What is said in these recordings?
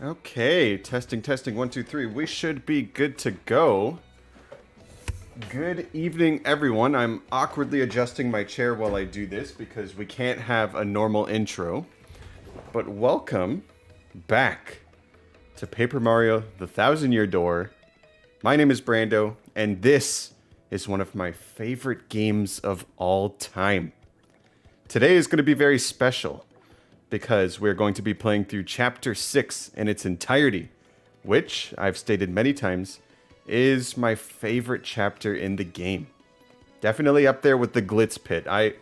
Okay, testing, 1, 2, 3. We should be good to go. Good evening, everyone. I'm awkwardly adjusting my chair while I do this because we can't have a normal intro. But welcome back to Paper Mario: The Thousand-Year Door. My name is Brando, and this is one of my favorite games of all time. Today is going to be very special, because we're going to be playing through Chapter 6 in its entirety, which, I've stated many times, is my favorite chapter in the game. Definitely up there with the Glitz Pit. I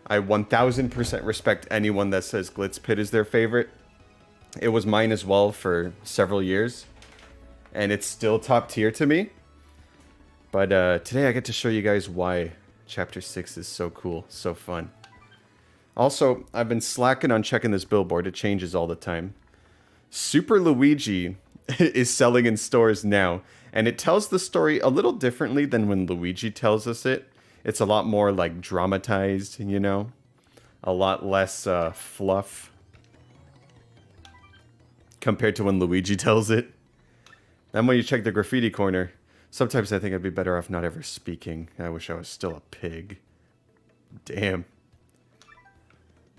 1000% respect anyone that says Glitz Pit is their favorite. It was mine as well for several years, and it's still top tier to me. But today I get to show you guys why Chapter 6 is so cool, so fun. Also, I've been slacking on checking this billboard. It changes all the time. Super Luigi is selling in stores now, and it tells the story a little differently than when Luigi tells us it. It's a lot more, like, dramatized, you know? A lot less fluff compared to when Luigi tells it. Then when you check the graffiti corner, sometimes I think I'd be better off not ever speaking. I wish I was still a pig. Damn.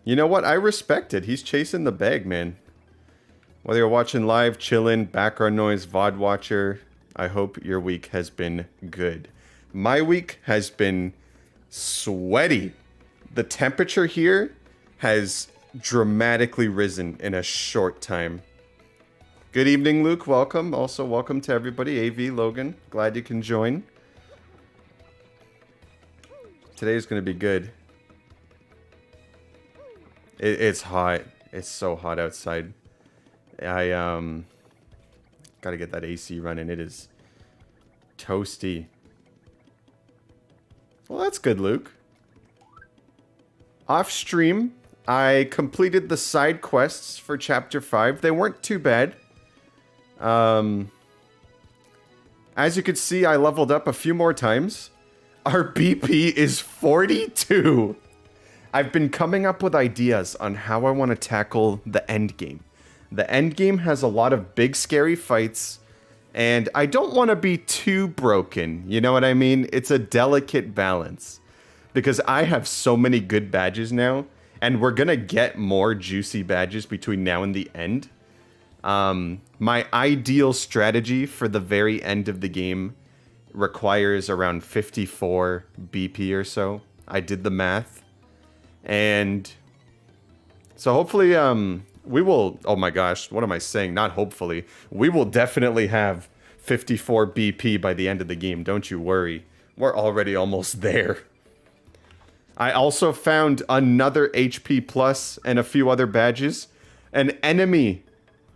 You know what? I respect it. He's chasing the bag, man. Whether you're watching live, chilling, background noise, VOD watcher, I hope your week has been good. My week has been sweaty. The temperature here has dramatically risen in a short time. Good evening, Luke. Welcome. Also, welcome to everybody. AV, Logan. Glad you can join. Today's going to be good. It's hot. It's so hot outside. I gotta get that AC running. It is toasty. Well, that's good, Luke. Off stream, I completed the side quests for Chapter 5. They weren't too bad. As you can see, I leveled up a few more times. Our BP is 42. I've been coming up with ideas on how I want to tackle the end game. The end game has a lot of big, scary fights, and I don't want to be too broken. You know what I mean? It's a delicate balance, because I have so many good badges now, and we're going to get more juicy badges between now and the end. My ideal strategy for the very end of the game requires around 54 BP or so. I did the math. And so hopefully, we will, oh my gosh, what am I saying? Not hopefully. We will definitely have 54 BP by the end of the game. Don't you worry. We're already almost there. I also found another HP plus and a few other badges. An enemy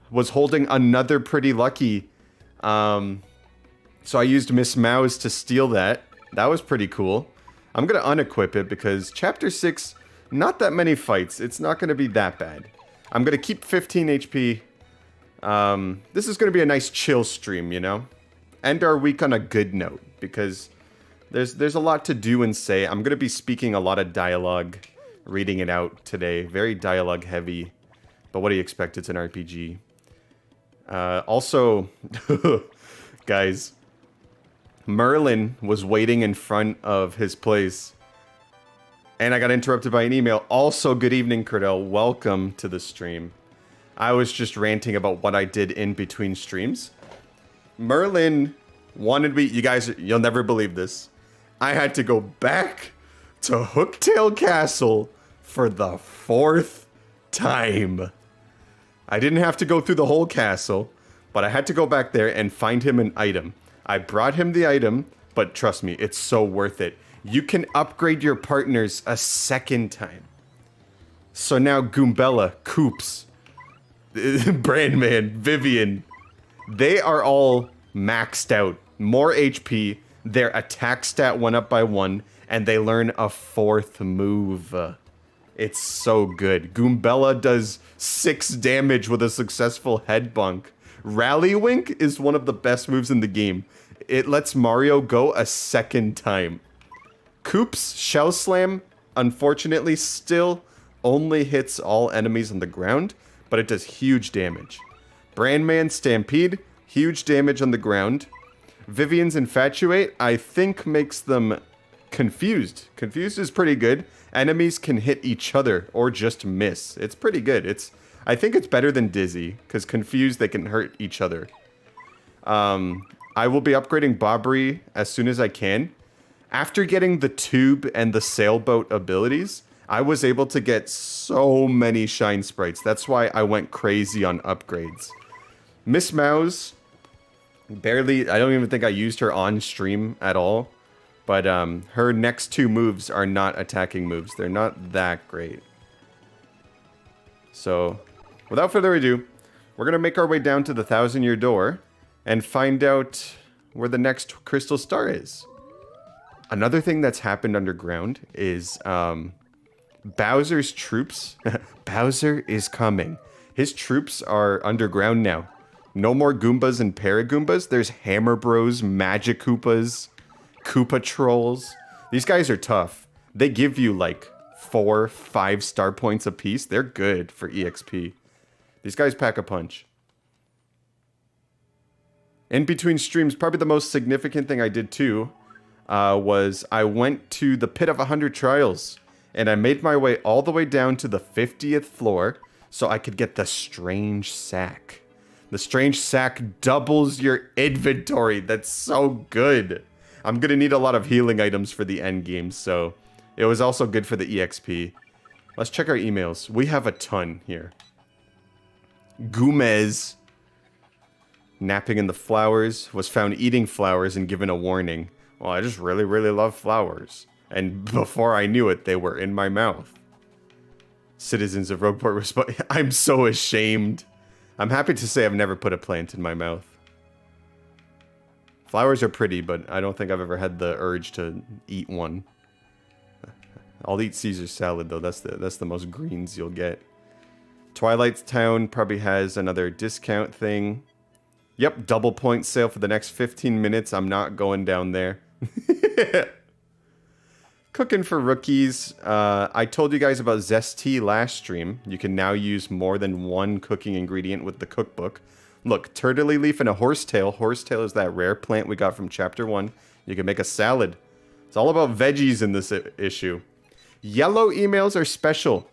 was holding another pretty lucky. So I used Miss Mouse to steal that. That was pretty cool. I'm going to unequip it because Chapter 6... not that many fights. It's not going to be that bad. I'm going to keep 15 HP. This is going to be a nice chill stream, you know? End our week on a good note, because there's a lot to do and say. I'm going to be speaking a lot of dialogue, reading it out today. Very dialogue heavy. But what do you expect? It's an RPG. Also, guys, Merlin was waiting in front of his place, and I got interrupted by an email. Also, good evening, Curdell. Welcome to the stream. I was just ranting about what I did in between streams. Merlin wanted me... you guys, you'll never believe this. I had to go back to Hooktail Castle for the 4th time. I didn't have to go through the whole castle, but I had to go back there and find him an item. I brought him the item, but trust me, it's so worth it. You can upgrade your partners a second time. So now Goombella, Koops, Brandman, Vivian, they are all maxed out. More HP, their attack stat went up by 1, and they learn a 4th move. It's so good. Goombella does 6 damage with a successful head bunk. Rally Wink is one of the best moves in the game. It lets Mario go a second time. Koops Shell Slam, unfortunately, still only hits all enemies on the ground, but it does huge damage. Brandman Stampede, huge damage on the ground. Vivian's Infatuate, I think makes them confused. Confused is pretty good. Enemies can hit each other or just miss. It's pretty good. I think it's better than Dizzy, because confused they can hurt each other. I will be upgrading Bobbery as soon as I can. After getting the tube and the sailboat abilities, I was able to get so many shine sprites. That's why I went crazy on upgrades. Miss Mouse, barely, I don't even think I used her on stream at all. But her next two moves are not attacking moves. They're not that great. So, without further ado, we're going to make our way down to the 1,000-year door and find out where the next crystal star is. Another thing that's happened underground is Bowser's troops. Bowser is coming. His troops are underground now. No more Goombas and Paragoombas. There's Hammer Bros, Magic Koopas, Koopa Trolls. These guys are tough. They give you like 4, 5 star points apiece. They're good for EXP. These guys pack a punch. In between streams, probably the most significant thing I did too was I went to the Pit of 100 Trials and I made my way all the way down to the 50th floor so I could get the Strange Sack. The Strange Sack doubles your inventory. That's so good. I'm going to need a lot of healing items for the end game, so it was also good for the EXP. Let's check our emails. We have a ton here. Gomez, napping in the flowers, was found eating flowers and given a warning. Well, I just really, really love flowers. And before I knew it, they were in my mouth. Citizens of Rogueport respond. I'm so ashamed. I'm happy to say I've never put a plant in my mouth. Flowers are pretty, but I don't think I've ever had the urge to eat one. I'll eat Caesar salad though. That's the most greens you'll get. Twilight Town probably has another discount thing. Yep, double point sale for the next 15 minutes. I'm not going down there. Cooking for rookies. I told you guys about Zesty last stream. You can now use more than one cooking ingredient with the cookbook. Look, turtley leaf and a horsetail. Horsetail is that rare plant we got from chapter 1. You can make a salad. It's all about veggies in this issue. Yellow emails are special.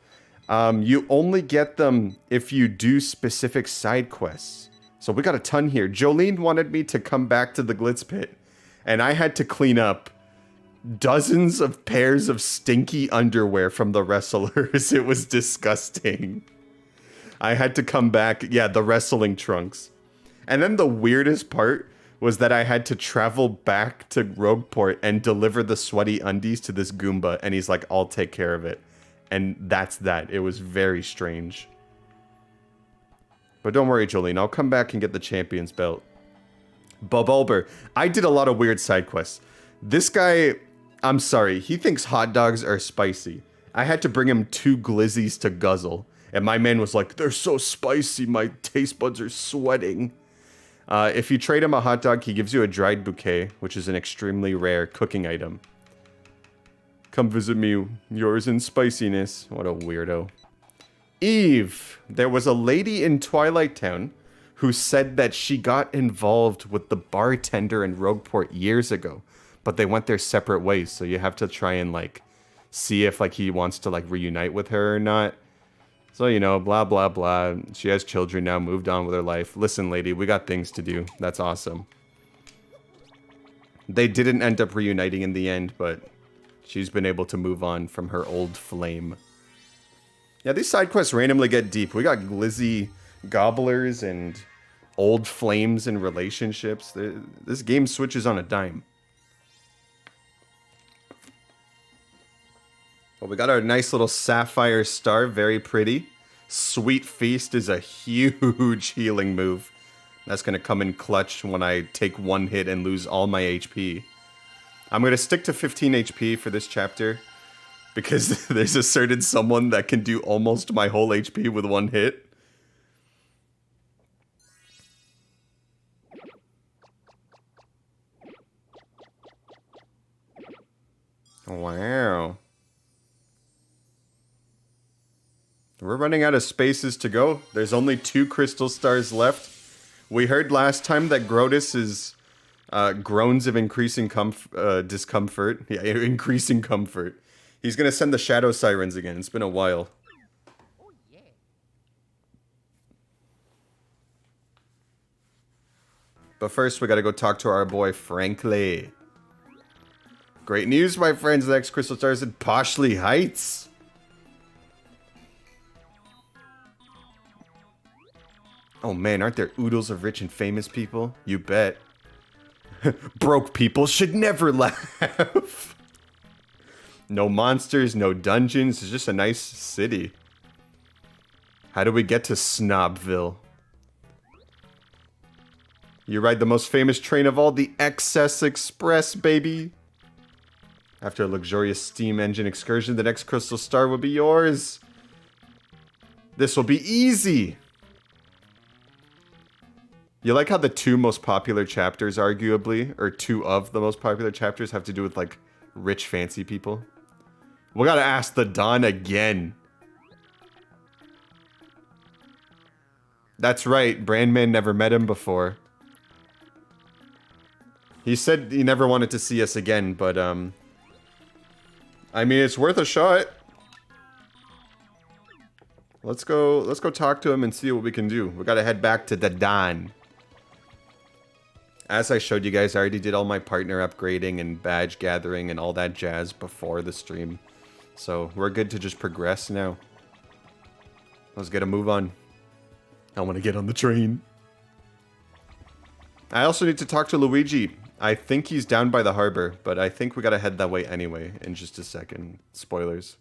You only get them if you do specific side quests. So we got a ton here. Jolene wanted me to come back to the Glitz Pit, and I had to clean up dozens of pairs of stinky underwear from the wrestlers. It was disgusting. I had to come back. Yeah, the wrestling trunks. And then the weirdest part was that I had to travel back to Rogueport and deliver the sweaty undies to this Goomba. And he's like, I'll take care of it. And that's that. It was very strange. But don't worry, Jolene. I'll come back and get the champion's belt. Bubulber. I did a lot of weird side quests. This guy, I'm sorry. He thinks hot dogs are spicy. I had to bring him 2 glizzies to guzzle. And my man was like, they're so spicy, my taste buds are sweating. If you trade him a hot dog, he gives you a dried bouquet, which is an extremely rare cooking item. Come visit me, yours in spiciness. What a weirdo. Eve. There was a lady in Twilight Town who said that she got involved with the bartender in Rogueport years ago. But they went their separate ways, so you have to try and, like, see if, like, he wants to, like, reunite with her or not. So, you know, blah, blah, blah. She has children now, moved on with her life. Listen, lady, we got things to do. That's awesome. They didn't end up reuniting in the end, but she's been able to move on from her old flame. Yeah, these side quests randomly get deep. We got glizzy gobblers and old flames in relationships. This game switches on a dime. Well, we got our nice little sapphire star, very pretty. Sweet Feast is a huge healing move. That's going to come in clutch when I take one hit and lose all my HP. I'm going to stick to 15 HP for this chapter, because there's a certain someone that can do almost my whole HP with one hit. Wow. We're running out of spaces to go. There's only 2 crystal stars left. We heard last time that Grotus is groans of increasing discomfort. Yeah, increasing comfort. He's gonna send the Shadow Sirens again. It's been a while. But first, we gotta go talk to our boy Frankly. Great news, my friends. The next Crystal Star is in Poshley Heights. Oh man, aren't there oodles of rich and famous people? You bet. Broke people should never laugh. No monsters, no dungeons. It's just a nice city. How do we get to Snobville? You ride the most famous train of all, the Excess Express, baby. After a luxurious steam engine excursion, the next Crystal Star will be yours. This will be easy. You like how the two most popular chapters, arguably, or two of the most popular chapters have to do with, like, rich, fancy people? We gotta ask the Don again. That's right, Brandman never met him before. He said he never wanted to see us again, but, I mean, it's worth a shot. Let's go talk to him and see what we can do. We gotta head back to the Don. As I showed you guys, I already did all my partner upgrading and badge gathering and all that jazz before the stream. So, we're good to just progress now. Let's get a move on. I want to get on the train. I also need to talk to Luigi. I think he's down by the harbor, but I think we gotta head that way anyway in just a second. Spoilers.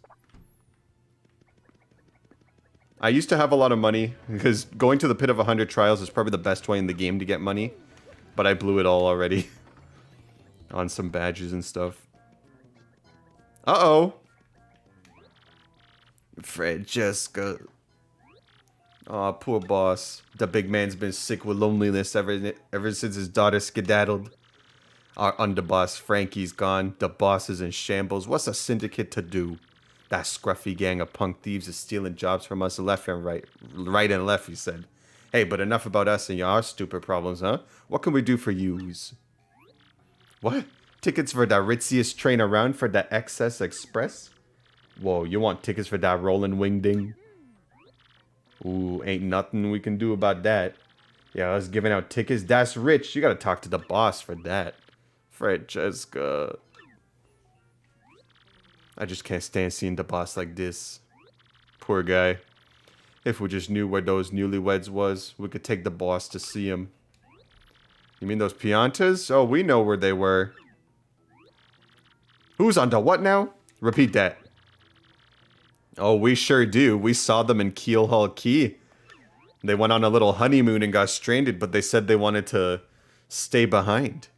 I used to have a lot of money, because going to the Pit of 100 Trials is probably the best way in the game to get money. But I blew it all already. On some badges and stuff. Uh-oh. Francesca. Aw, poor boss. The big man's been sick with loneliness ever since his daughter skedaddled. Our underboss Frankie's gone. The boss is in shambles. What's a syndicate to do? That scruffy gang of punk thieves is stealing jobs from us left and right. Right and left, he said. Hey, but enough about us and your stupid problems, huh? What can we do for yous? What? Tickets for the ritziest train around for the Excess Express? Whoa, you want tickets for that rolling wingding? Ooh, ain't nothing we can do about that. Yeah, us giving out tickets, that's rich. You gotta talk to the boss for that. Francesca. I just can't stand seeing the boss like this. Poor guy. If we just knew where those newlyweds was, we could take the boss to see him. You mean those Piantas? Oh, we know where they were. Who's on the what now? Repeat that. Oh, we sure do. We saw them in Keelhaul Key. They went on a little honeymoon and got stranded, but they said they wanted to stay behind.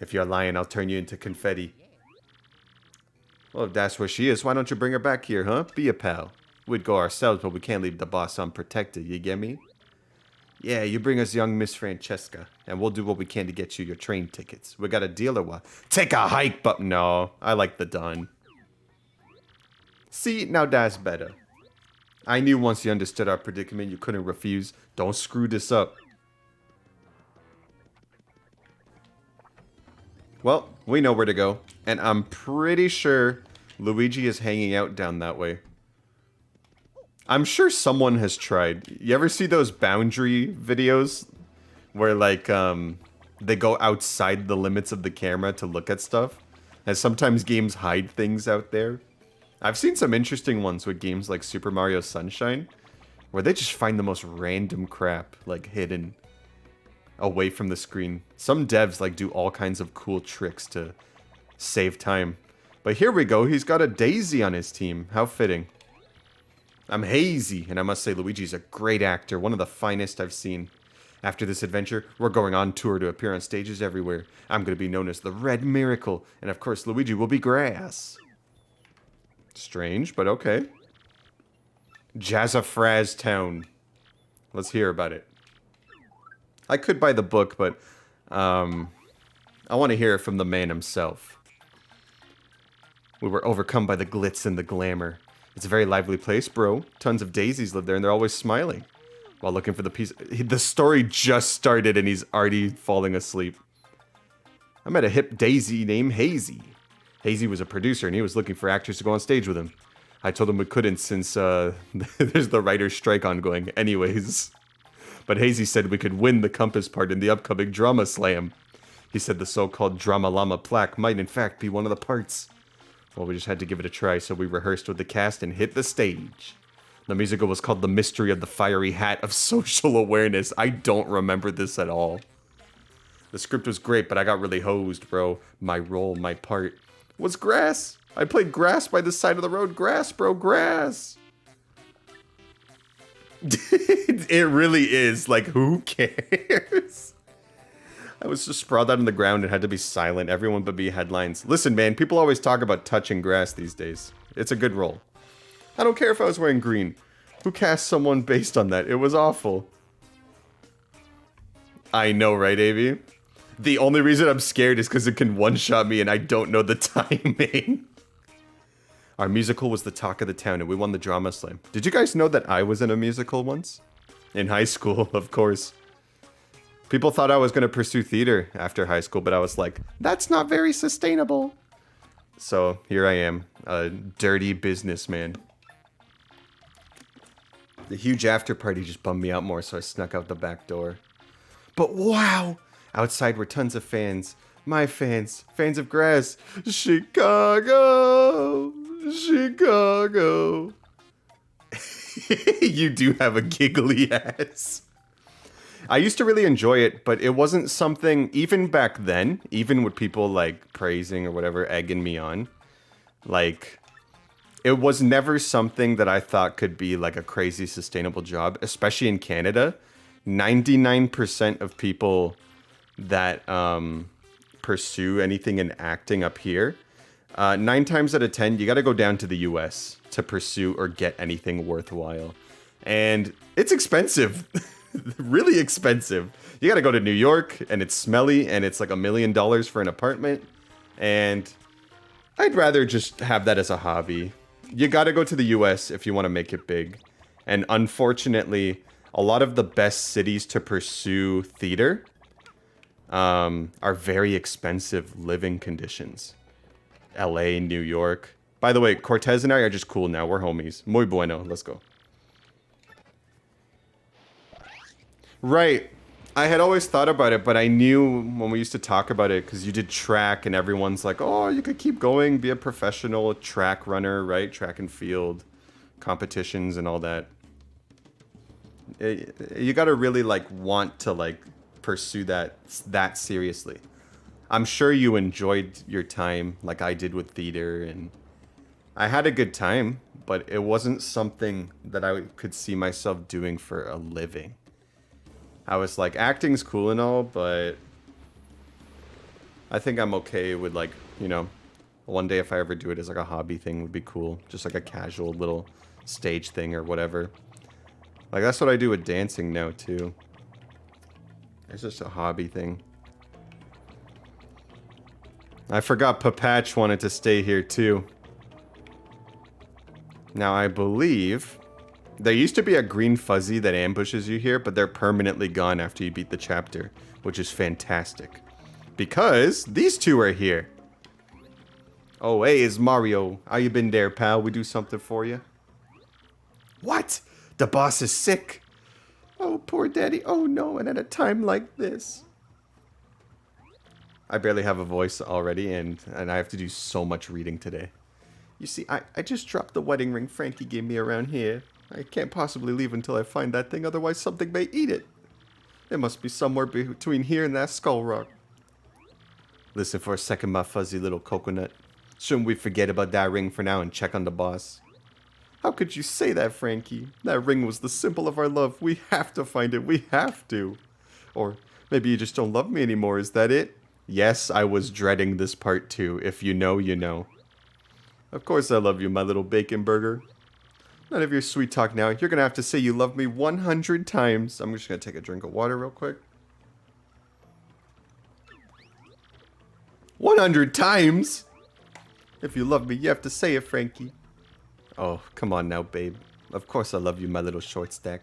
If you're lying, I'll turn you into confetti. Well, if that's where she is, why don't you bring her back here, huh? Be a pal. We'd go ourselves, but we can't leave the boss unprotected, you get me? Yeah, you bring us young Miss Francesca, and we'll do what we can to get you your train tickets. We got a deal or what? Take a hike, but no, I like the Don. See, now that's better. I knew once you understood our predicament, you couldn't refuse. Don't screw this up. Well, we know where to go, and I'm pretty sure Luigi is hanging out down that way. I'm sure someone has tried. You ever see those boundary videos where, like, they go outside the limits of the camera to look at stuff? And sometimes games hide things out there. I've seen some interesting ones with games like Super Mario Sunshine, where they just find the most random crap, like, hidden away from the screen. Some devs, like, do all kinds of cool tricks to save time. But here we go, he's got a Daisy on his team. How fitting. I'm hazy, and I must say Luigi's a great actor, one of the finest I've seen. After this adventure, we're going on tour to appear on stages everywhere. I'm going to be known as the Red Miracle, and of course Luigi will be grass. Strange, but okay. Jazzafraz Town. Let's hear about it. I could buy the book, but I want to hear it from the man himself. We were overcome by the glitz and the glamour. It's a very lively place, bro. Tons of daisies live there, and they're always smiling. while looking for the piece. The story just started and he's already falling asleep. I met a hip daisy named Hazy. Hazy was a producer and he was looking for actors to go on stage with him. I told him we couldn't since there's the writer's strike ongoing anyways. But Hazy said we could win the Compass part in the upcoming Drama Slam. He said the so-called Drama Llama plaque might in fact be one of the parts. Well, we just had to give it a try, so we rehearsed with the cast and hit the stage. The musical was called The Mystery of the Fiery Hat of Social Awareness. I don't remember this at all. The script was great, but I got really hosed, bro. My role, my part, was grass. I played grass by the side of the road. Grass, bro, grass. It really is. Like, who cares? I was just sprawled out on the ground and had to be silent. Everyone but me headlines. Listen, man, people always talk about touching grass these days. It's a good role. I don't care if I was wearing green. Who cast someone based on that? It was awful. I know, right, Avi? The only reason I'm scared is because it can one-shot me and I don't know the timing. Our musical was the talk of the town and we won the Drama Slam. Did you guys know that I was in a musical once? In high school, of course. People thought I was going to pursue theater after high school, but I was like, that's not very sustainable. So here I am, a dirty businessman. The huge after party just bummed me out more, so I snuck out the back door. But wow! Outside were tons of fans. My fans. Fans of grass. Chicago! Chicago! You do have a giggly ass. I used to really enjoy it, but it wasn't something, even back then, even with people like praising or whatever, egging me on, like, it was never something that I thought could be like a crazy sustainable job, especially in Canada. 99% of people that pursue anything in acting up here, 9 times out of 10, you got to go down to the US to pursue or get anything worthwhile. And it's expensive. Really expensive. You gotta go to New York and it's smelly and it's like $1 million for an apartment. And I'd rather just have that as a hobby. You gotta go to the US if you want to make it big. And unfortunately, a lot of the best cities to pursue theater are very expensive living conditions. LA, New York. By the way, Cortez and I are just cool now. We're homies. Muy bueno. Let's go. Right. I had always thought about it, but I knew when we used to talk about it, because you did track and everyone's like, oh, you could keep going, be a professional track runner, right? Track and field competitions and all that. You got to really like want to like pursue that seriously. I'm sure you enjoyed your time like I did with theater, and I had a good time, but it wasn't something that I could see myself doing for a living. I was like, acting's cool and all, but I think I'm okay with like, you know, one day if I ever do it as like a hobby thing would be cool. Just like a casual little stage thing or whatever. Like that's what I do with dancing now too. It's just a hobby thing. I forgot Papatch wanted to stay here too. Now I believe there used to be a green fuzzy that ambushes you here, but they're permanently gone after you beat the chapter, which is fantastic. Because these two are here. Oh, hey, it's Mario. How you been there, pal? We do something for you? What? The boss is sick. Oh, poor daddy. Oh, no, and at a time like this. I barely have a voice already, and I have to do so much reading today. You see, I just dropped the wedding ring Frankie gave me around here. I can't possibly leave until I find that thing, otherwise something may eat it. It must be somewhere between here and that skull rock. Listen for a second, my fuzzy little coconut. Shouldn't we forget about that ring for now and check on the boss? How could you say that, Frankie? That ring was the symbol of our love. We have to find it. We have to. Or maybe you just don't love me anymore. Is that it? Yes, I was dreading this part too. If you know, you know. Of course I love you, my little bacon burger. None of your sweet talk now. You're going to have to say you love me 100 times. I'm just going to take a drink of water real quick. 100 times? If you love me, you have to say it, Frankie. Oh, come on now, babe. Of course I love you, my little short stack.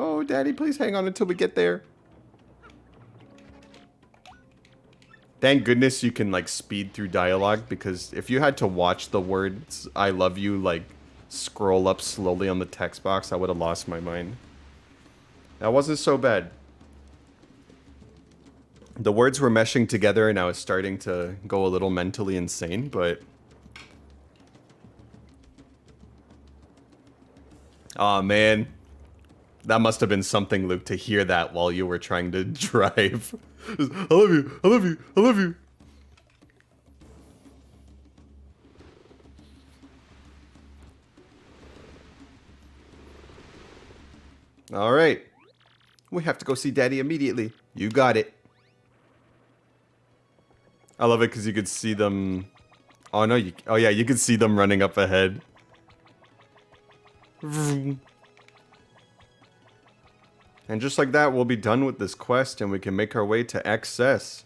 Oh, Daddy, please hang on until we get there. Thank goodness you can, like, speed through dialogue, because if you had to watch the words I love you, like, scroll up slowly on the text box, I would have lost my mind. That wasn't so bad. The words were meshing together and I was starting to go a little mentally insane, but... Aw, man. That must have been something, Luke, to hear that while you were trying to drive. I love you, I love you, I love you. Alright. We have to go see Daddy immediately. You got it. I love it because you could see them... Oh, no, you... Oh, yeah, you could see them running up ahead. And just like that, we'll be done with this quest and we can make our way to XS.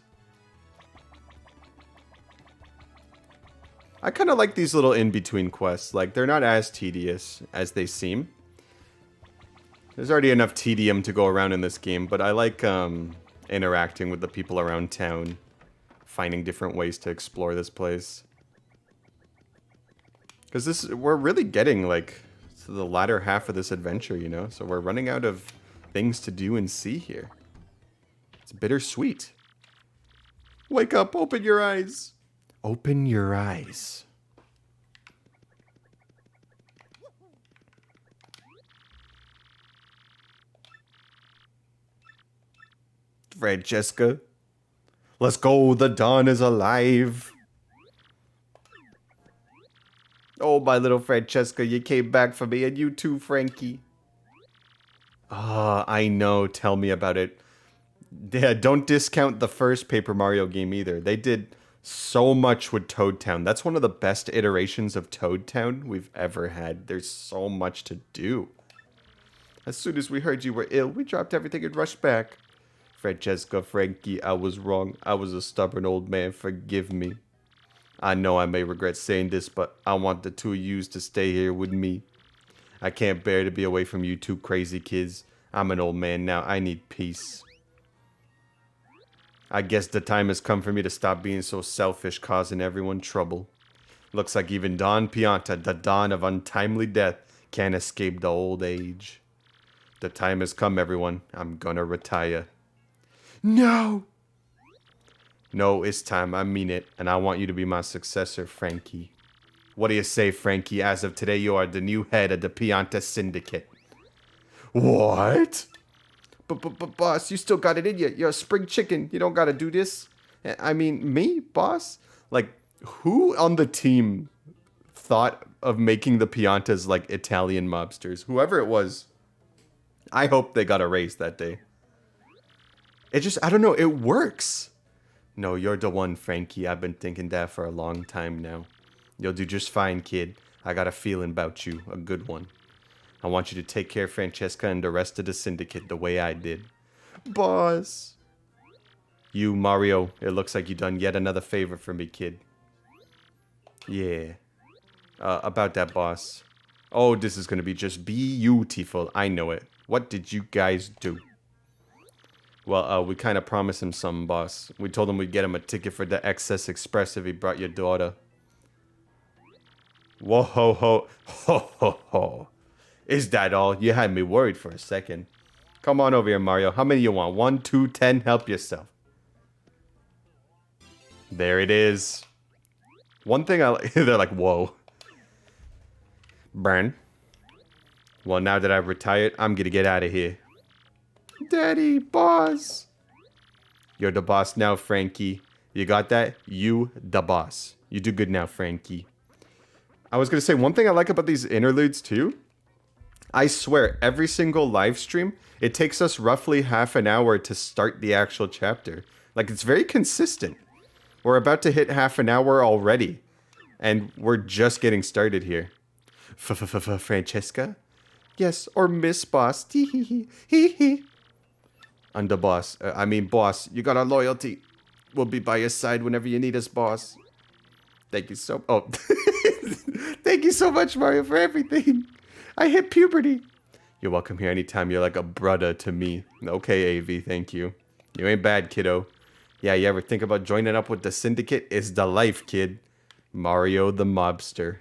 I kind of like these little in-between quests. Like, they're not as tedious as they seem. There's already enough tedium to go around in this game, but I like interacting with the people around town. Finding different ways to explore this place. Because we're really getting, like, to the latter half of this adventure, you know? So we're running out of things to do and see here. It's bittersweet. Wake up, open your eyes. Open your eyes. Francesca. Let's go, the dawn is alive. Oh, my little Francesca, you came back for me, and you too, Frankie. Ah, I know, tell me about it. Yeah, don't discount the first Paper Mario game either. They did so much with Toad Town. That's one of the best iterations of Toad Town we've ever had. There's so much to do. As soon as we heard you were ill, we dropped everything and rushed back. Francesca, Frankie, I was wrong. I was a stubborn old man. Forgive me. I know I may regret saying this, but I want the two of yous to stay here with me. I can't bear to be away from you two crazy kids. I'm an old man now. I need peace. I guess the time has come for me to stop being so selfish, causing everyone trouble. Looks like even Don Pianta, the dawn of untimely death, can't escape the old age. The time has come, everyone. I'm gonna retire. No! No, it's time. I mean it. And I want you to be my successor, Frankie. What do you say, Frankie? As of today, you are the new head of the Pianta Syndicate. What? But boss, you still got it in you. You're a spring chicken. You don't gotta do this. I mean, me, boss? Like, who on the team thought of making the Piantas like Italian mobsters? Whoever it was. I hope they got a raise that day. It just, I don't know, it works. No, you're the one, Frankie. I've been thinking that for a long time now. You'll do just fine, kid. I got a feeling about you, a good one. I want you to take care of Francesca and the rest of the syndicate the way I did. Boss. You, Mario, it looks like you done yet another favor for me, kid. Yeah. About that, boss. Oh, this is gonna be just beautiful. I know it. What did you guys do? Well, we kind of promised him something, boss. We told him we'd get him a ticket for the XS Express if he brought your daughter. Whoa, ho, ho, ho, ho, ho. Is that all? You had me worried for a second. Come on over here, Mario. How many you want? 1, 2, 10? Help yourself. There it is. One thing I like, they're like, whoa. Burn. Well, now that I've retired, I'm gonna get out of here. Daddy, boss. You're the boss now, Frankie. You got that? You the boss. You do good now, Frankie. I was gonna say, one thing I like about these interludes too, I swear, every single live stream, it takes us roughly half an hour to start the actual chapter. Like, it's very consistent. We're about to hit half an hour already, and we're just getting started here. Francesca? Yes, or Miss Boss. Tee hee hee hee hee. I'm the boss. I mean, boss, you got our loyalty. We'll be by your side whenever you need us, boss. Thank you so... Oh. Thank you so much, Mario, for everything. I hit puberty. You're welcome here anytime. You're like a brother to me. Okay, AV, thank you. You ain't bad, kiddo. Yeah, you ever think about joining up with the syndicate? It's the life, kid. Mario the mobster.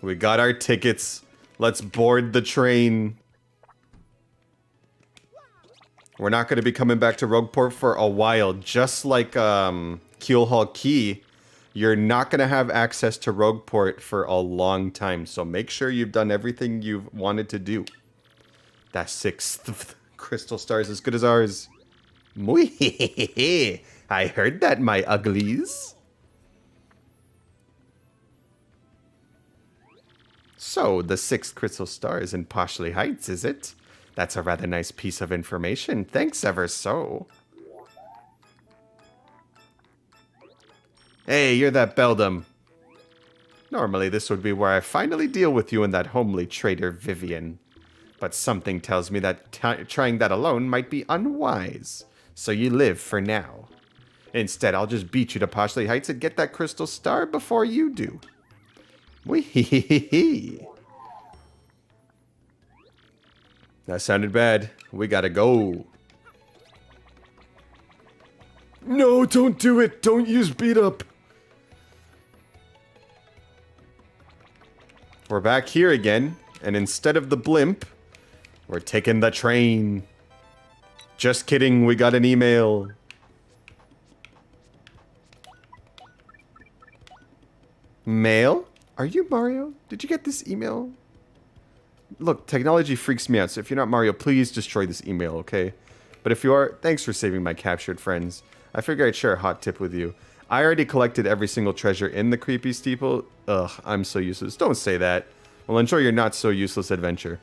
We got our tickets. Let's board the train. We're not going to be coming back to Rogueport for a while. Just like Keelhaul Key, you're not going to have access to Rogueport for a long time. So make sure you've done everything you've wanted to do. That 6th crystal star is as good as ours. Mwee. I heard that, my uglies. So, the 6th crystal star is in Poshley Heights, is it? That's a rather nice piece of information. Thanks ever so. Hey, you're that Beldam. Normally, this would be where I finally deal with you and that homely traitor Vivian. But something tells me that trying that alone might be unwise. So you live for now. Instead, I'll just beat you to Poshley Heights and get that crystal star before you do. Wee-hee-hee-hee. That sounded bad. We gotta go. No, don't do it. Don't use beat up. We're back here again. And instead of the blimp, we're taking the train. Just kidding. We got an email. Mail? Are you Mario? Did you get this email? Look, technology freaks me out, so if you're not Mario, please destroy this email, okay? But if you are, thanks for saving my captured friends. I figured I'd share a hot tip with you. I already collected every single treasure in the creepy steeple. Ugh, I'm so useless. Don't say that. Well, enjoy your not-so-useless adventure.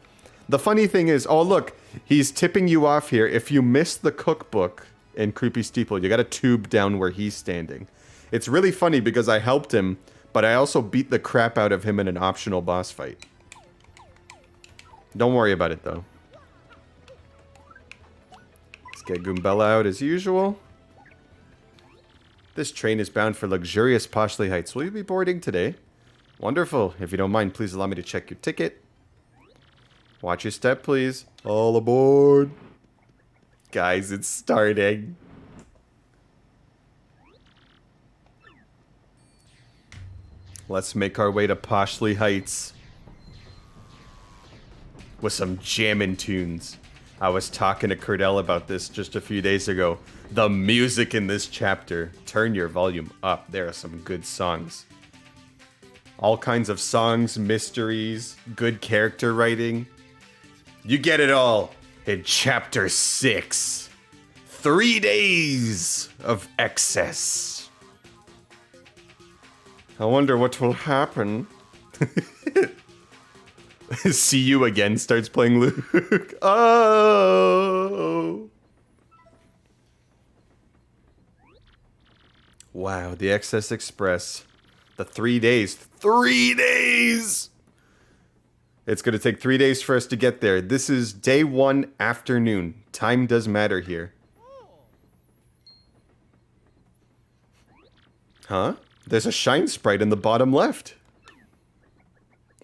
The funny thing is, oh look, he's tipping you off here. If you miss the cookbook in Creepy Steeple, you gotta tube down where he's standing. It's really funny because I helped him, but I also beat the crap out of him in an optional boss fight. Don't worry about it, though. Let's get Goombella out as usual. This train is bound for luxurious Poshley Heights. Will you be boarding today? Wonderful. If you don't mind, please allow me to check your ticket. Watch your step, please. All aboard. Guys, it's starting. Let's make our way to Poshley Heights. With some jammin' tunes. I was talking to Curdell about this just a few days ago. The music in this chapter. Turn your volume up. There are some good songs. All kinds of songs, mysteries, good character writing. You get it all in chapter 6. 3 days of excess. I wonder what will happen. See You Again starts playing Luke. Oh. Wow, the Excess Express. The 3 days. 3 days! It's going to take 3 days for us to get there. This is day 1 afternoon. Time does matter here. Huh? There's a shine sprite in the bottom left.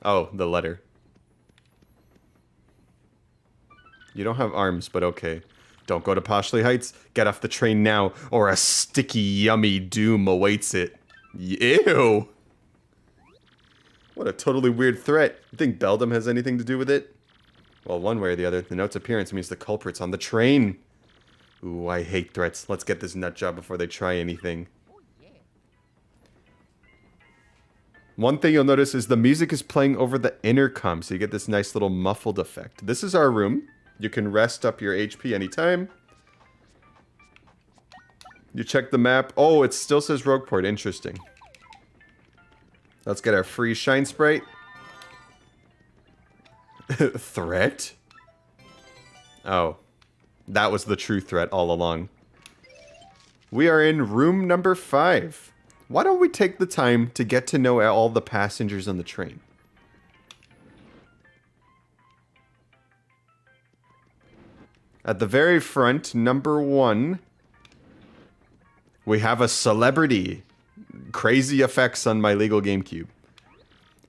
Oh, the letter. You don't have arms, but okay. Don't go to Poshley Heights. Get off the train now, or a sticky, yummy doom awaits it. Ew! What a totally weird threat. You think Beldam has anything to do with it? Well, one way or the other, the note's appearance means the culprit's on the train. Ooh, I hate threats. Let's get this nut job before they try anything. One thing you'll notice is the music is playing over the intercom, so you get this nice little muffled effect. This is our room. You can rest up your HP anytime. You check the map. Oh, it still says Rogueport. Interesting. Let's get our free shine sprite. Threat? Oh. That was the true threat all along. We are in room number 5. Why don't we take the time to get to know all the passengers on the train? At the very front, number 1, we have a celebrity. Crazy effects on my legal GameCube.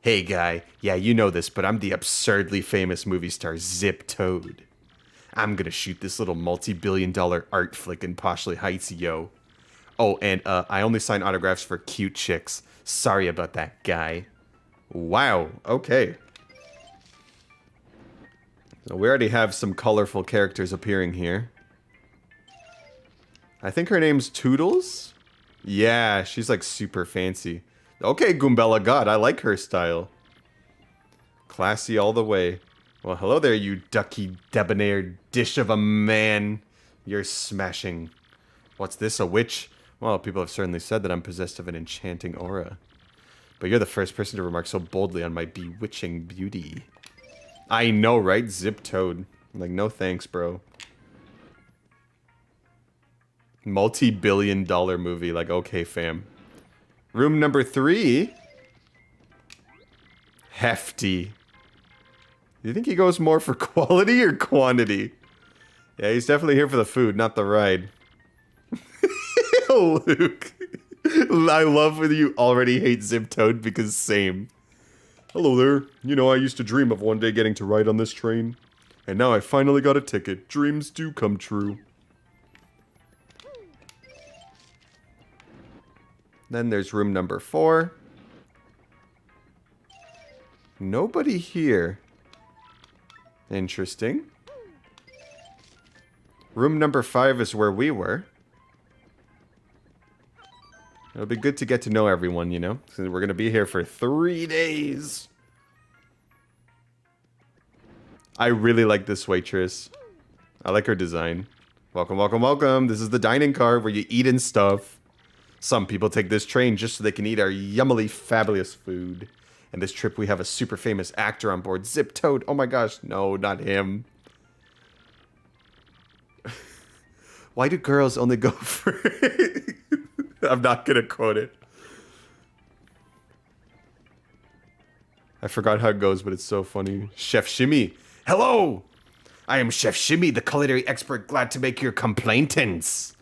Hey guy, yeah, you know this, but I'm the absurdly famous movie star Zip Toad. I'm gonna shoot this little multi-billion-dollar art flick in Poshly Heights, yo. Oh, and I only sign autographs for cute chicks. Sorry about that, guy. Wow, okay. So we already have some colorful characters appearing here. I think her name's Toodles? Yeah, she's like super fancy. Okay, Goombella God, I like her style. Classy all the way. Well, hello there, you ducky debonair dish of a man. You're smashing. What's this, a witch? Well, people have certainly said that I'm possessed of an enchanting aura. But you're the first person to remark so boldly on my bewitching beauty. I know, right? Zip Toad. Like, no thanks, bro. Multi-billion-dollar movie. Like, okay, fam. Room number 3. Hefty. Do you think he goes more for quality or quantity? Yeah, he's definitely here for the food, not the ride. Luke. I love when you already hate Zip Toad because same. Hello there. You know, I used to dream of one day getting to ride on this train. And now I finally got a ticket. Dreams do come true. Then there's room number 4. Nobody here. Interesting. Room number 5 is where we were. It'll be good to get to know everyone, you know? Since we're going to be here for 3 days. I really like this waitress. I like her design. Welcome, welcome, welcome. This is the dining car where you eat and stuff. Some people take this train just so they can eat our yummily fabulous food. And this trip we have a super famous actor on board, Zip Toad. Oh my gosh, no, not him. Why do girls only go for... I'm not gonna quote it. I forgot how it goes, but it's so funny. Chef Shimmy. Hello! I am Chef Shimmy, the culinary expert, glad to make your complaintance.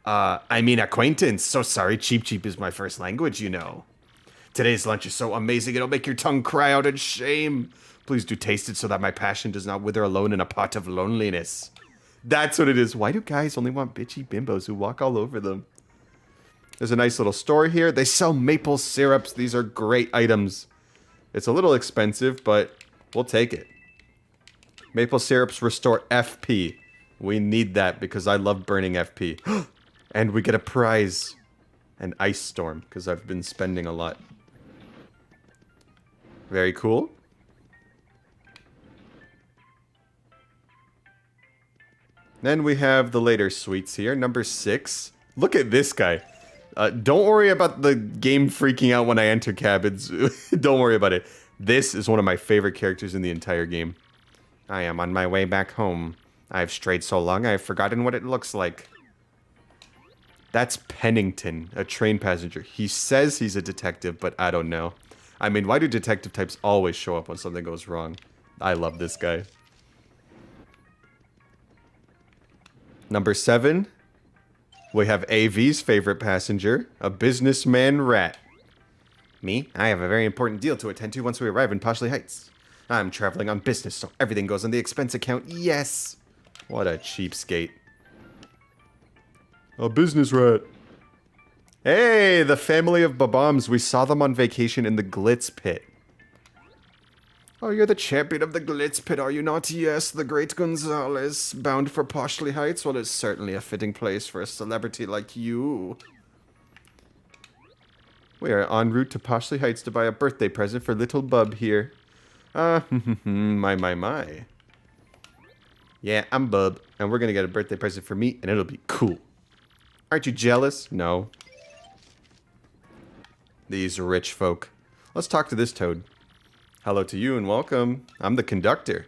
I mean acquaintance. So sorry, Cheep Cheep is my first language, you know. Today's lunch is so amazing, it'll make your tongue cry out in shame. Please do taste it so that my passion does not wither alone in a pot of loneliness. That's what it is. Why do guys only want bitchy bimbos who walk all over them? There's a nice little store here. They sell maple syrups. These are great items. It's a little expensive, but we'll take it. Maple syrups restore FP. We need that because I love burning FP. And we get a prize. An ice storm, because I've been spending a lot. Very cool. Then we have the later suites here. Number 6. Look at this guy. Don't worry about the game freaking out when I enter cabins. Don't worry about it. This is one of my favorite characters in the entire game. I am on my way back home. I've strayed so long I've forgotten what it looks like. That's Pennington, a train passenger. He says he's a detective, but I don't know. I mean, why do detective types always show up when something goes wrong? I love this guy. Number 7. We have AV's favorite passenger, a businessman rat. Me? I have a very important deal to attend to once we arrive in Poshly Heights. I'm traveling on business, so everything goes on the expense account. Yes! What a cheapskate. A business rat. Hey, the family of Baboms. We saw them on vacation in the Glitz Pit. Oh, you're the champion of the Glitz Pit, are you not? Yes, the great Gonzalez. Bound for Poshly Heights? Well, it's certainly a fitting place for a celebrity like you. We are en route to Poshly Heights to buy a birthday present for little Bub here. My. Yeah, I'm Bub, and we're gonna get a birthday present for me, and it'll be cool. Aren't you jealous? No. These rich folk. Let's talk to this toad. Hello to you and welcome. I'm the conductor.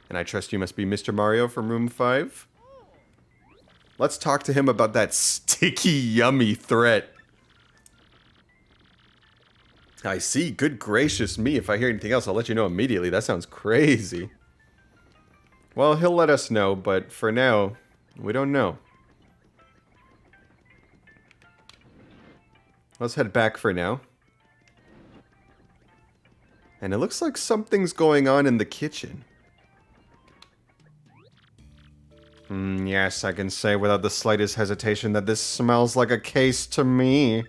And I trust you must be Mr. Mario from room 5? Let's talk to him about that sticky, yummy threat. I see. Good gracious me. If I hear anything else, I'll let you know immediately. That sounds crazy. Well, he'll let us know, but for now, we don't know. Let's head back for now. And it looks like something's going on in the kitchen. Yes, I can say without the slightest hesitation that this smells like a case to me.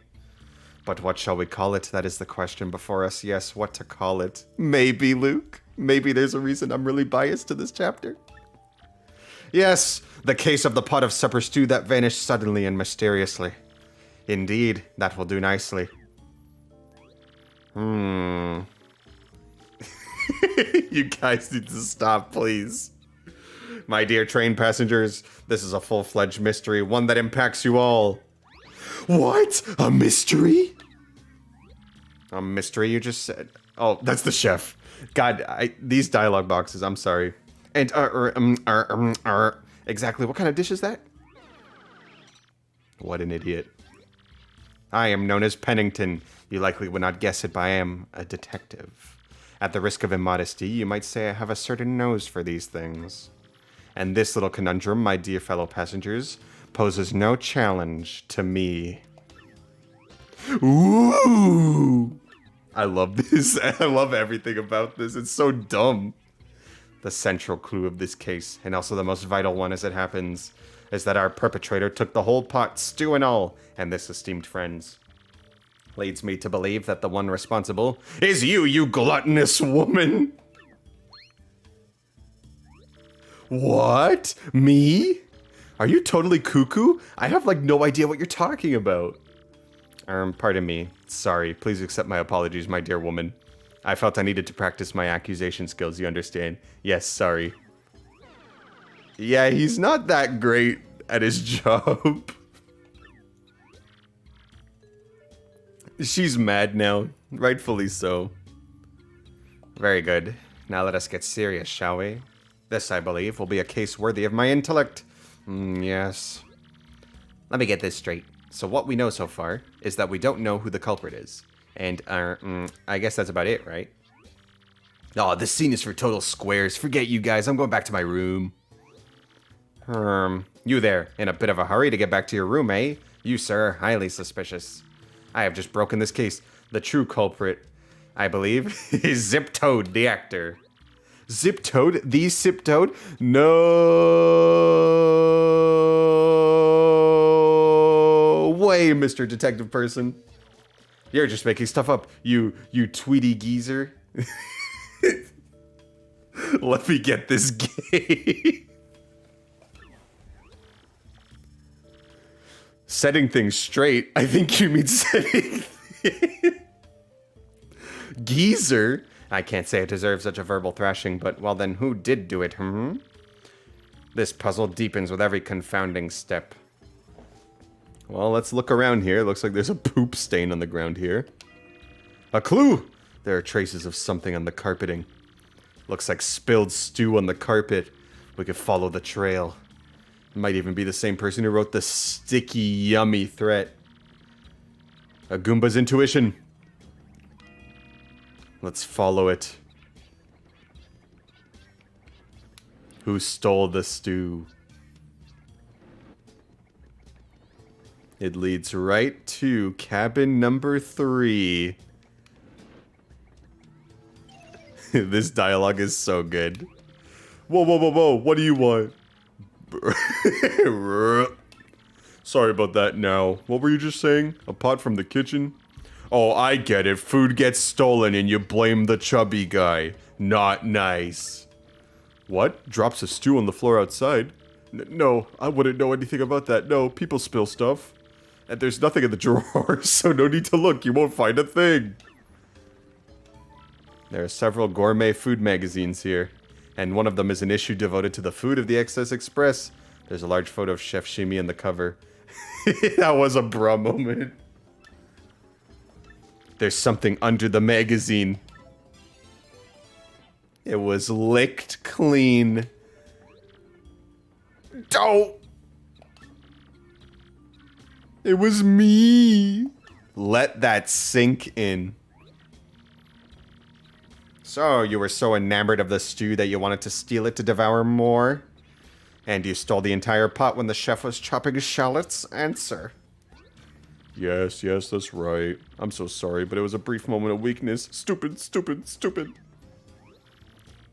But what shall we call it? That is the question before us. Yes, what to call it? Maybe, Luke. Maybe there's a reason I'm really biased to this chapter. Yes, the case of the pot of supper stew that vanished suddenly and mysteriously. Indeed, that will do nicely. You guys need to stop, please. My dear train passengers, this is a full-fledged mystery, one that impacts you all. What? A mystery? A mystery, you just said? Oh, that's the chef. God, these dialogue boxes, I'm sorry. And, exactly, what kind of dish is that? What an idiot. I am known as Pennington. You likely would not guess it, but I am a detective. At the risk of immodesty, you might say I have a certain nose for these things. And this little conundrum, my dear fellow passengers, poses no challenge to me. Ooh! I love this. I love everything about this. It's so dumb. The central clue of this case, and also the most vital one as it happens, is that our perpetrator took the whole pot, stew and all, and this, esteemed friends, leads me to believe that the one responsible is you gluttonous woman. What? Me? Are you totally cuckoo? I have, like, no idea what you're talking about. Pardon me. Sorry. Please accept my apologies, my dear woman. I felt I needed to practice my accusation skills, you understand? Yes, sorry. Yeah, he's not that great at his job. She's mad now. Rightfully so. Very good. Now let us get serious, shall we? This, I believe, will be a case worthy of my intellect. Yes. Let me get this straight. So what we know so far is that we don't know who the culprit is. And, I guess that's about it, right? Oh, this scene is for total squares. Forget you guys. I'm going back to my room. You there, in a bit of a hurry to get back to your room, eh? You, sir, are highly suspicious. I have just broken this case. The true culprit, I believe, is Zip Toad, the actor. Zip Toad? The Zip Toad? No way, Mr. Detective Person. You're just making stuff up, you Tweety geezer. Let me get this game. Setting things straight? I think you mean setting geezer? I can't say it deserves such a verbal thrashing, but well then, who did do it, This puzzle deepens with every confounding step. Well, let's look around here. Looks like there's a poop stain on the ground here. A clue! There are traces of something on the carpeting. Looks like spilled stew on the carpet. We could follow the trail. Might even be the same person who wrote the sticky, yummy threat. A Goomba's intuition. Let's follow it. Who stole the stew? It leads right to cabin number 3. This dialogue is so good. Whoa, whoa, whoa, whoa, what do you want? Sorry about that now. What were you just saying? A pot from the kitchen? Oh, I get it. Food gets stolen and you blame the chubby guy. Not nice. What? Drops a stew on the floor outside? No, I wouldn't know anything about that. No, people spill stuff. And there's nothing in the drawer, so no need to look. You won't find a thing. There are several gourmet food magazines here, and one of them is an issue devoted to the food of the Excess Express. There's a large photo of Chef Shimi in the cover. That was a bra moment. There's something under the magazine. It was licked clean. Don't! It was me. Let that sink in. So, you were so enamored of the stew that you wanted to steal it to devour more? And you stole the entire pot when the chef was chopping shallots? Answer. Yes, yes, that's right. I'm so sorry, but it was a brief moment of weakness. Stupid, stupid, stupid.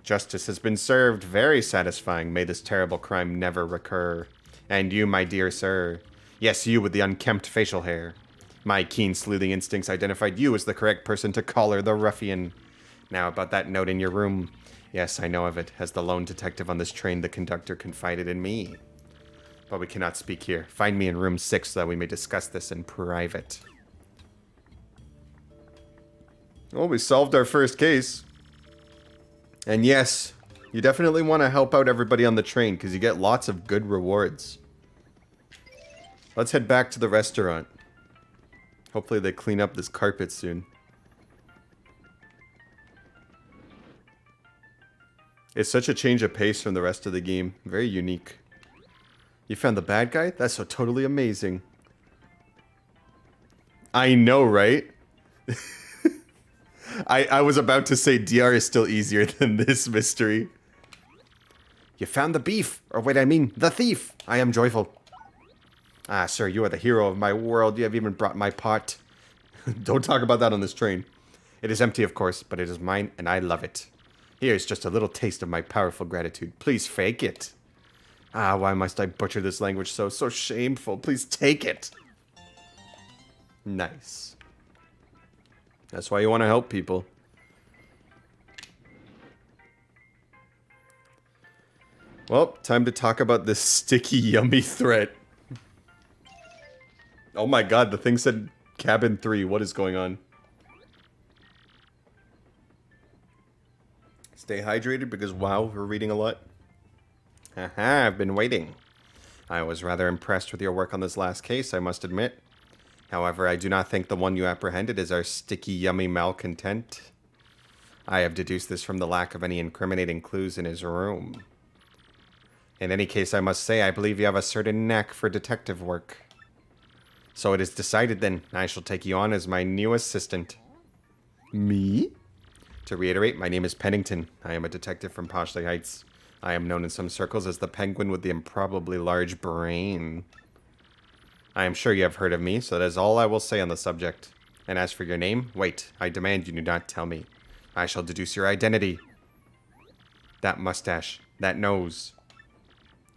Justice has been served. Very satisfying. May this terrible crime never recur. And you, my dear sir. Yes, you with the unkempt facial hair. My keen sleuthing instincts identified you as the correct person to collar the ruffian. Now, about that note in your room. Yes, I know of it. As the lone detective on this train, the conductor confided in me. But we cannot speak here. Find me in room 6 so that we may discuss this in private. Well, we solved our first case. And yes, you definitely want to help out everybody on the train because you get lots of good rewards. Let's head back to the restaurant. Hopefully they clean up this carpet soon. It's such a change of pace from the rest of the game. Very unique. You found the bad guy? That's so totally amazing. I know, right? I was about to say DR is still easier than this mystery. You found the beef. Or wait, I mean, the thief. I am joyful. Ah, sir, you are the hero of my world. You have even brought my pot. Don't talk about that on this train. It is empty, of course, but it is mine, and I love it. Here's just a little taste of my powerful gratitude. Please fake it. Ah, why must I butcher this language so shameful? Please take it. Nice. That's why you want to help people. Well, time to talk about this sticky, yummy threat. Oh my god, the thing said cabin 3. What is going on? Stay hydrated because, wow, we're reading a lot. Haha, I've been waiting. I was rather impressed with your work on this last case, I must admit. However, I do not think the one you apprehended is our sticky, yummy malcontent. I have deduced this from the lack of any incriminating clues in his room. In any case, I must say, I believe you have a certain knack for detective work. So it is decided then, I shall take you on as my new assistant. Me? To reiterate, my name is Pennington. I am a detective from Poshley Heights. I am known in some circles as the penguin with the improbably large brain. I am sure you have heard of me, so that is all I will say on the subject. And as for your name, wait, I demand you do not tell me. I shall deduce your identity. That mustache, that nose.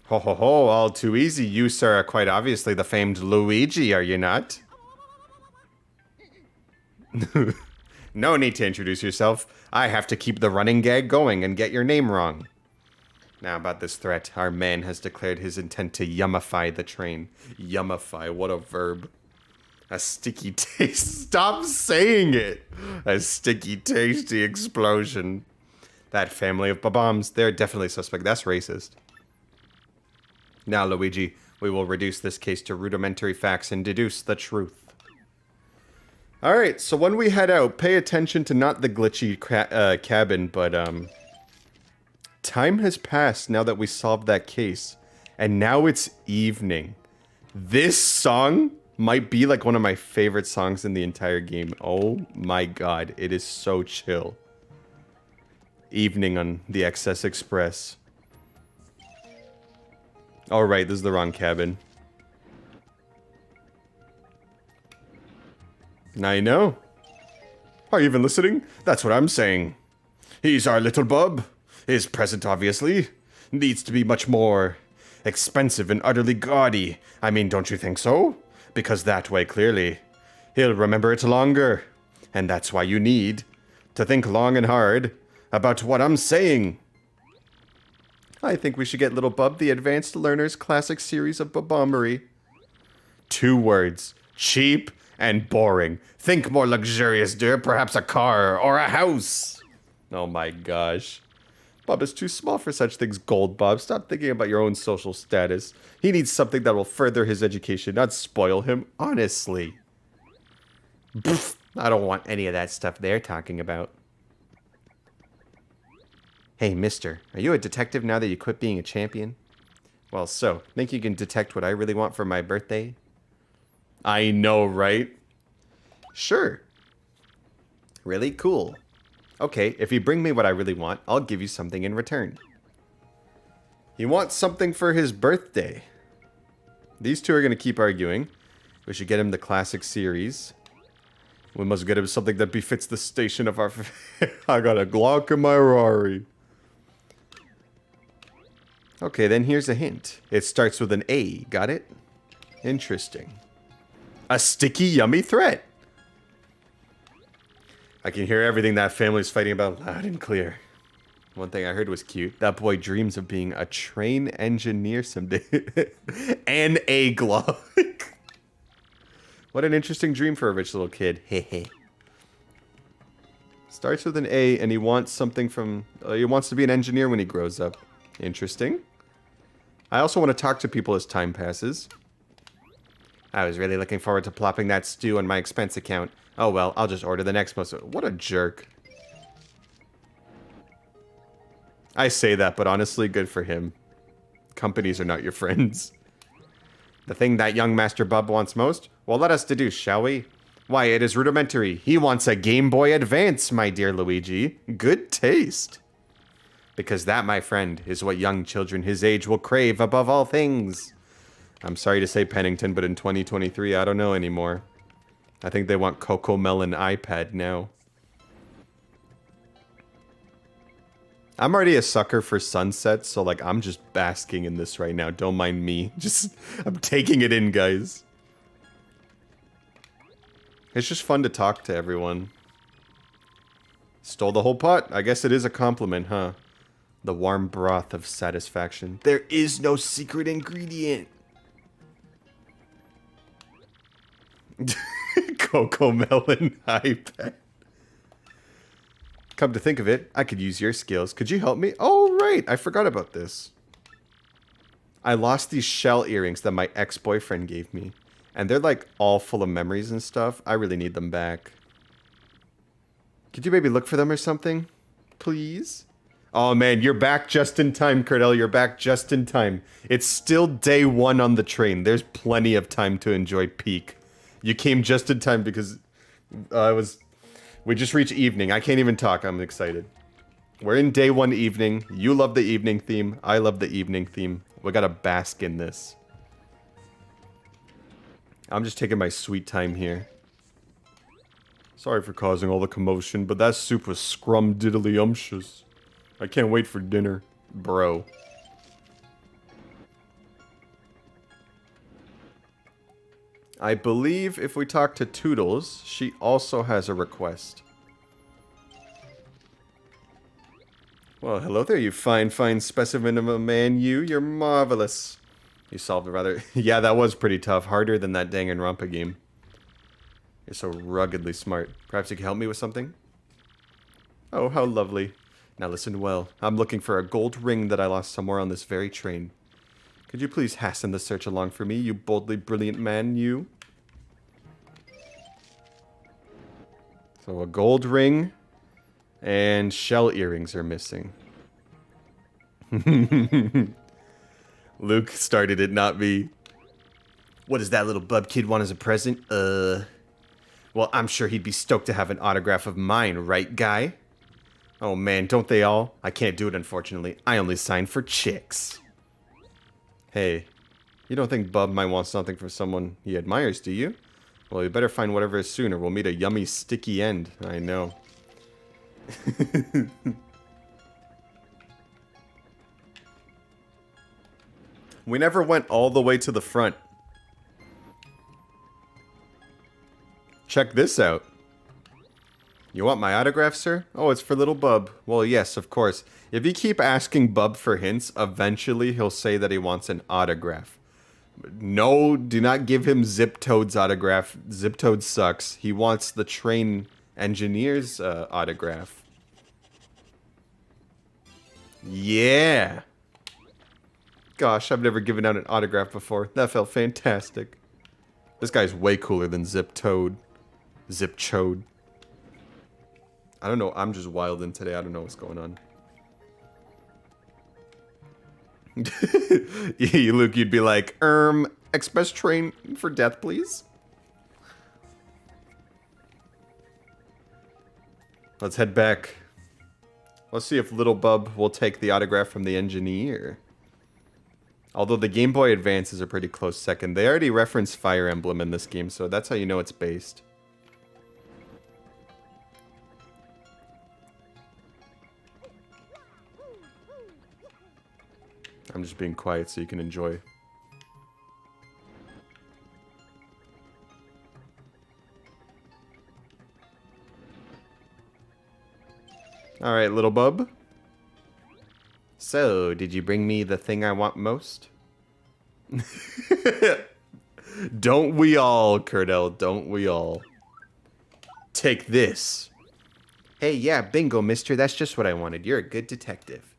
Ho ho ho, all too easy. You, sir, are quite obviously the famed Luigi, are you not? No need to introduce yourself. I have to keep the running gag going and get your name wrong. Now about this threat, our man has declared his intent to yummify the train. Yummify, what a verb. A sticky taste. Stop saying it. A sticky, tasty explosion. That family of bombs, they're definitely suspect. That's racist. Now, Luigi, we will reduce this case to rudimentary facts and deduce the truth. Alright, so when we head out, pay attention to not the glitchy cabin, but, time has passed now that we solved that case. And now it's evening. This song might be like one of my favorite songs in the entire game. Oh my god, it is so chill. Evening on the XS Express. Alright, this is the wrong cabin. I know. Are you even listening? That's what I'm saying. He's our little bub. His present, obviously, needs to be much more expensive and utterly gaudy. I mean, don't you think so? Because that way, clearly, he'll remember it longer. And that's why you need to think long and hard about what I'm saying. I think we should get Little Bub the Advanced Learner's Classic Series of Bobombery. 2 words. Cheap and boring. Think more luxurious, dear. Perhaps a car or a house. Oh my gosh. Bob is too small for such things, Gold Bob. Stop thinking about your own social status. He needs something that will further his education, not spoil him. Honestly. Pfft, I don't want any of that stuff they're talking about. Hey, mister, are you a detective now that you quit being a champion? Well, so, think you can detect what I really want for my birthday? I know, right? Sure. Really? Cool. Okay, if you bring me what I really want, I'll give you something in return. He wants something for his birthday. These two are going to keep arguing. We should get him the classic series. We must get him something that befits the station of our... I got a Glock in my Rari. Okay, then here's a hint. It starts with an A. Got it? Interesting. A sticky, yummy threat. I can hear everything that family's fighting about loud and clear. One thing I heard was cute. That boy dreams of being a train engineer someday. And a Glock. What an interesting dream for a rich little kid. Hehe. Starts with an A, and he wants something from... he wants to be an engineer when he grows up. Interesting. I also want to talk to people as time passes. I was really looking forward to plopping that stew on my expense account. Oh well, I'll just order the next most... What a jerk. I say that, but honestly, good for him. Companies are not your friends. The thing that young Master Bub wants most? Well, let us deduce, shall we? Why, it is rudimentary. He wants a Game Boy Advance, my dear Luigi. Good taste. Because that, my friend, is what young children his age will crave above all things. I'm sorry to say, Pennington, but in 2023, I don't know anymore. I think they want Coco Melon iPad now. I'm already a sucker for sunsets, so like I'm just basking in this right now. Don't mind me. Just I'm taking it in, guys. It's just fun to talk to everyone. Stole the whole pot. I guess it is a compliment, huh? The warm broth of satisfaction. There is no secret ingredient. Coco Melon iPad. Come to think of it, I could use your skills. Could you help me? Oh, right. I forgot about this. I lost these shell earrings that my ex-boyfriend gave me. And they're like all full of memories and stuff. I really need them back. Could you maybe look for them or something? Please? Oh man, you're back just in time, Curdell. You're back just in time. It's still day one on the train. There's plenty of time to enjoy peak. You came just in time because we just reached evening. I can't even talk. I'm excited. We're in day one evening. You love the evening theme. I love the evening theme. We gotta bask in this. I'm just taking my sweet time here. Sorry for causing all the commotion, but that soup was scrum-diddly-umptious. I can't wait for dinner, bro. I believe if we talk to Toodles, she also has a request. Well, hello there, you fine specimen of a man, you. You're marvelous. You solved it rather... Yeah, that was pretty tough. Harder than that Danganronpa game. You're so ruggedly smart. Perhaps you can help me with something? Oh, how lovely. Now listen well. I'm looking for a gold ring that I lost somewhere on this very train. Could you please hasten the search along for me, you boldly brilliant man, you? So a gold ring and shell earrings are missing. Luke started it, not me. What does that little bub kid want as a present? Well, I'm sure he'd be stoked to have an autograph of mine, right, guy? Oh man, don't they all? I can't do it, unfortunately. I only sign for chicks. Hey, you don't think Bub might want something from someone he admires, do you? Well, you better find whatever is soon, or we'll meet a yummy, sticky end. I know. We never went all the way to the front. Check this out. You want my autograph, sir? Oh, it's for little Bub. Well, yes, of course. If you keep asking Bub for hints, eventually he'll say that he wants an autograph. No, do not give him Zip Toad's autograph. Zip Toad sucks. He wants the train engineer's autograph. Yeah. Gosh, I've never given out an autograph before. That felt fantastic. This guy's way cooler than Zip Toad. Zip Chode. I don't know. I'm just wilding today. I don't know what's going on. Yeah, Luke, you'd be like, express train for death, please. Let's head back. Let's see if little Bub will take the autograph from the engineer. Although the Game Boy Advance is a pretty close second. They already reference Fire Emblem in this game, so that's how you know it's based. I'm just being quiet so you can enjoy. Alright, little bub. So, did you bring me the thing I want most? Don't we all, Curdell, don't we all? Take this. Hey, yeah, bingo, mister. That's just what I wanted. You're a good detective.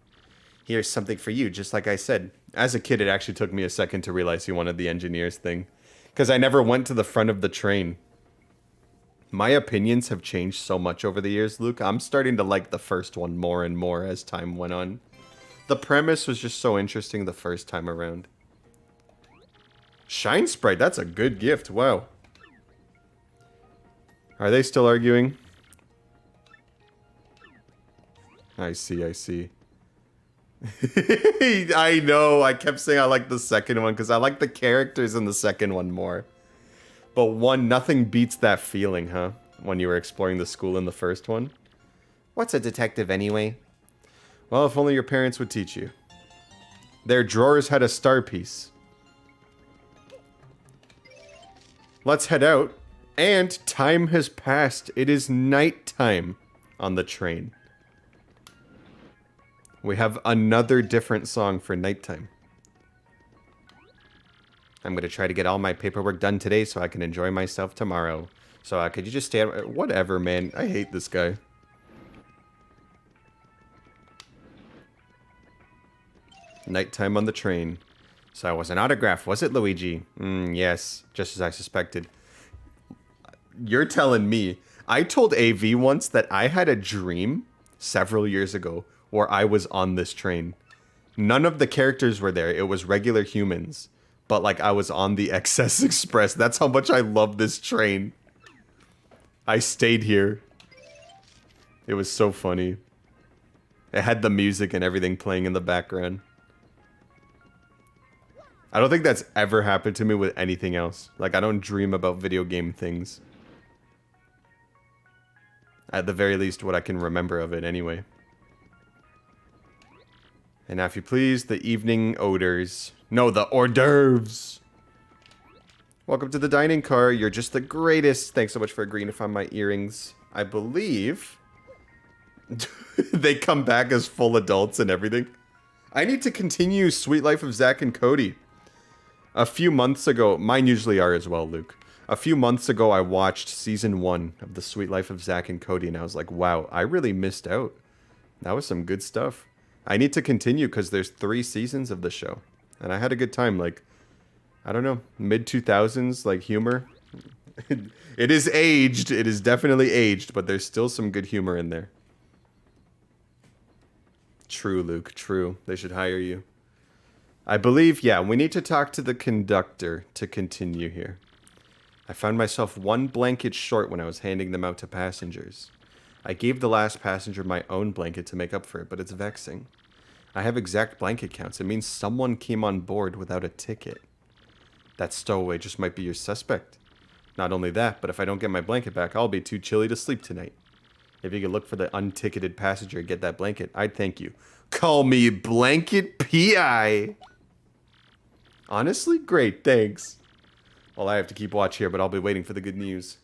Here's something for you, just like I said. As a kid, it actually took me a second to realize he wanted the engineer's thing. Because I never went to the front of the train. My opinions have changed so much over the years, Luke. I'm starting to like the first one more and more as time went on. The premise was just so interesting the first time around. Shine Sprite, that's a good gift. Wow. Are they still arguing? I see, I see. I know, I kept saying I like the second one because I like the characters in the second one more. But one, nothing beats that feeling, huh? When you were exploring the school in the first one. What's a detective anyway? Well, if only your parents would teach you. Their drawers had a star piece. Let's head out. And time has passed. It is nighttime on the train. We have another different song for nighttime. I'm going to try to get all my paperwork done today so I can enjoy myself tomorrow. So could you just stay at... Whatever, man. I hate this guy. Nighttime on the train. So it was an autograph, was it, Luigi? Yes, just as I suspected. You're telling me. I told AV once that I had a dream several years ago where I was on this train. None of the characters were there. It was regular humans. But, like, I was on the Excess Express. That's how much I love this train. I stayed here. It was so funny. It had the music and everything playing in the background. I don't think that's ever happened to me with anything else. Like, I don't dream about video game things. At the very least, what I can remember of it anyway. And now, if you please, the evening odors. No, the hors d'oeuvres. Welcome to the dining car. You're just the greatest. Thanks so much for agreeing to find my earrings. I believe they come back as full adults and everything. I need to continue Sweet Life of Zack and Cody. A few months ago, mine usually are as well, Luke. A few months ago, I watched season 1 of The Sweet Life of Zack and Cody, and I was like, wow, I really missed out. That was some good stuff. I need to continue because there's 3 seasons of the show. And I had a good time, like, I don't know, mid-2000s, like, humor. It is aged, it is definitely aged, but there's still some good humor in there. True, Luke, true. They should hire you. I believe, yeah, we need to talk to the conductor to continue here. I found myself 1 blanket short when I was handing them out to passengers. I gave the last passenger my own blanket to make up for it, but it's vexing. I have exact blanket counts. It means someone came on board without a ticket. That stowaway just might be your suspect. Not only that, but if I don't get my blanket back, I'll be too chilly to sleep tonight. If you could look for the unticketed passenger and get that blanket, I'd thank you. Call me Blanket PI. Honestly, great, thanks. Well, I have to keep watch here, but I'll be waiting for the good news.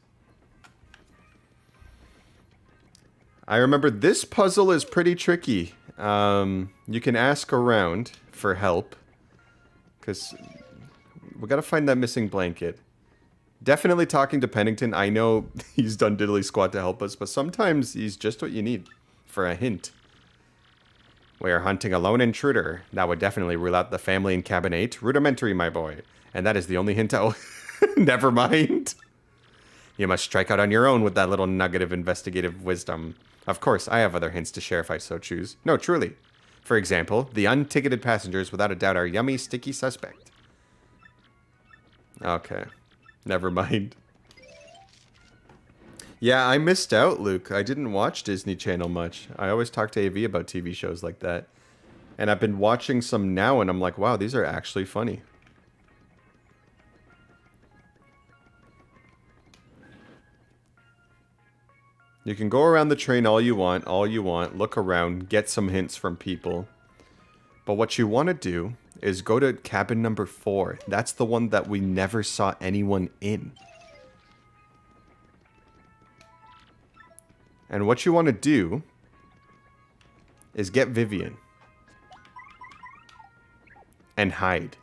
I remember this puzzle is pretty tricky. You can ask around for help. Because we gotta find that missing blanket. Definitely talking to Pennington. I know he's done diddly squat to help us, but sometimes he's just what you need for a hint. We are hunting a lone intruder. That would definitely rule out the family in cabin 8. Rudimentary, my boy. And that is the only hint I'll... Never mind. You must strike out on your own with that little nugget of investigative wisdom. Of course, I have other hints to share if I so choose. No, truly. For example, the unticketed passengers without a doubt are yummy, sticky suspect. Okay. Never mind. Yeah, I missed out, Luke. I didn't watch Disney Channel much. I always talk to AV about TV shows like that. And I've been watching some now and I'm like, wow, these are actually funny. You can go around the train all you want, look around, get some hints from people. But what you want to do is go to cabin number 4. That's the one that we never saw anyone in. And what you want to do is get Vivian. And hide.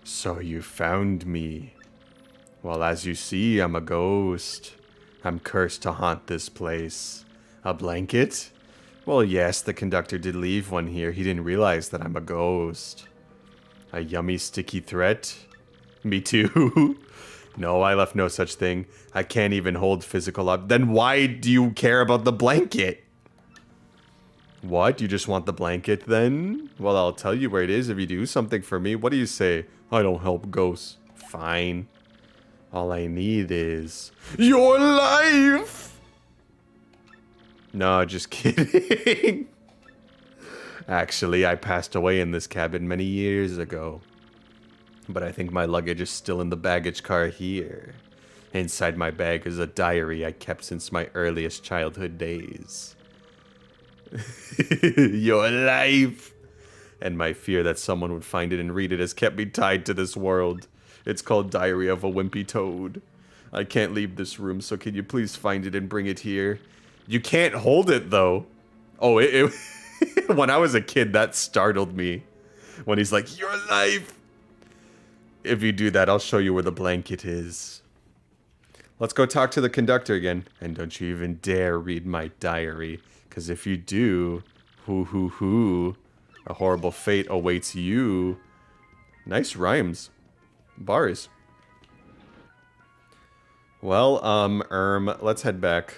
So you found me. Well, as you see, I'm a ghost. I'm cursed to haunt this place. A blanket? Well, yes, the conductor did leave one here. He didn't realize that I'm a ghost. A yummy, sticky threat? Me too. No, I left no such thing. I can't even hold physical up. Then why do you care about the blanket? What? You just want the blanket then? Well, I'll tell you where it is if you do something for me. What do you say? I don't help ghosts. Fine. All I need is your life! No, just kidding. Actually, I passed away in this cabin many years ago. But I think my luggage is still in the baggage car here. Inside my bag is a diary I kept since my earliest childhood days. Your life! And my fear that someone would find it and read it has kept me tied to this world. It's called Diary of a Wimpy Toad. I can't leave this room, so can you please find it and bring it here? You can't hold it, though. Oh, when I was a kid, that startled me. When he's like, your life! If you do that, I'll show you where the blanket is. Let's go talk to the conductor again. And don't you even dare read my diary. Because if you do, a horrible fate awaits you. Nice rhymes. Bars. Well, let's head back.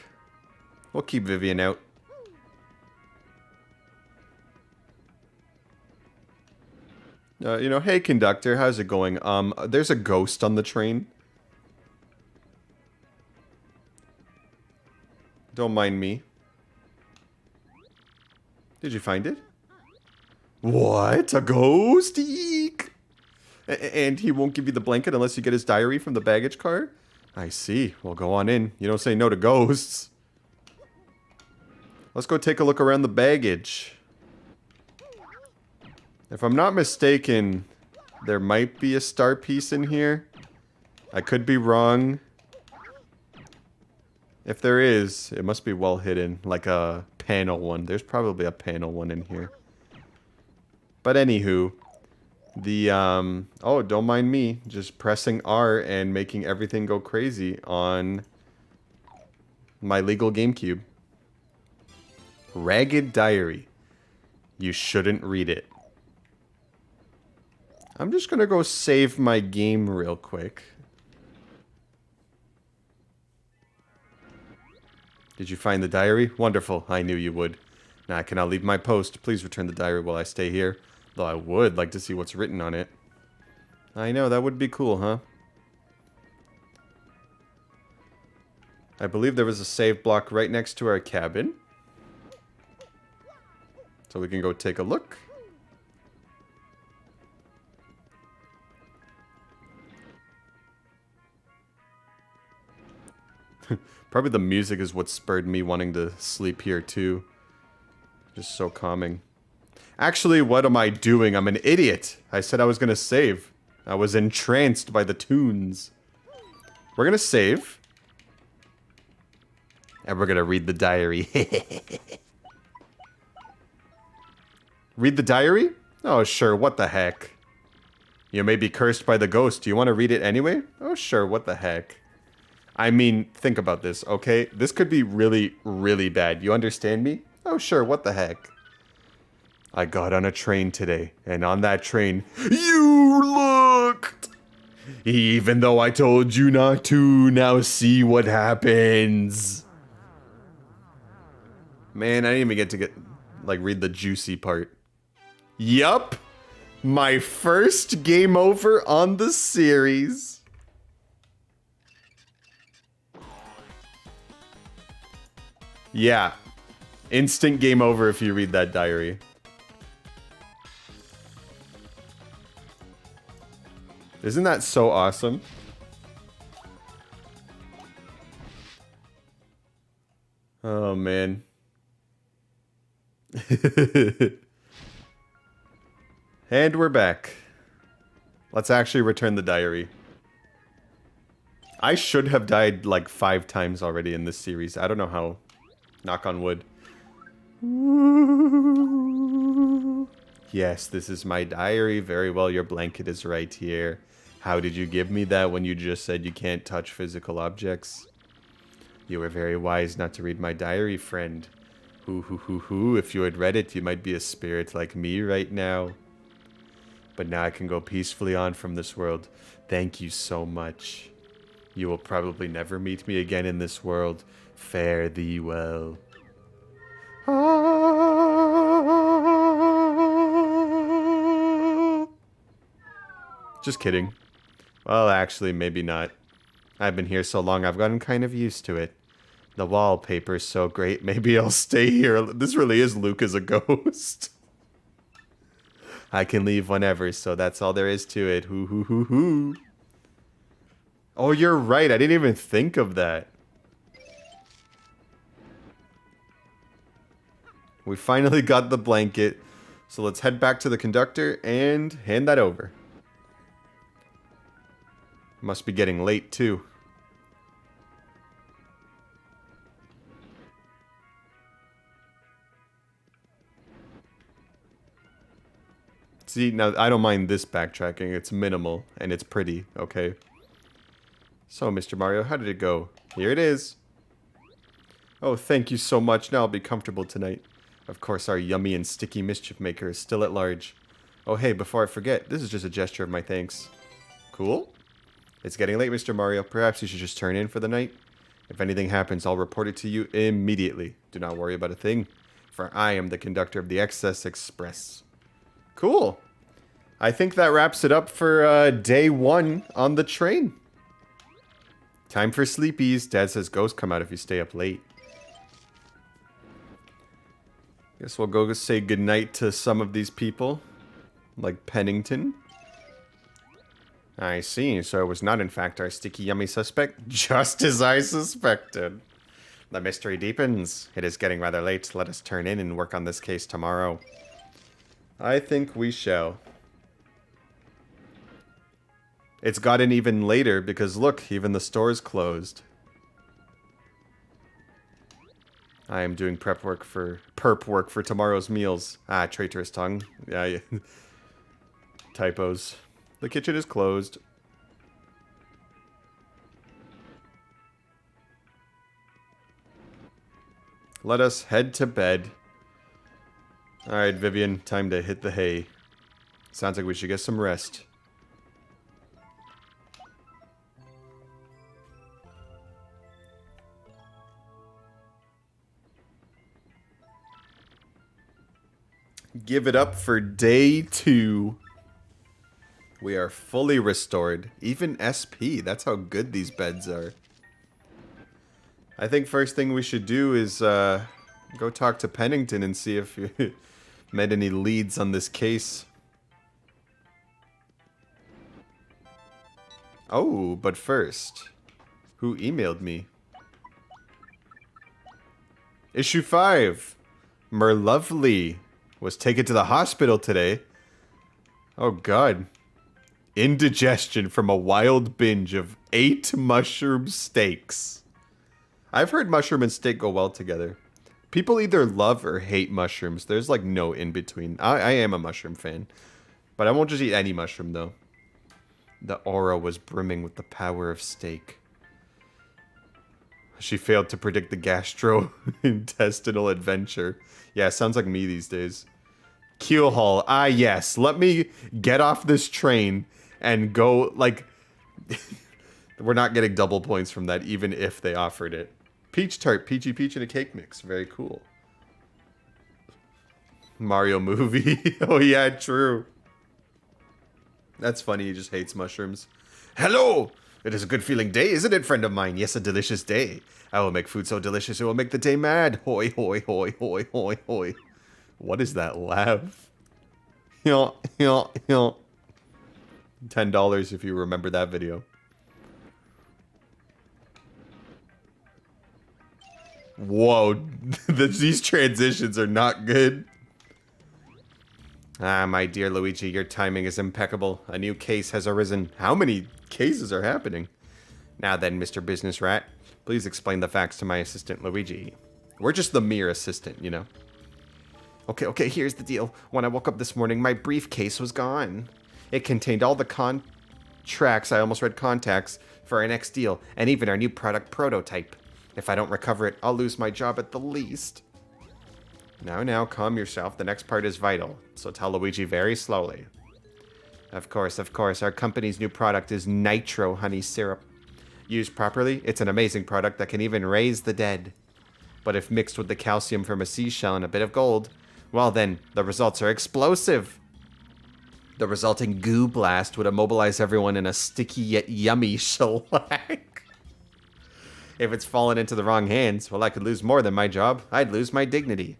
We'll keep Vivian out. You know, hey conductor, how's it going? There's a ghost on the train. Don't mind me. Did you find it? What? A ghost? Eek! And he won't give you the blanket unless you get his diary from the baggage car? I see. Well, go on in. You don't say no to ghosts. Let's go take a look around the baggage. If I'm not mistaken, there might be a star piece in here. I could be wrong. If there is, it must be well hidden, like a panel one. There's probably a panel one in here. But anywho, the, oh, don't mind me, just pressing R and making everything go crazy on my legal GameCube. Ragged Diary. You shouldn't read it. I'm just gonna go save my game real quick. Did you find the diary? Wonderful. I knew you would. Now I cannot leave my post. Please return the diary while I stay here. Though I would like to see what's written on it. I know, that would be cool, huh? I believe there was a save block right next to our cabin. So we can go take a look. Probably the music is what spurred me wanting to sleep here too. Just so calming. Actually, what am I doing? I'm an idiot. I said I was gonna save. I was entranced by the tunes. We're gonna save. And we're gonna read the diary. Read the diary? Oh, sure, what the heck. You may be cursed by the ghost. Do you want to read it anyway? Oh, sure, what the heck. I mean, think about this, okay? This could be really, really bad. You understand me? Oh, sure, what the heck? I got on a train today, and on that train, you looked! Even though I told you not to, now see what happens. Man, I didn't even get to read the juicy part. Yup! My first game over on the series. Yeah. Instant game over if you read that diary. Isn't that so awesome? Oh, man. And we're back. Let's actually return the diary. I should have died like 5 times already in this series. I don't know how. Knock on wood. Yes, this is my diary. Very well, your blanket is right here. How did you give me that when you just said you can't touch physical objects? You were very wise not to read my diary, friend. Hoo. If you had read it, you might be a spirit like me right now. But now I can go peacefully on from this world. Thank you so much. You will probably never meet me again in this world. Fare thee well. Just kidding. Well, actually, maybe not. I've been here so long, I've gotten kind of used to it. The wallpaper's so great, maybe I'll stay here. This really is Luke as a ghost. I can leave whenever, so that's all there is to it. Hoo. Oh, you're right. I didn't even think of that. We finally got the blanket. So let's head back to the conductor and hand that over. Must be getting late, too. See, now I don't mind this backtracking. It's minimal and it's pretty, okay? So, Mr. Mario, how did it go? Here it is. Oh, thank you so much. Now I'll be comfortable tonight. Of course, our yummy and sticky mischief maker is still at large. Oh, hey, before I forget, this is just a gesture of my thanks. Cool. It's getting late, Mr. Mario. Perhaps you should just turn in for the night. If anything happens, I'll report it to you immediately. Do not worry about a thing, for I am the conductor of the Excess Express. Cool. I think that wraps it up for day 1 on the train. Time for sleepies. Dad says ghosts come out if you stay up late. Guess we'll go say goodnight to some of these people. Like Pennington. I see, so it was not in fact our sticky yummy suspect, just as I suspected. The mystery deepens. It is getting rather late. Let us turn in and work on this case tomorrow. I think we shall. It's gotten even later because look, even the store's closed. I am doing perp work for tomorrow's meals. Ah, traitorous tongue. Yeah. Typos. The kitchen is closed. Let us head to bed. Alright, Vivian, time to hit the hay. Sounds like we should get some rest. Give it up for day 2. We are fully restored. Even SP. That's how good these beds are. I think first thing we should do is go talk to Pennington and see if you met any leads on this case. Oh, but first, who emailed me? Issue 5. Merlovely was taken to the hospital today. Oh god. Indigestion from a wild binge of 8 mushroom steaks. I've heard mushroom and steak go well together. People either love or hate mushrooms. There's like no in between. I am a mushroom fan. But I won't just eat any mushroom though. The aura was brimming with the power of steak. She failed to predict the gastrointestinal adventure. Yeah, sounds like me these days. Keel Hall. Ah, yes. Let me get off this train and go, like... We're not getting double points from that, even if they offered it. Peach tart, peachy peach, and a cake mix. Very cool. Mario movie. Oh, yeah, true. That's funny, he just hates mushrooms. Hello! It is a good feeling day, isn't it, friend of mine? Yes, a delicious day. I will make food so delicious it will make the day mad. Hoi, hoi, hoi, hoi, hoi, hoi. What is that laugh? $10 if you remember that video. Whoa, these transitions are not good. Ah, my dear Luigi, your timing is impeccable. A new case has arisen. How many cases are happening? Now then, Mr. Business Rat, please explain the facts to my assistant Luigi. We're just the mere assistant, you know. Okay, here's the deal. When I woke up this morning, my briefcase was gone. It contained all the contracts, I almost read contacts, for our next deal, and even our new product prototype. If I don't recover it, I'll lose my job at the least. Now, calm yourself. The next part is vital, so tell Luigi very slowly. Of course, our company's new product is nitro honey syrup. Used properly, it's an amazing product that can even raise the dead. But if mixed with the calcium from a seashell and a bit of gold, well then, the results are explosive. The resulting goo blast would immobilize everyone in a sticky yet yummy shellac. If it's fallen into the wrong hands, well, I could lose more than my job. I'd lose my dignity.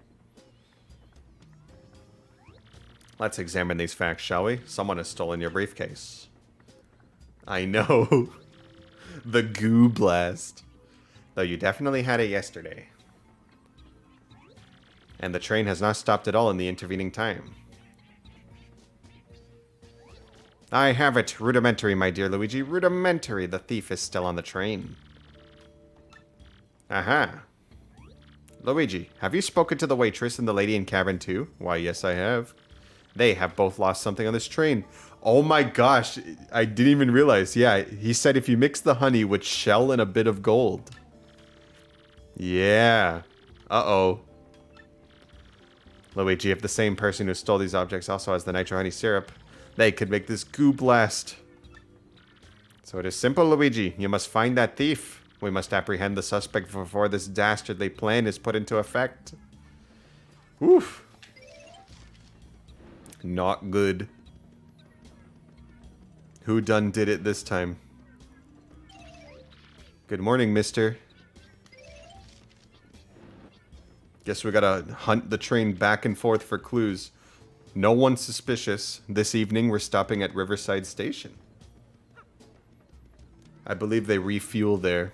Let's examine these facts, shall we? Someone has stolen your briefcase. I know. The goo blast. Though you definitely had it yesterday. And the train has not stopped at all in the intervening time. I have it. Rudimentary, my dear Luigi. Rudimentary. The thief is still on the train. Aha. Luigi, have you spoken to the waitress and the lady in cabin too? Why, yes, I have. They have both lost something on this train. Oh my gosh, I didn't even realize. Yeah, he said if you mix the honey with shell and a bit of gold. Yeah. Uh-oh. Luigi, if the same person who stole these objects also has the nitro honey syrup, they could make this goo blast. So it is simple, Luigi. You must find that thief. We must apprehend the suspect before this dastardly plan is put into effect. Oof. Not good. Who done did it this time? Good morning, mister. Guess we gotta hunt the train back and forth for clues. No one's suspicious. This evening we're stopping at Riverside Station. I believe they refuel there.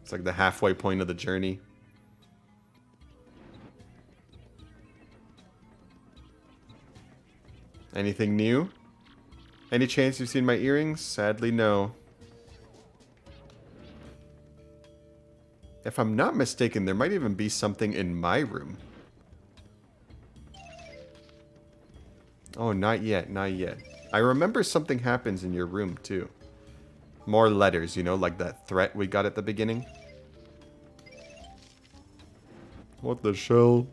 It's like the halfway point of the journey. Anything new? Any chance you've seen my earrings? Sadly, no. If I'm not mistaken, there might even be something in my room. Oh, not yet, not yet. I remember something happens in your room, too. More letters, you know, like that threat we got at the beginning. What the shell?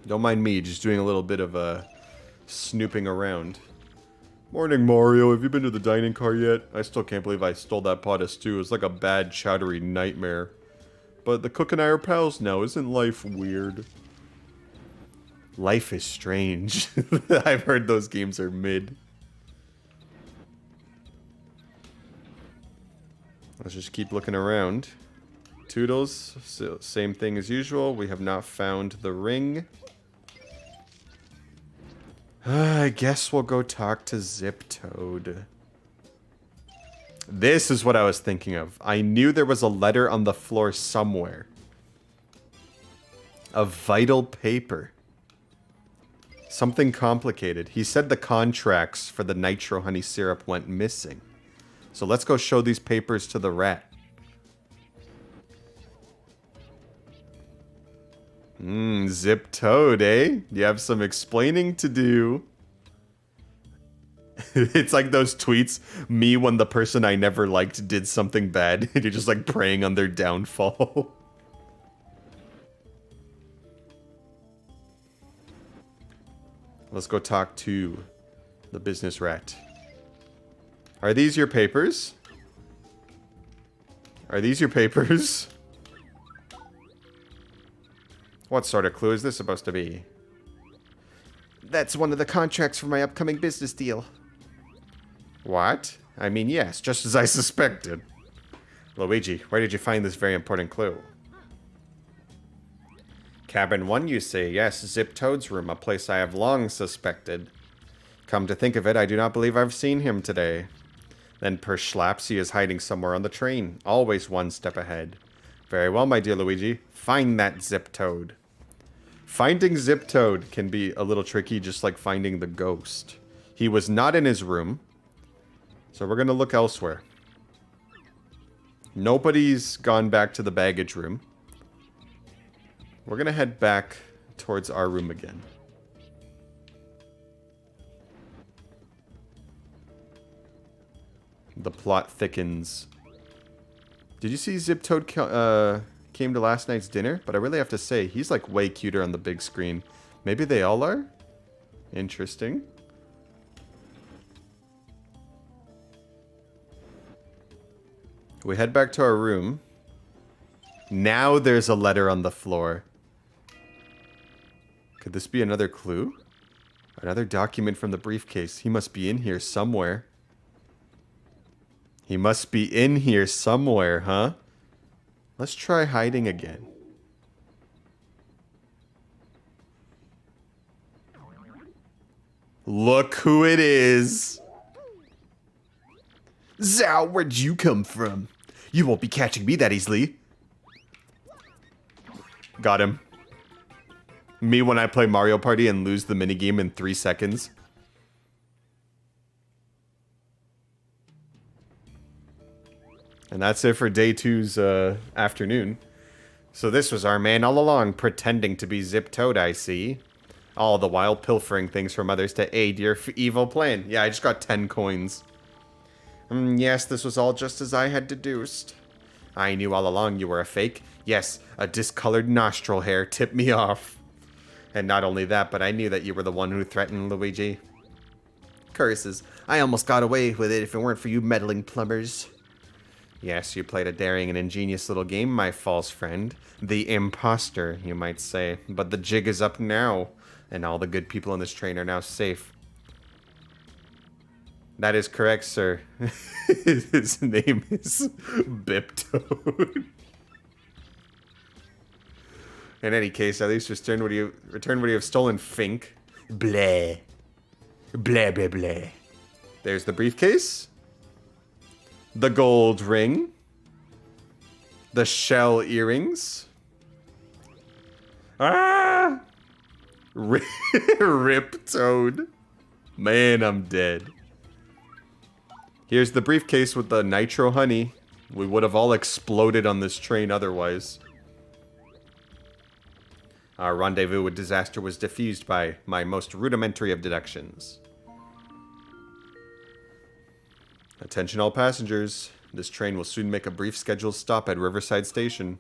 Don't mind me, just doing a little bit of snooping around. Morning, Mario. Have you been to the dining car yet? I still can't believe I stole that pot of stew. It's like a bad, chowdery nightmare. But the cook and I are pals now. Isn't life weird? Life is strange. I've heard those games are mid. Let's just keep looking around. Toodles, same thing as usual. We have not found the ring. I guess we'll go talk to Zip Toad. This is what I was thinking of. I knew there was a letter on the floor somewhere. A vital paper. Something complicated. He said the contracts for the nitro honey syrup went missing. So let's go show these papers to the rat. Zip Toad, eh? You have some explaining to do. It's like those tweets, me when the person I never liked did something bad, and you're just like preying on their downfall. Let's go talk to the business rat. Are these your papers? Are these your papers? What sort of clue is this supposed to be? That's one of the contracts for my upcoming business deal. What? I mean, yes, just as I suspected. Luigi, where did you find this very important clue? Cabin 1, you say? Yes, Zip Toad's room, a place I have long suspected. Come to think of it, I do not believe I've seen him today. Then per schlaps, he is hiding somewhere on the train, always one step ahead. Very well, my dear Luigi. Find that Zip Toad. Finding Zip Toad can be a little tricky, just like finding the ghost. He was not in his room, so we're going to look elsewhere. Nobody's gone back to the baggage room. We're going to head back towards our room again. The plot thickens. Did you see Zip Toad came to last night's dinner? But I really have to say, he's like way cuter on the big screen. Maybe they all are? Interesting. We head back to our room. Now there's a letter on the floor. Could this be another clue? Another document from the briefcase. He must be in here somewhere. He must be in here somewhere, huh? Let's try hiding again. Look who it is. Zow, where'd you come from? You won't be catching me that easily. Got him. Me when I play Mario Party and lose the minigame in 3 seconds. And that's it for day 2's afternoon. So this was our man all along, pretending to be Zip Toad, I see. All the while pilfering things from others to aid your evil plan. Yeah, I just got 10 coins. Yes, this was all just as I had deduced. I knew all along you were a fake. Yes, a discolored nostril hair tipped me off. And not only that, but I knew that you were the one who threatened Luigi. Curses. I almost got away with it if it weren't for you meddling plumbers. Yes, you played a daring and ingenious little game, my false friend. The imposter, you might say. But the jig is up now, and all the good people on this train are now safe. That is correct, sir. His name is Biptoad. In any case, at least return what you have stolen, Fink. Bleh. Blah, blah, blah. There's the briefcase. The gold ring. The shell earrings. Ah! Rip Toad. Man, I'm dead. Here's the briefcase with the nitro honey. We would have all exploded on this train otherwise. Our rendezvous with disaster was diffused by my most rudimentary of deductions. Attention all passengers. This train will soon make a brief scheduled stop at Riverside Station.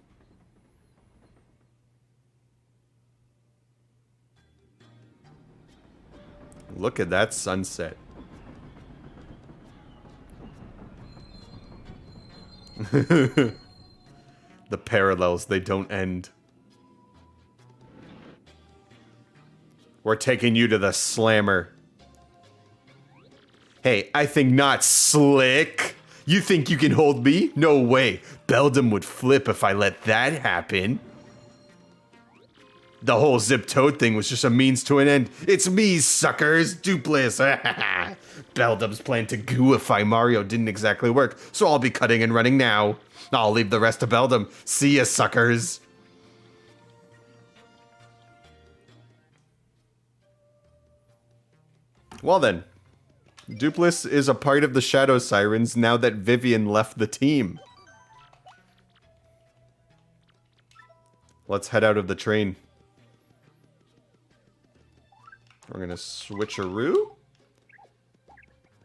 Look at that sunset. The parallels, they don't end. We're taking you to the slammer. Hey, I think not, slick. You think you can hold me? No way. Beldam would flip if I let that happen. The whole Zip Toad thing was just a means to an end. It's me, suckers. Dupliss. Beldam's plan to gooify Mario didn't exactly work, so I'll be cutting and running now. I'll leave the rest to Beldam. See ya, suckers. Well then, Dupliss is a part of the Shadow Sirens now that Vivian left the team. Let's head out of the train. We're gonna switcheroo.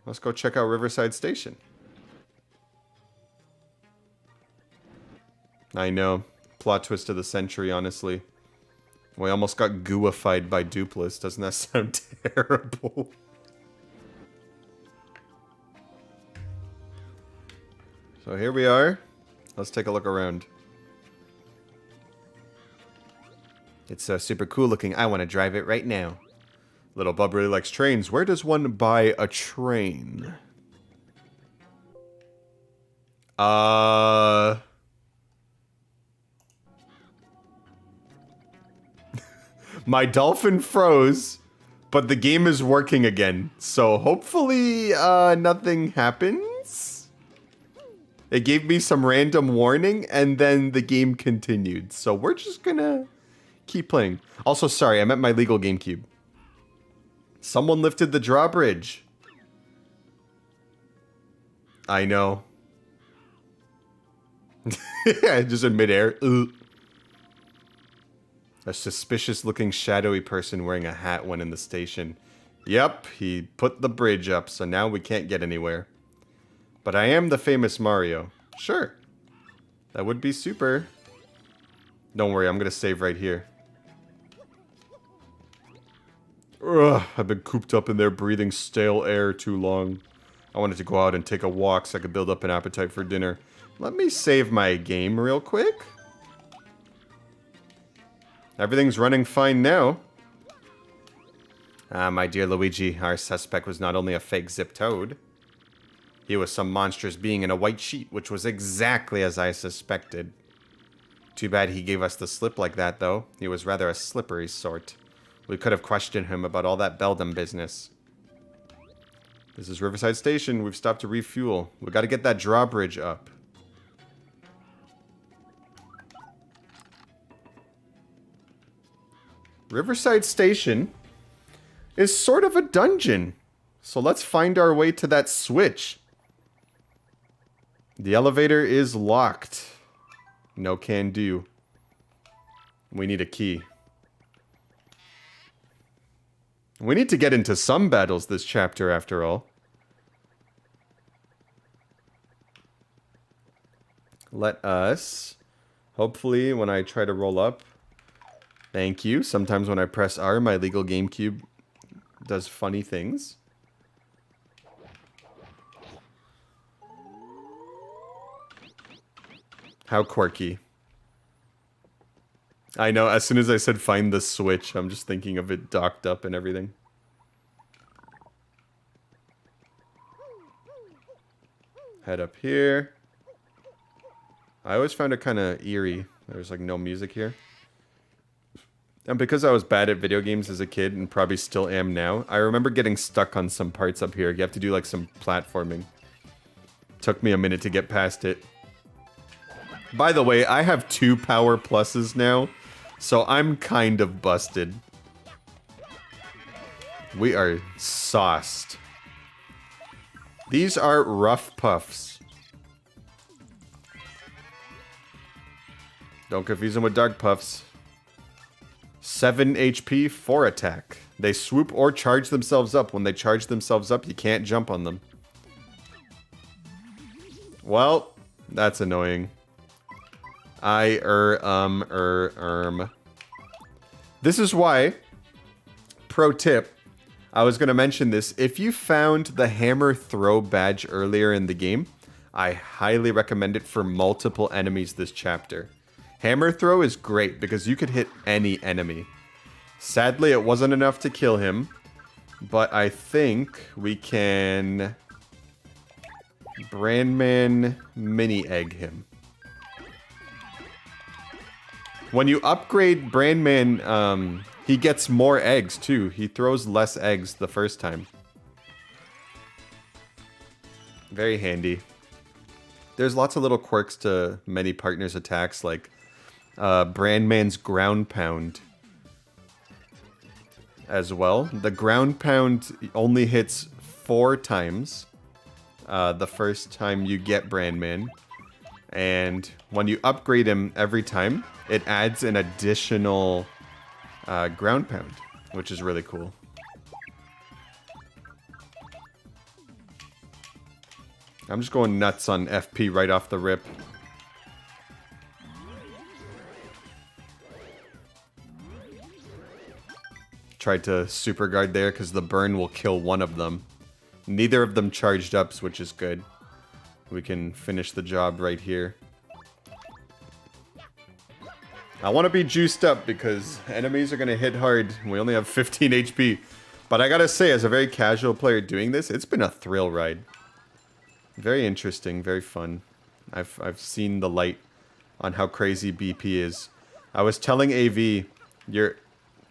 Let's go check out Riverside Station. I know. Plot twist of the century, honestly. We almost got gooified by Dupliss. Doesn't that sound terrible? So here we are. Let's take a look around. It's so super cool looking, I want to drive it right now. Little Bub really likes trains. Where does one buy a train? My dolphin froze, but the game is working again. So hopefully, nothing happens. It gave me some random warning, and then the game continued. So we're just gonna keep playing. Also, sorry, I meant my legal GameCube. Someone lifted the drawbridge. I know. Just in midair. Ugh. A suspicious-looking shadowy person wearing a hat went in the station. Yep, he put the bridge up, so now we can't get anywhere. But I am the famous Mario. Sure. That would be super. Don't worry, I'm gonna save right here. Ugh, I've been cooped up in there breathing stale air too long. I wanted to go out and take a walk so I could build up an appetite for dinner. Let me save my game real quick. Everything's running fine now. Ah, my dear Luigi, our suspect was not only a fake Zip Toad. He was some monstrous being in a white sheet, which was exactly as I suspected. Too bad he gave us the slip like that, though. He was rather a slippery sort. We could have questioned him about all that beldam business. This is Riverside Station. We've stopped to refuel. We gotta get that drawbridge up. Riverside Station is sort of a dungeon. So let's find our way to that switch. The elevator is locked. No can do. We need a key. We need to get into some battles this chapter, after all. Let us... Hopefully, when I try to roll up... Thank you. Sometimes when I press R, my legal GameCube does funny things. How quirky. I know, as soon as I said find the switch, I'm just thinking of it docked up and everything. Head up here. I always found it kind of eerie. There's like no music here. And because I was bad at video games as a kid, and probably still am now, I remember getting stuck on some parts up here. You have to do like some platforming. Took me a minute to get past it. By the way, I have 2 power pluses now, so I'm kind of busted. We are sauced. These are rough puffs. Don't confuse them with dark puffs. 7 HP, 4 attack. They swoop or charge themselves up. When they charge themselves up, you can't jump on them. Well, that's annoying. This is why, pro tip, I was going to mention this. If you found the hammer throw badge earlier in the game, I highly recommend it for multiple enemies this chapter. Hammer throw is great because you could hit any enemy. Sadly, it wasn't enough to kill him, but I think we can Brandman mini egg him. When you upgrade Brandman, he gets more eggs too. He throws less eggs the first time. Very handy. There's lots of little quirks to many partners' attacks, like Brandman's ground pound as well. The ground pound only hits 4 times the first time you get Brandman. And when you upgrade him every time, it adds an additional ground pound, which is really cool. I'm just going nuts on FP right off the rip. Tried to super guard there because the burn will kill one of them. Neither of them charged up, which is good. We can finish the job right here. I want to be juiced up because enemies are going to hit hard. We only have 15 HP. But I gotta say, as a very casual player doing this, it's been a thrill ride. Very interesting, very fun. I've seen the light on how crazy BP is. I was telling AV,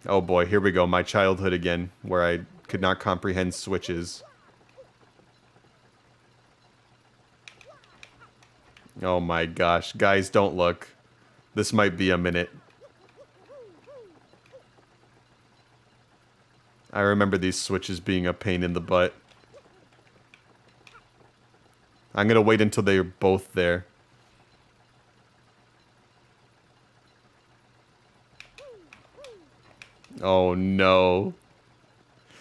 oh boy, here we go, my childhood again, where I could not comprehend switches. Oh my gosh, guys, don't look. This might be a minute. I remember these switches being a pain in the butt. I'm gonna wait until they're both there. Oh no.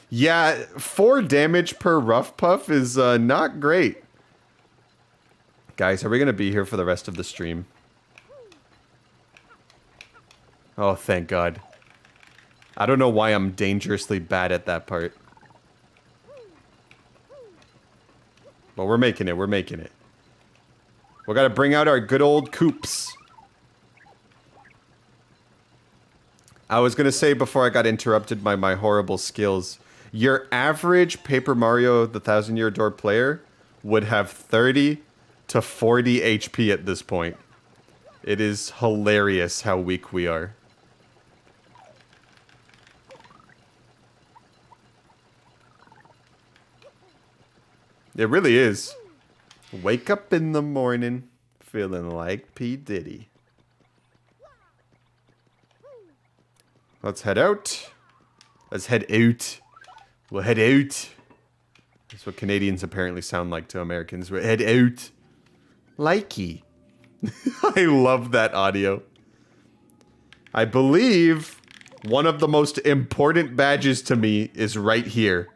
Yeah, 4 damage per rough puff is not great. Guys, are we gonna be here for the rest of the stream? Oh, thank God. I don't know why I'm dangerously bad at that part. But we're making it, we're making it. We gotta bring out our good old coops. I was gonna say before I got interrupted by my horrible skills, your average Paper Mario the Thousand Year Door player would have 30 to 40 HP at this point. It is hilarious how weak we are. It really is. Wake up in the morning feeling like P. Diddy. Let's head out. Let's head out. We'll head out. That's what Canadians apparently sound like to Americans. We'll head out. Likey. I love that audio. I believe one of the most important badges to me is right here.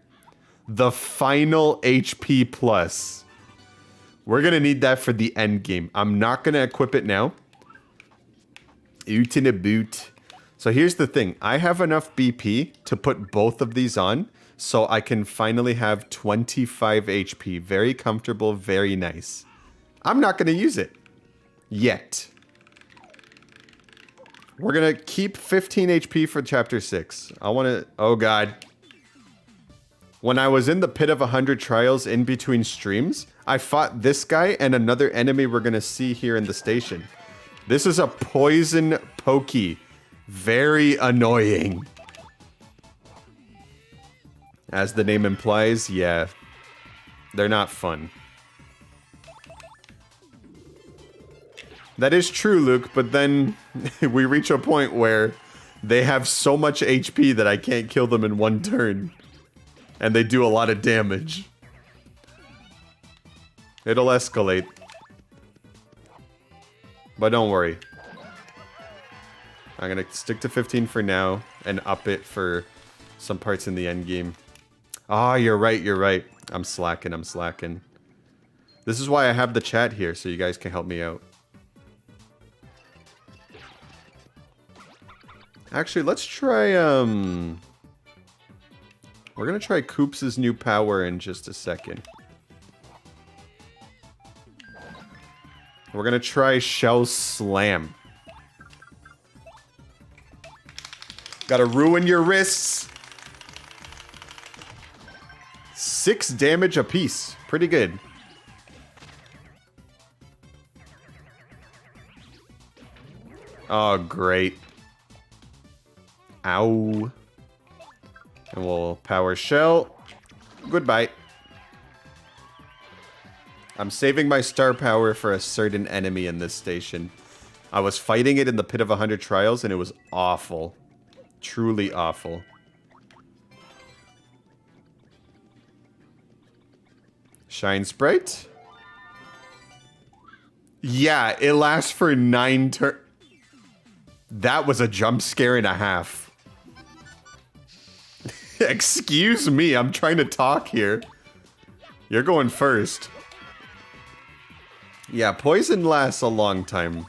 The final HP plus. We're gonna need that for the end game. I'm not gonna equip it now. Oot in a boot. So here's the thing. I have enough BP to put both of these on, so I can finally have 25 HP. Very comfortable, very nice. I'm not gonna use it. Yet. We're gonna keep 15 HP for chapter 6. I wanna... Oh god. When I was in the pit of 100 trials in between streams, I fought this guy and another enemy we're gonna see here in the station. This is a poison pokey. Very annoying. As the name implies, yeah. They're not fun. That is true, Luke, but then we reach a point where they have so much HP that I can't kill them in one turn. And they do a lot of damage. It'll escalate. But don't worry. I'm gonna stick to 15 for now and up it for some parts in the end game. Ah, you're right, you're right. I'm slacking, I'm slacking. This is why I have the chat here, so you guys can help me out. Actually, let's try, we're gonna try Koops' new power in just a second. We're gonna try Shell Slam. Gotta ruin your wrists. 6 damage apiece. Pretty good. Oh, great. Ow. And we'll power shell. Goodbye. I'm saving my star power for a certain enemy in this station. I was fighting it in the pit of 100 trials and it was awful. Truly awful. Shine Sprite. Yeah, it lasts for 9 turns. That was a jump scare and a half. Excuse me, I'm trying to talk here. You're going first. Yeah, poison lasts a long time.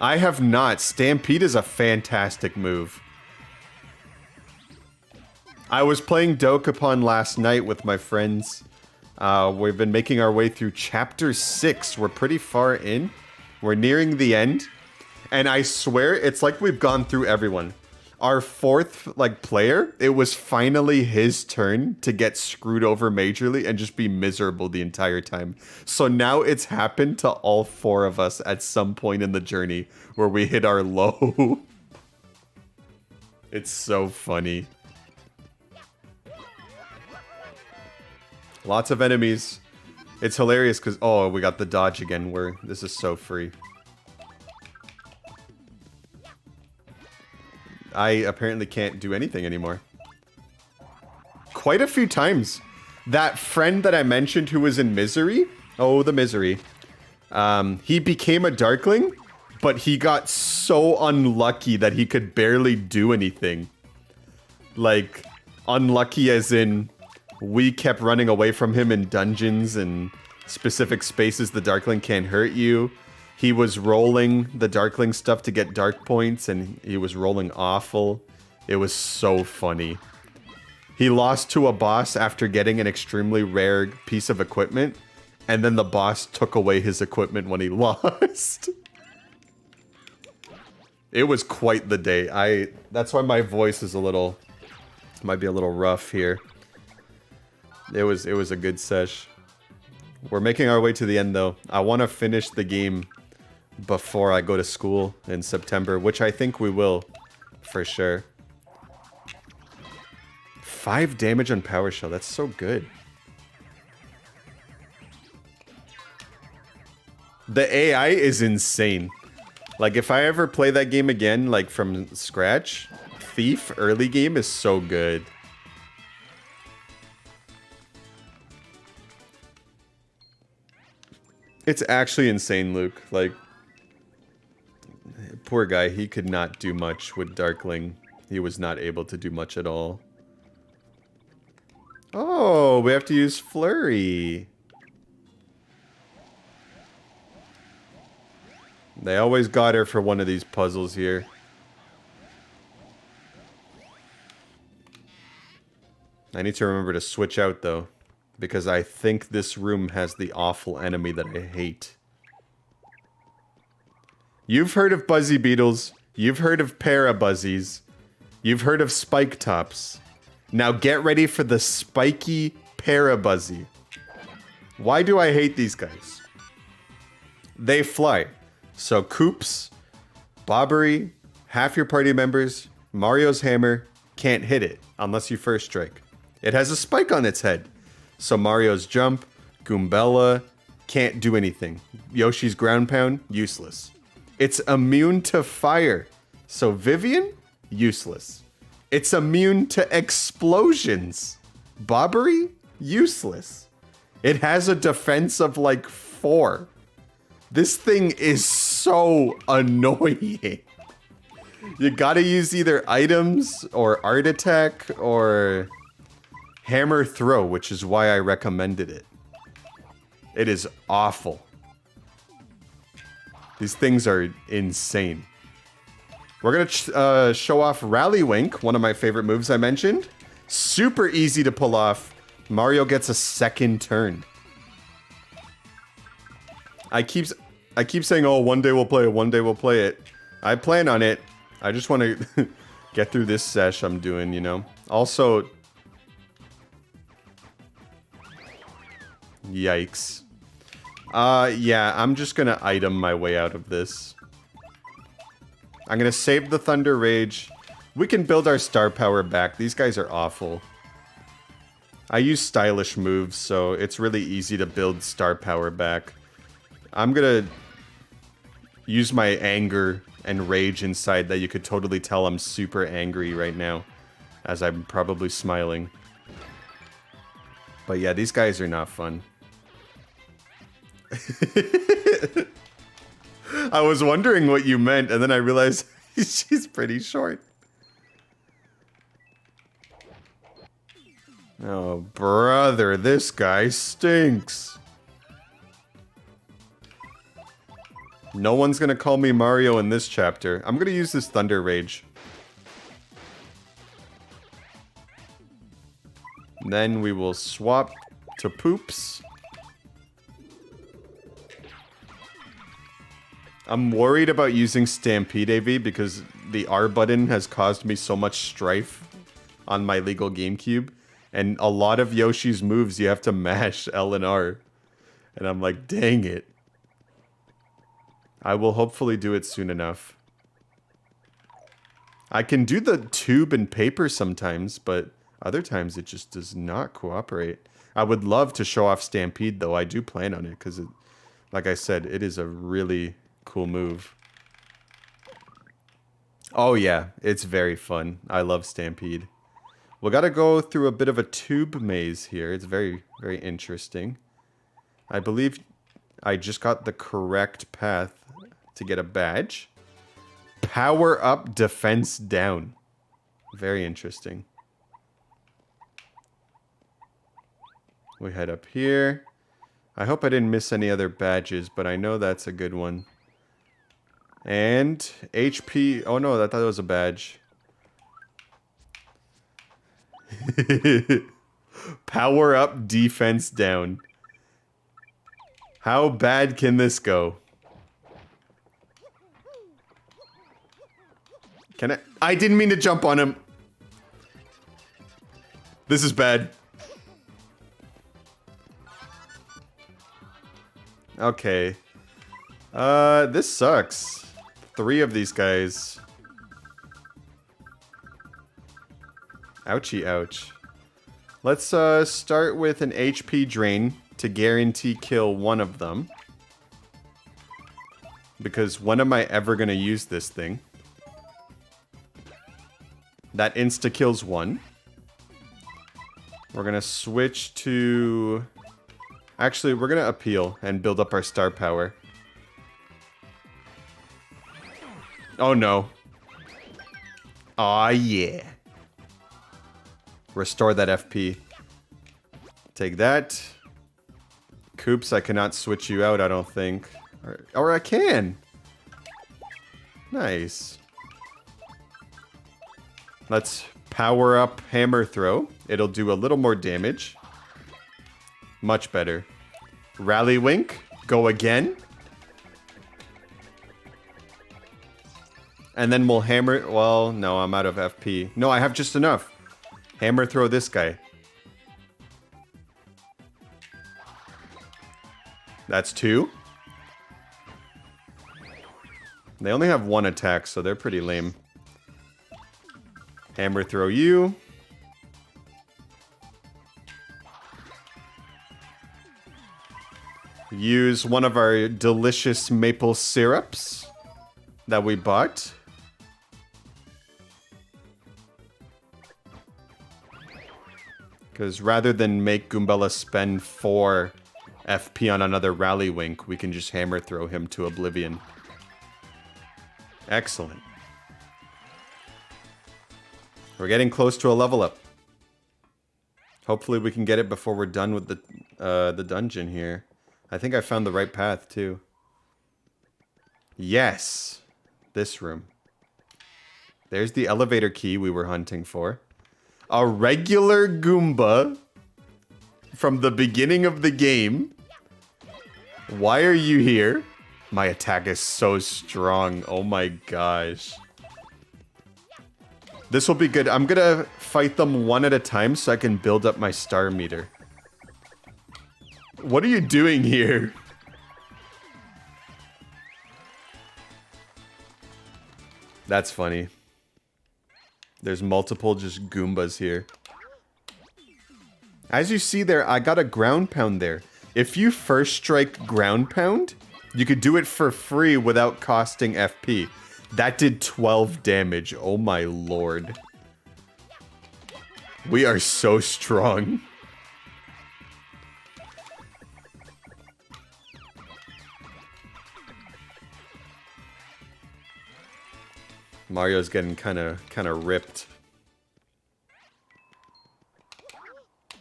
I have not. Stampede is a fantastic move. I was playing Dokapon last night with my friends. We've been making our way through chapter 6. We're pretty far in. We're nearing the end. And I swear, it's like we've gone through everyone. our fourth like player, it was finally his turn to get screwed over majorly and just be miserable the entire time. So now it's happened to all four of us at some point in the journey where we hit our low. It's so funny. Lots of enemies. It's hilarious because, oh, we got the dodge again where this is so free. I apparently can't do anything anymore. Quite a few times. That friend that I mentioned who was in misery, oh, the misery. He became a Darkling, but he got so unlucky that he could barely do anything. Like, unlucky as in we kept running away from him in dungeons and specific spaces the Darkling can't hurt you. He was rolling the Darkling stuff to get dark points, and he was rolling awful. It was so funny. He lost to a boss after getting an extremely rare piece of equipment, and then the boss took away his equipment when he lost. It was quite the day. That's why my voice is might be a little rough here. It was a good sesh. We're making our way to the end though. I want to finish the game before I go to school in September, which I think we will, for sure. 5 damage on Power Shell, that's so good. The AI is insane. Like, if I ever play that game again, like, from scratch, Thief early game is so good. It's actually insane, Luke. Like, poor guy, he could not do much with Darkling. He was not able to do much at all. Oh, we have to use Flurry. They always got her for one of these puzzles here. I need to remember to switch out, though, because I think this room has the awful enemy that I hate. You've heard of Buzzy Beetles. You've heard of Parabuzzies. You've heard of Spike Tops. Now get ready for the spiky Parabuzzy. Why do I hate these guys? They fly. So Koops, Bobbery, half your party members, Mario's hammer, can't hit it unless you first strike. It has a spike on its head. So Mario's jump, Goombella, can't do anything. Yoshi's ground pound, useless. It's immune to fire. So Vivian, useless. It's immune to explosions. Bobbery, useless. It has a defense of like 4. This thing is so annoying. You gotta use either items or art attack or hammer throw, which is why I recommended it. It is awful. These things are insane. We're gonna show off Rallywink, one of my favorite moves I mentioned. Super easy to pull off. Mario gets a second turn. I keep saying, oh, one day we'll play it, one day we'll play it. I plan on it. I just want to get through this sesh I'm doing, you know. Also, yikes. Yeah, I'm just gonna item my way out of this. I'm gonna save the Thunder Rage. We can build our star power back. These guys are awful. I use stylish moves, so it's really easy to build star power back. I'm gonna use my anger and rage inside that you could totally tell I'm super angry right now, as I'm probably smiling. But yeah, these guys are not fun. I was wondering what you meant, and then I realized she's pretty short. Oh, brother, this guy stinks. No one's gonna call me Mario in this chapter. I'm gonna use this Thunder Rage. Then we will swap to Poops. I'm worried about using Stampede AV because the R button has caused me so much strife on my legal GameCube. And a lot of Yoshi's moves, you have to mash L and R. And I'm like, dang it. I will hopefully do it soon enough. I can do the tube and paper sometimes, but other times it just does not cooperate. I would love to show off Stampede, though. I do plan on it, because, like I said, it is a really cool move. Oh, yeah. It's very fun. I love Stampede. We gotta go through a bit of a tube maze here. It's very, very interesting. I believe I just got the correct path to get a badge. Power up, defense down. Very interesting. We head up here. I hope I didn't miss any other badges, but I know that's a good one. And HP. Oh no, I thought it was a badge. Power up, defense down. How bad can this go? Can I didn't mean to jump on him. This is bad. Okay. This sucks. 3 of these guys. Ouchie, ouch. Let's start with an HP drain to guarantee kill one of them. Because when am I ever gonna use this thing? That insta-kills one. We're gonna switch to... Actually, we're gonna appeal and build up our star power. Oh no. Aw, yeah. Restore that FP. Take that. Coops, I cannot switch you out, I don't think. Or I can. Nice. Let's power up Hammer Throw. It'll do a little more damage. Much better. Rally Wink. Go again. And then we'll hammer... Well, no, I'm out of FP. No, I have just enough. Hammer Throw this guy. That's 2. They only have 1 attack, so they're pretty lame. Hammer Throw you. Use one of our delicious maple syrups that we bought. Because rather than make Goombella spend 4 FP on another Rally Wink, we can just Hammer Throw him to oblivion. Excellent. We're getting close to a level up. Hopefully we can get it before we're done with the dungeon here. I think I found the right path too. Yes! This room. There's the elevator key we were hunting for. A regular Goomba from the beginning of the game. Why are you here? My attack is so strong. Oh my gosh. This will be good. I'm gonna fight them one at a time so I can build up my star meter. What are you doing here? That's funny. There's multiple just Goombas here. As you see there, I got a ground pound there. If you first strike ground pound, you could do it for free without costing FP. That did 12 damage. Oh my lord. We are so strong. Mario's getting kind of ripped.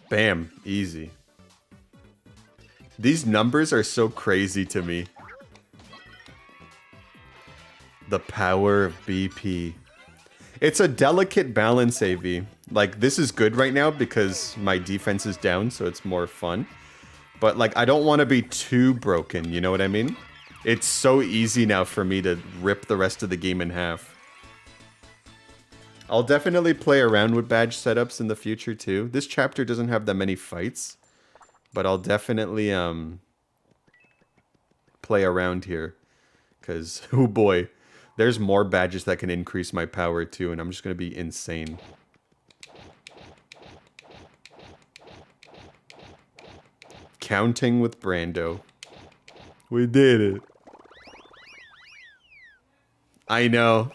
Bam, easy. These numbers are so crazy to me. The power of BP. It's a delicate balance, AV. Like, this is good right now because my defense is down, so it's more fun. But, like, I don't want to be too broken, you know what I mean? It's so easy now for me to rip the rest of the game in half. I'll definitely play around with badge setups in the future too. This chapter doesn't have that many fights, but I'll definitely play around here. Because, oh boy, there's more badges that can increase my power too, and I'm just going to be insane. Counting with Brando. We did it. I know.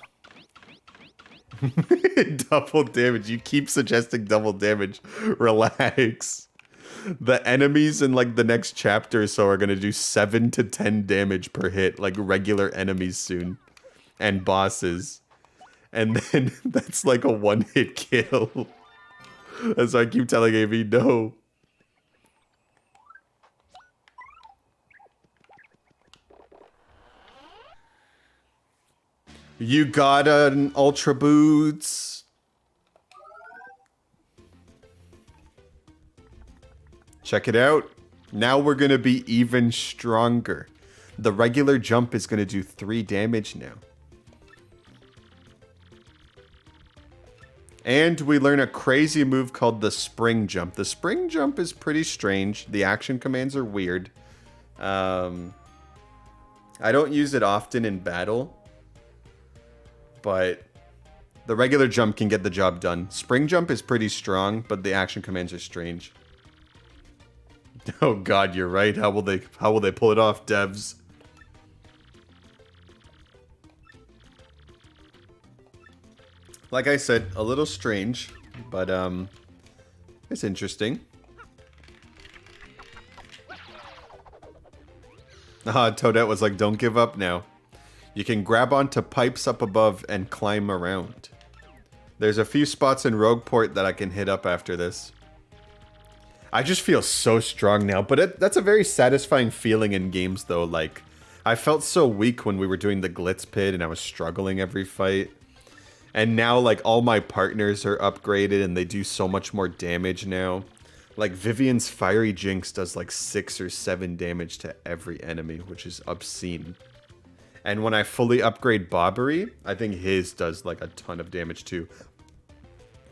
Double damage. You keep suggesting double damage. Relax. The enemies in like the next chapter or so are gonna do 7 to 10 damage per hit, like regular enemies soon. And bosses. And then that's like a one-hit kill. That's why I keep telling Amy, no. You got an Ultra Boots. Check it out. Now we're going to be even stronger. The regular jump is going to do 3 damage now. And we learn a crazy move called the Spring Jump. The Spring Jump is pretty strange. The action commands are weird. I don't use it often in battle. But the regular jump can get the job done. Spring Jump is pretty strong, but the action commands are strange. Oh god, you're right. How will they pull it off, devs? Like I said, a little strange, but it's interesting. Toadette was like, don't give up now. You can grab onto pipes up above and climb around. There's a few spots in Rogueport that I can hit up after this. I just feel so strong now, but that's a very satisfying feeling in games though. Like, I felt so weak when we were doing the Glitz Pit and I was struggling every fight. And now like all my partners are upgraded and they do so much more damage now. Like Vivian's Fiery Jinx does like 6 or 7 damage to every enemy, which is obscene. And when I fully upgrade Bobbery, I think his does like a ton of damage too.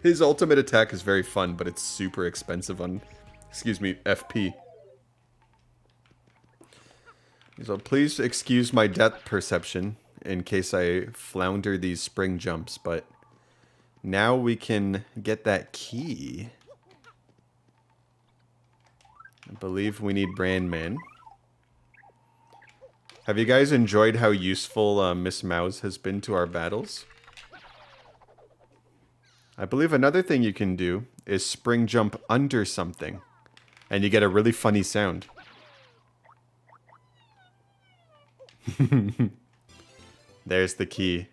His ultimate attack is very fun, but it's super expensive on, excuse me, FP. So please excuse my depth perception in case I flounder these spring jumps, but now we can get that key. I believe we need Brandman. Have you guys enjoyed how useful Miss Mouse has been to our battles? I believe another thing you can do is spring jump under something, and you get a really funny sound. There's the key.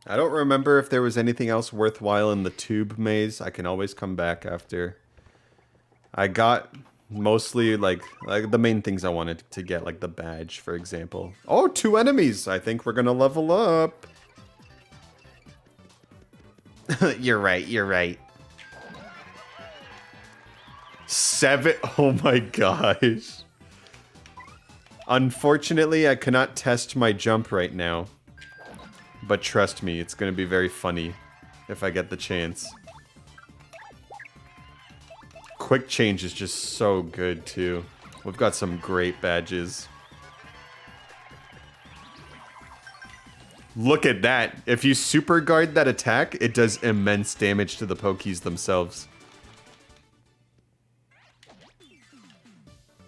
I don't remember if there was anything else worthwhile in the tube maze. I can always come back after. I got mostly like the main things I wanted to get, like the badge, for example. Oh, 2 enemies! I think we're gonna level up. You're right, you're right. 7, oh my gosh. Unfortunately, I cannot test my jump right now. But trust me, it's gonna be very funny if I get the chance. Quick change is just so good too. We've got some great badges. Look at that. If you super guard that attack, it does immense damage to the Pokies themselves.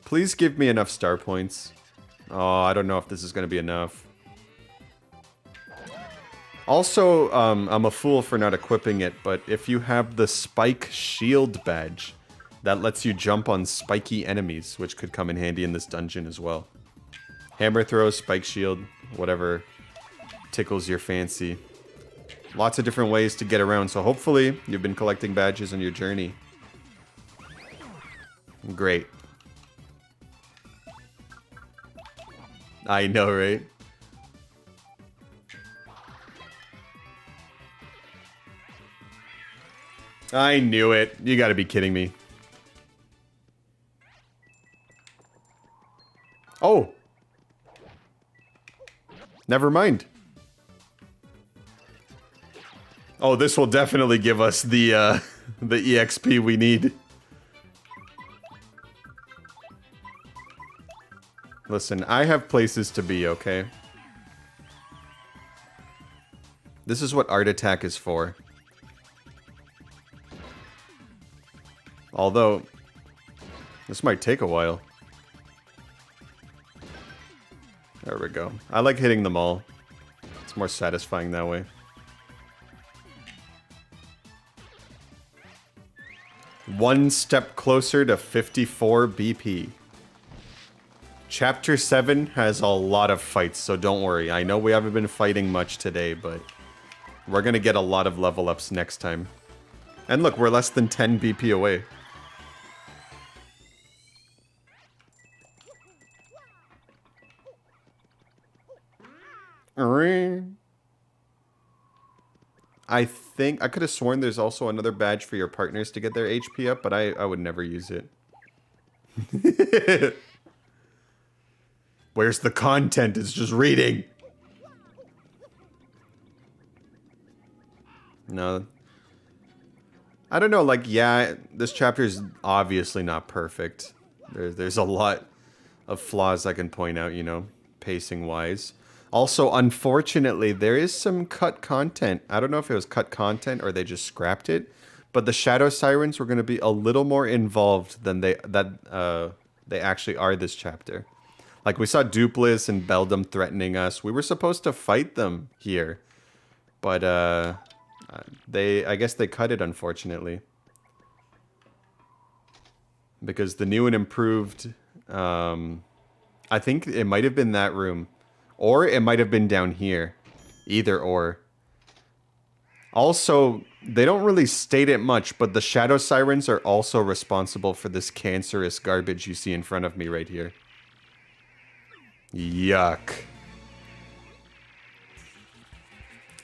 Please give me enough star points. Oh, I don't know if this is going to be enough. Also, I'm a fool for not equipping it, but if you have the Spike Shield badge, that lets you jump on spiky enemies, which could come in handy in this dungeon as well. Hammer throw, Spike Shield, whatever tickles your fancy. Lots of different ways to get around, so hopefully you've been collecting badges on your journey. Great. I know, right? I knew it. You gotta be kidding me. Oh! Never mind. Oh, this will definitely give us the the EXP we need. Listen, I have places to be, okay? This is what Art Attack is for. Although, this might take a while. There we go. I like hitting them all. It's more satisfying that way. One step closer to 54 BP. Chapter 7 has a lot of fights, so don't worry. I know we haven't been fighting much today, but we're gonna get a lot of level ups next time. And look, we're less than 10 BP away. I think I could have sworn there's also another badge for your partners to get their HP up, but I would never use it. Where's the content? It's just reading. No. I don't know, like, yeah, this chapter is obviously not perfect. There's a lot of flaws I can point out, you know, pacing-wise. Also, unfortunately, there is some cut content. I don't know if it was cut content or they just scrapped it, but the Shadow Sirens were going to be a little more involved than they actually are this chapter. Like, we saw Duplis and Beldam threatening us. We were supposed to fight them here, but I guess they cut it, unfortunately, because the new and improved, I think it might have been that room. Or it might have been down here. Either or. Also, they don't really state it much, but the Shadow Sirens are also responsible for this cancerous garbage you see in front of me right here. Yuck.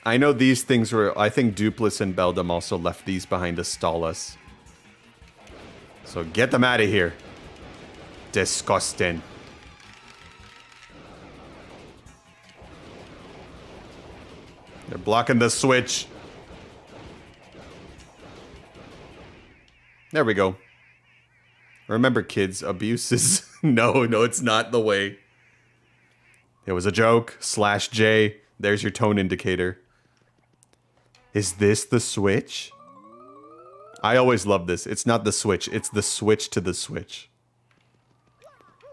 I know these things were... I think Duplis and Beldam also left these behind to stall us. So get them out of here. Disgusting. They're blocking the switch. There we go. Remember, kids, abuse is... No, it's not the way. It was a joke. /J. There's your tone indicator. Is this the switch? I always love this. It's not the switch. It's the switch to the switch.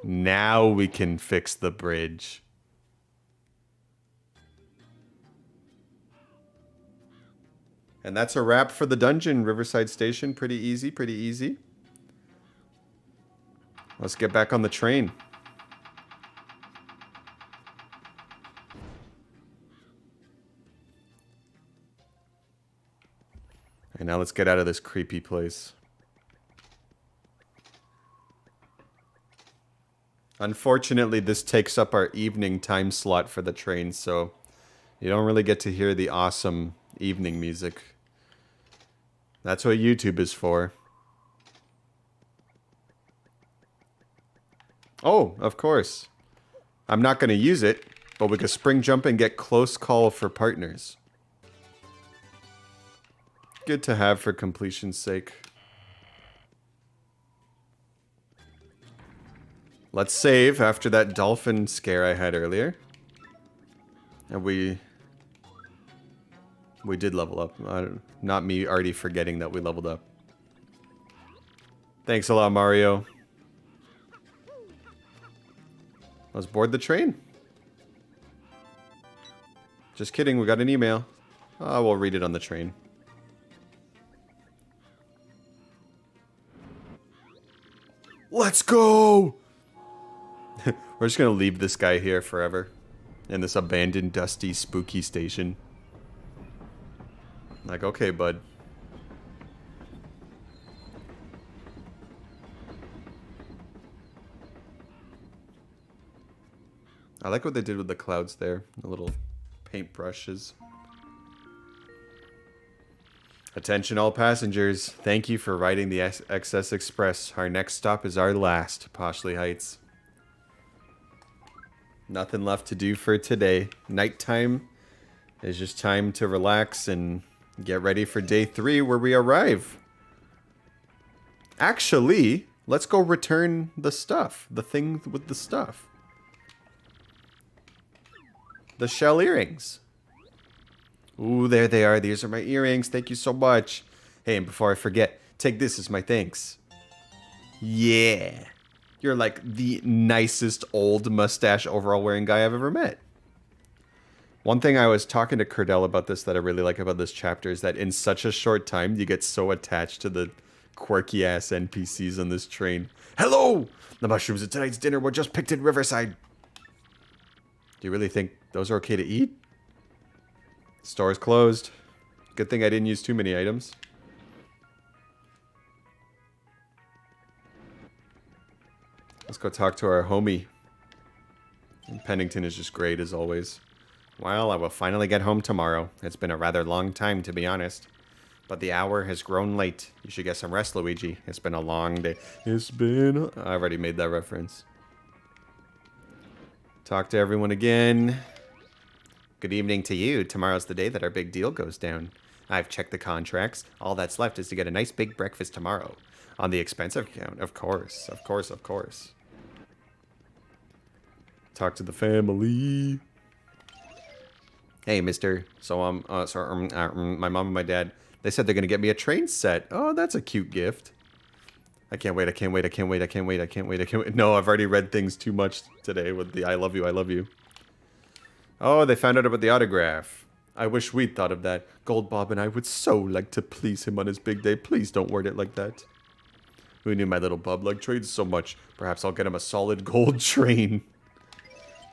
Now we can fix the bridge. And that's a wrap for the dungeon, Riverside Station. Pretty easy, pretty easy. Let's get back on the train. And now let's get out of this creepy place. Unfortunately, this takes up our evening time slot for the train, so you don't really get to hear the awesome evening music. That's what YouTube is for. Oh, of course. I'm not going to use it, but we could spring jump and get close call for partners. Good to have for completion's sake. Let's save after that dolphin scare I had earlier. And we did level up. Not me already forgetting that we leveled up. Thanks a lot, Mario. Let's board the train. Just kidding, we got an email. Oh, we'll read it on the train. Let's go! We're just gonna leave this guy here forever. In this abandoned, dusty, spooky station. Like, okay, bud. I like what they did with the clouds there. The little paint brushes. Attention all passengers. Thank you for riding the XS Express. Our next stop is our last, Poshley Heights. Nothing left to do for today. Nighttime is just time to relax and get ready for day 3 where we arrive. Actually, let's go return the stuff. The thing with the stuff. The shell earrings. Ooh, there they are. These are my earrings. Thank you so much. Hey, and before I forget, take this as my thanks. Yeah. You're like the nicest old mustache overall wearing guy I've ever met. One thing I was talking to Curdell about this that I really like about this chapter is that in such a short time, you get so attached to the quirky ass NPCs on this train. Hello! The mushrooms at tonight's dinner were just picked in Riverside. Do you really think those are okay to eat? Store's closed. Good thing I didn't use too many items. Let's go talk to our homie. And Pennington is just great as always. Well, I will finally get home tomorrow. It's been a rather long time, to be honest. But the hour has grown late. You should get some rest, Luigi. It's been a long day. It's been... I already made that reference. Talk to everyone again. Good evening to you. Tomorrow's the day that our big deal goes down. I've checked the contracts. All that's left is to get a nice big breakfast tomorrow. On the expensive account, of course. Of course, of course. Talk to the family. Hey, mister. So, my mom and my dad, they said they're going to get me a train set. Oh, that's a cute gift. I can't wait, I can't wait, I can't wait, I can't wait, I can't wait, I can't wait. No, I've already read things too much today with the I love you, I love you. Oh, they found out about the autograph. I wish we'd thought of that. Gold Bob and I would so like to please him on his big day. Please don't word it like that. Who knew my little bub liked trades so much? Perhaps I'll get him a solid gold train.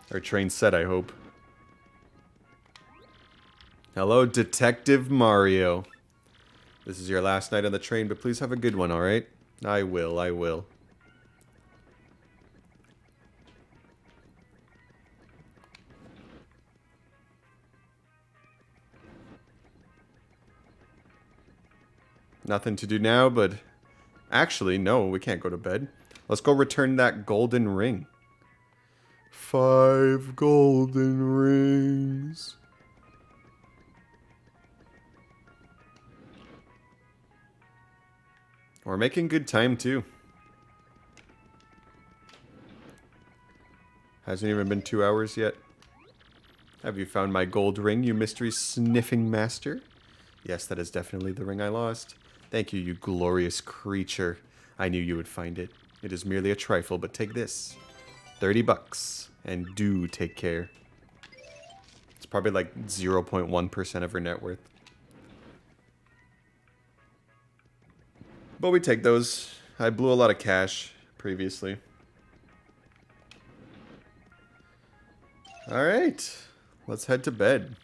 Or train set, I hope. Hello, Detective Mario. This is your last night on the train, but please have a good one, alright? I will, I will. Nothing to do now, but... Actually, no, we can't go to bed. Let's go return that golden ring. 5 golden rings. We're making good time, too. Hasn't even been 2 hours yet. Have you found my gold ring, you mystery sniffing master? Yes, that is definitely the ring I lost. Thank you, you glorious creature. I knew you would find it. It is merely a trifle, but take this. 30 bucks. And do take care. It's probably like 0.1% of her net worth. But we take those. I blew a lot of cash previously. Alright. Let's head to bed.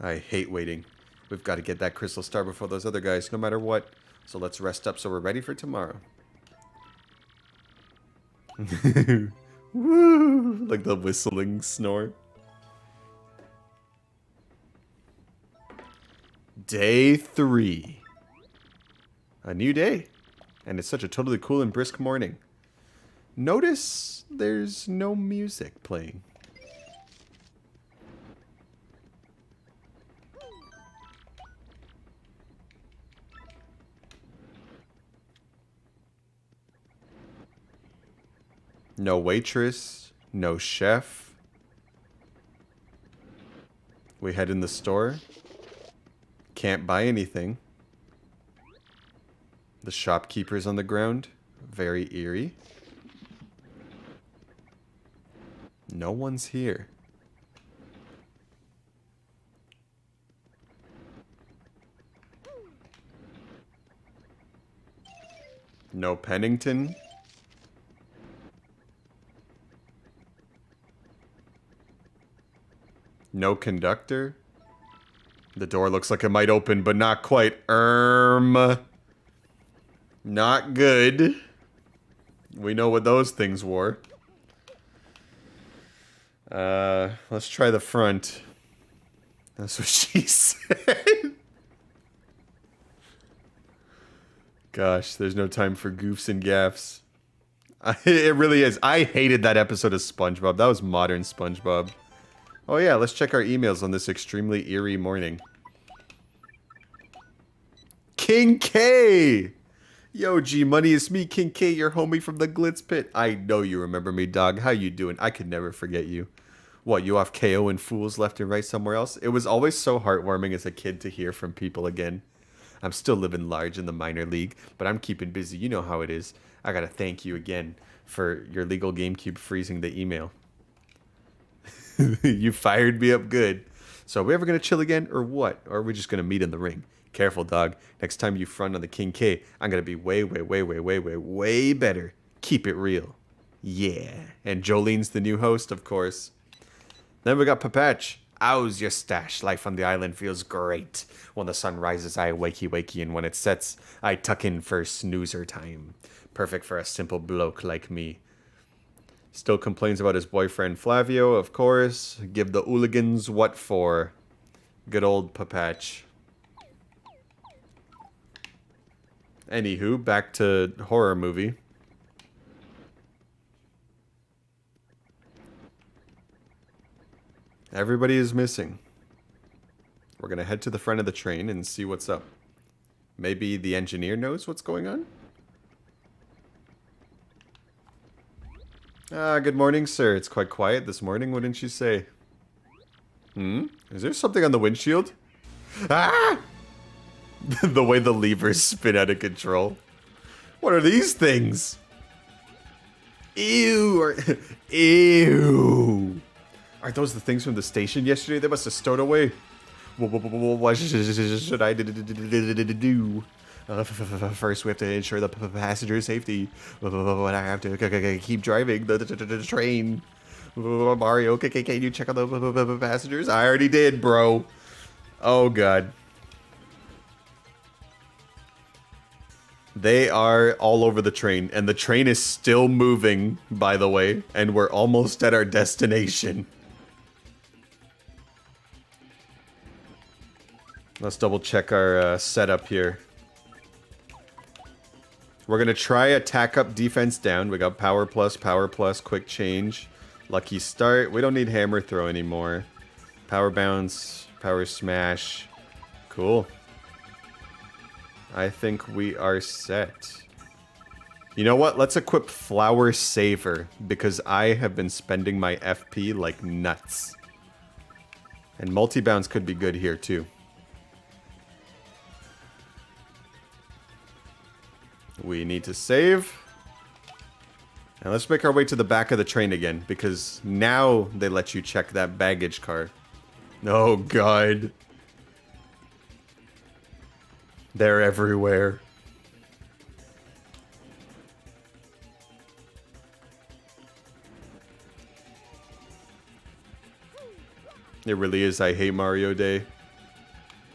I hate waiting. We've got to get that crystal star before those other guys, no matter what. So let's rest up so we're ready for tomorrow. Woo! Like the whistling snore. Day 3. A new day. And it's such a totally cool and brisk morning. Notice there's no music playing. No waitress, no chef. We head in the store. Can't buy anything. The shopkeeper's on the ground. Very eerie. No one's here. No Pennington. No conductor. The door looks like it might open, but not quite. Not good. We know what those things were. Let's try the front. That's what she said. Gosh, there's no time for goofs and gaffs. It really is. I hated that episode of SpongeBob. That was modern SpongeBob. Oh yeah, let's check our emails on this extremely eerie morning. King K! Yo, G-Money, it's me, King K, your homie from the Glitz Pit. I know you remember me, dog. How you doing? I could never forget you. What, you off KO and fools left and right somewhere else? It was always so heartwarming as a kid to hear from people again. I'm still living large in the minor league, but I'm keeping busy. You know how it is. I gotta thank you again for your legal GameCube freezing the email. You fired me up good. So are we ever gonna chill again, or what? Or are we just gonna meet in the ring? Careful, dog. Next time you front on the King K, I'm gonna be way better. Keep it real. Yeah. And Jolene's the new host, of course. Then we got Papatch. How's your stash? Life on the island feels great. When the sun rises, I wakey, and when it sets, I tuck in for snoozer time. Perfect for a simple bloke like me. Still complains about his boyfriend Flavio, of course. Give the hooligans what for. Good old Papatch. Anywho, back to horror movie. Everybody is missing. We're gonna head to the front of the train and see what's up. Maybe the engineer knows what's going on? Good morning, sir. It's quite quiet this morning, wouldn't you say? Is there something on the windshield? Ah! The way the levers spin out of control. What are these things? Ew! Ew! Are those the things from the station yesterday? They must have stowed away. What should I do? First, we have to ensure the passenger safety. But I have to keep driving the train. Mario, can you check on the passengers? I already did, bro. Oh, God. They are all over the train, and the train is still moving, by the way, and we're almost at our destination. Let's double check our setup here. We're gonna try attack up, defense down. We got power plus, quick change, lucky start. We don't need hammer throw anymore. Power bounce, power smash. Cool. I think we are set. You know what? Let's equip Flower Saver, because I have been spending my FP like nuts. And multi-bounce could be good here too. We need to save. And let's make our way to the back of the train again, because now they let you check that baggage car. Oh, God. They're everywhere. It really is I Hate Mario Day.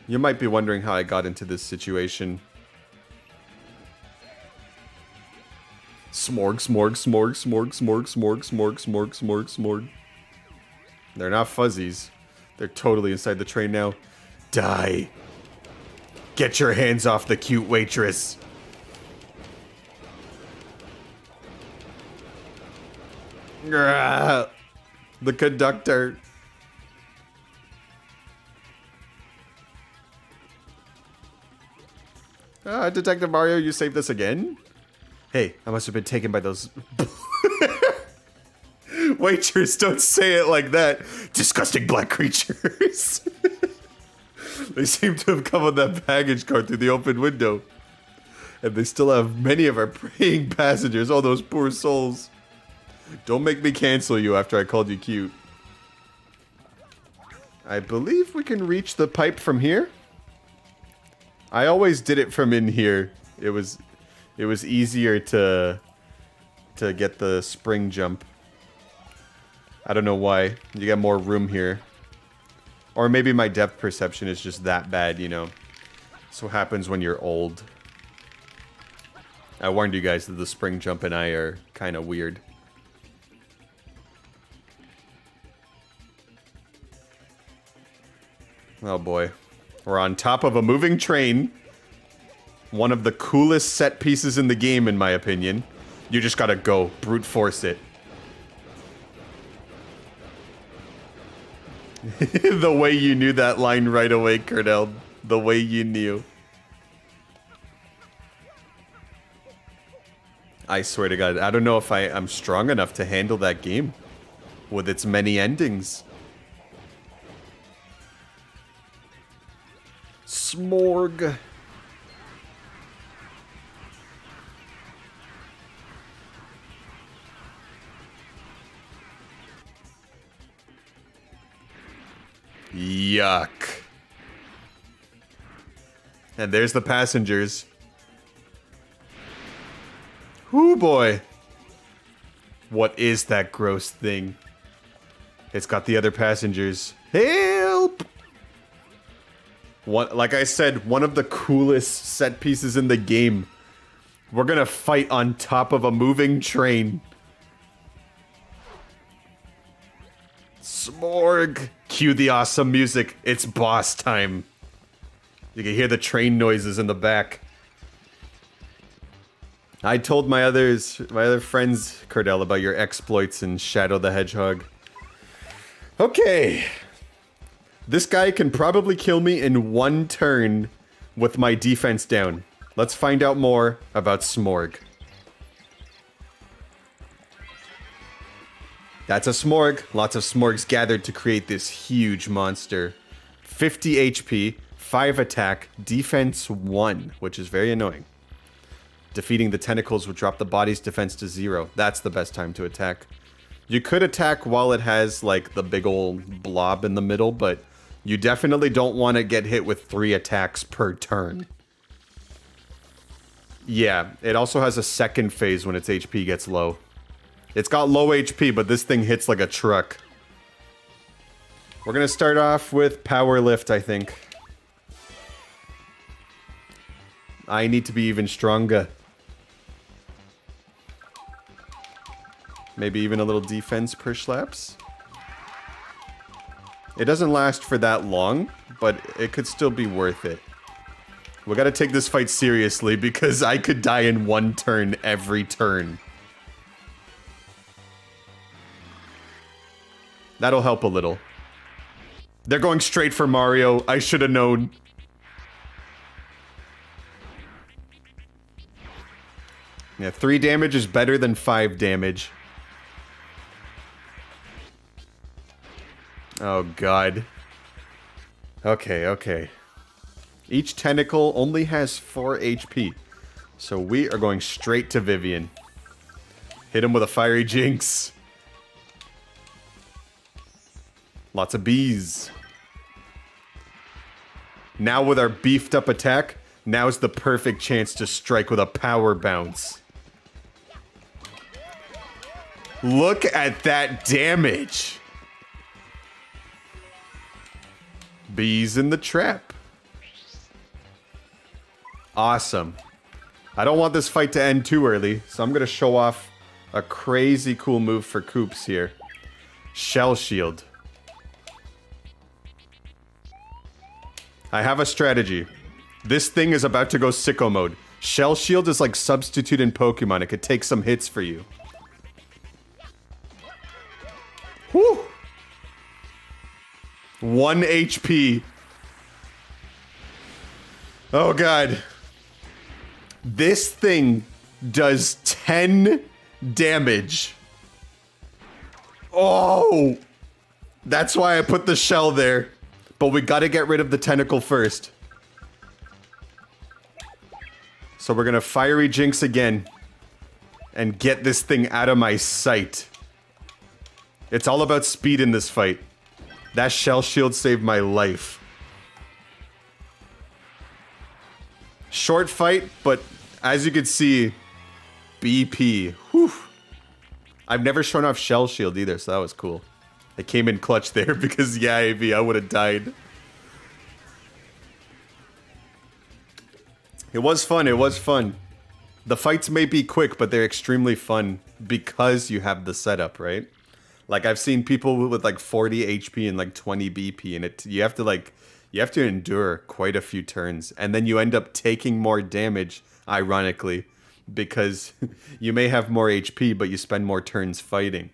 You might be wondering how I got into this situation. Smorg, smorg, smorg, smorg, smorg, smorg, smorg, smorg, smorg, smorg. They're not fuzzies. They're totally inside the train now. Die. Get your hands off the cute waitress. Grrrr. The conductor. Detective Mario, you saved us again? Hey, I must have been taken by those... Waitress, don't say it like that. Disgusting black creatures. They seem to have come on that baggage car through the open window. And they still have many of our praying passengers. Oh, those poor souls. Don't make me cancel you after I called you cute. I believe we can reach the pipe from here. I always did it from in here. It was easier to get the spring jump. I don't know why. You get more room here. Or maybe my depth perception is just that bad, you know. That's what happens when you're old. I warned you guys that the spring jump and I are kind of weird. Oh boy. We're on top of a moving train. One of the coolest set pieces in the game, in my opinion. You just gotta go. Brute force it. The way you knew that line right away, Curdell. The way you knew. I swear to God, I don't know if I'm strong enough to handle that game. With its many endings. Smorg. Yuck. And there's the passengers. Whoo boy. What is that gross thing? It's got the other passengers. Help! Like I said, one of the coolest set pieces in the game. We're gonna fight on top of a moving train. Smorg! Cue the awesome music. It's boss time. You can hear the train noises in the back. I told my other friends, Curdell, about your exploits in Shadow the Hedgehog. Okay. This guy can probably kill me in one turn with my defense down. Let's find out more about Smorg. That's a Smorg. Lots of Smorgs gathered to create this huge monster. 50 HP, 5 attack, defense 1, which is very annoying. Defeating the tentacles would drop the body's defense to 0. That's the best time to attack. You could attack while it has, like, the big old blob in the middle, but you definitely don't want to get hit with 3 attacks per turn. Yeah, it also has a second phase when its HP gets low. It's got low HP, but this thing hits like a truck. We're gonna start off with Power Lift, I think. I need to be even stronger. Maybe even a little defense per slaps. It doesn't last for that long, but it could still be worth it. We gotta take this fight seriously because I could die in one turn every turn. That'll help a little. They're going straight for Mario. I should have known. Yeah, 3 damage is better than 5 damage. Oh, God. Okay, okay. Each tentacle only has 4 HP. So we are going straight to Vivian. Hit him with a Fiery Jinx. Lots of bees. Now with our beefed up attack, now's the perfect chance to strike with a power bounce. Look at that damage. Bees in the trap. Awesome. I don't want this fight to end too early, so I'm going to show off a crazy cool move for Koops here. Shell Shield. I have a strategy. This thing is about to go sicko mode. Shell Shield is like substitute in Pokemon. It could take some hits for you. Whew! 1 HP. Oh, God. This thing does 10 damage. Oh! That's why I put the shell there. But we gotta get rid of the tentacle first. So we're gonna Fiery Jinx again. And get this thing out of my sight. It's all about speed in this fight. That Shell Shield saved my life. Short fight, but as you can see, BP. Whew. I've never shown off Shell Shield either, so that was cool. I came in clutch there because, yeah, AV, I would have died. It was fun, it was fun. The fights may be quick, but they're extremely fun because you have the setup, right? Like, I've seen people with like 40 HP and like 20 BP, and you have to endure quite a few turns, and then you end up taking more damage, ironically, because you may have more HP, but you spend more turns fighting.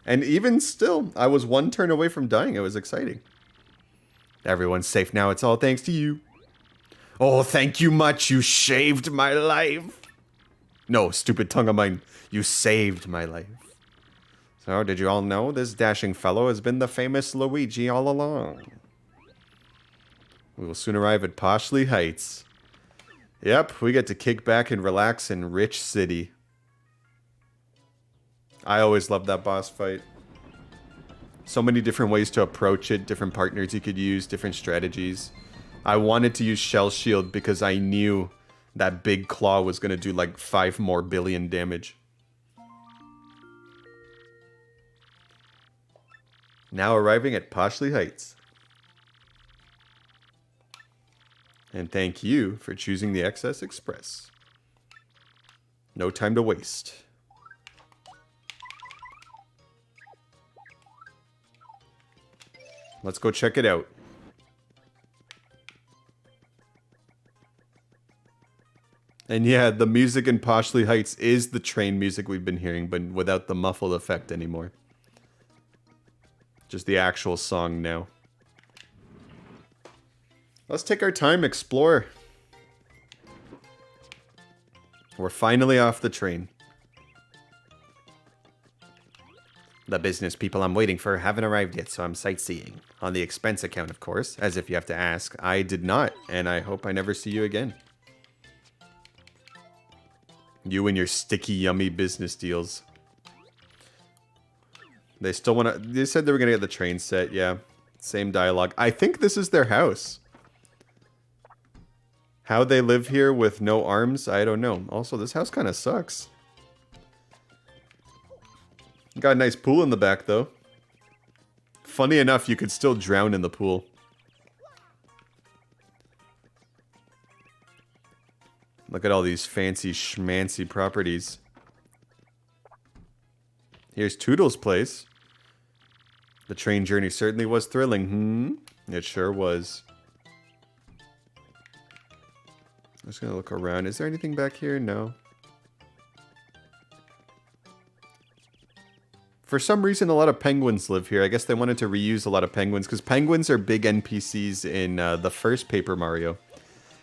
And even still, I was one turn away from dying. It was exciting. Everyone's safe now. It's all thanks to you. Oh, thank you much. You shaved my life. No, stupid tongue of mine. You saved my life. So, did you all know this dashing fellow has been the famous Luigi all along? We will soon arrive at Poshley Heights. Yep, we get to kick back and relax in Rich City. I always loved that boss fight. So many different ways to approach it, different partners you could use, different strategies. I wanted to use Shell Shield because I knew that big claw was going to do like 5 more billion damage. Now arriving at Poshley Heights. And thank you for choosing the XS Express. No time to waste. Let's go check it out. And yeah, the music in Poshley Heights is the train music we've been hearing, but without the muffled effect anymore. Just the actual song now. Let's take our time, explore. We're finally off the train. The business people I'm waiting for haven't arrived yet, so I'm sightseeing. On the expense account, of course, as if you have to ask. I did not, and I hope I never see you again. You and your sticky, yummy business deals. They still want to... They said they were going to get the train set, yeah. Same dialogue. I think this is their house. How they live here with no arms, I don't know. Also, this house kind of sucks. Got a nice pool in the back, though. Funny enough, you could still drown in the pool. Look at all these fancy schmancy properties. Here's Toodle's place. The train journey certainly was thrilling, It sure was. I'm just gonna look around. Is there anything back here? No. For some reason, a lot of penguins live here. I guess they wanted to reuse a lot of penguins, because penguins are big NPCs in the first Paper Mario.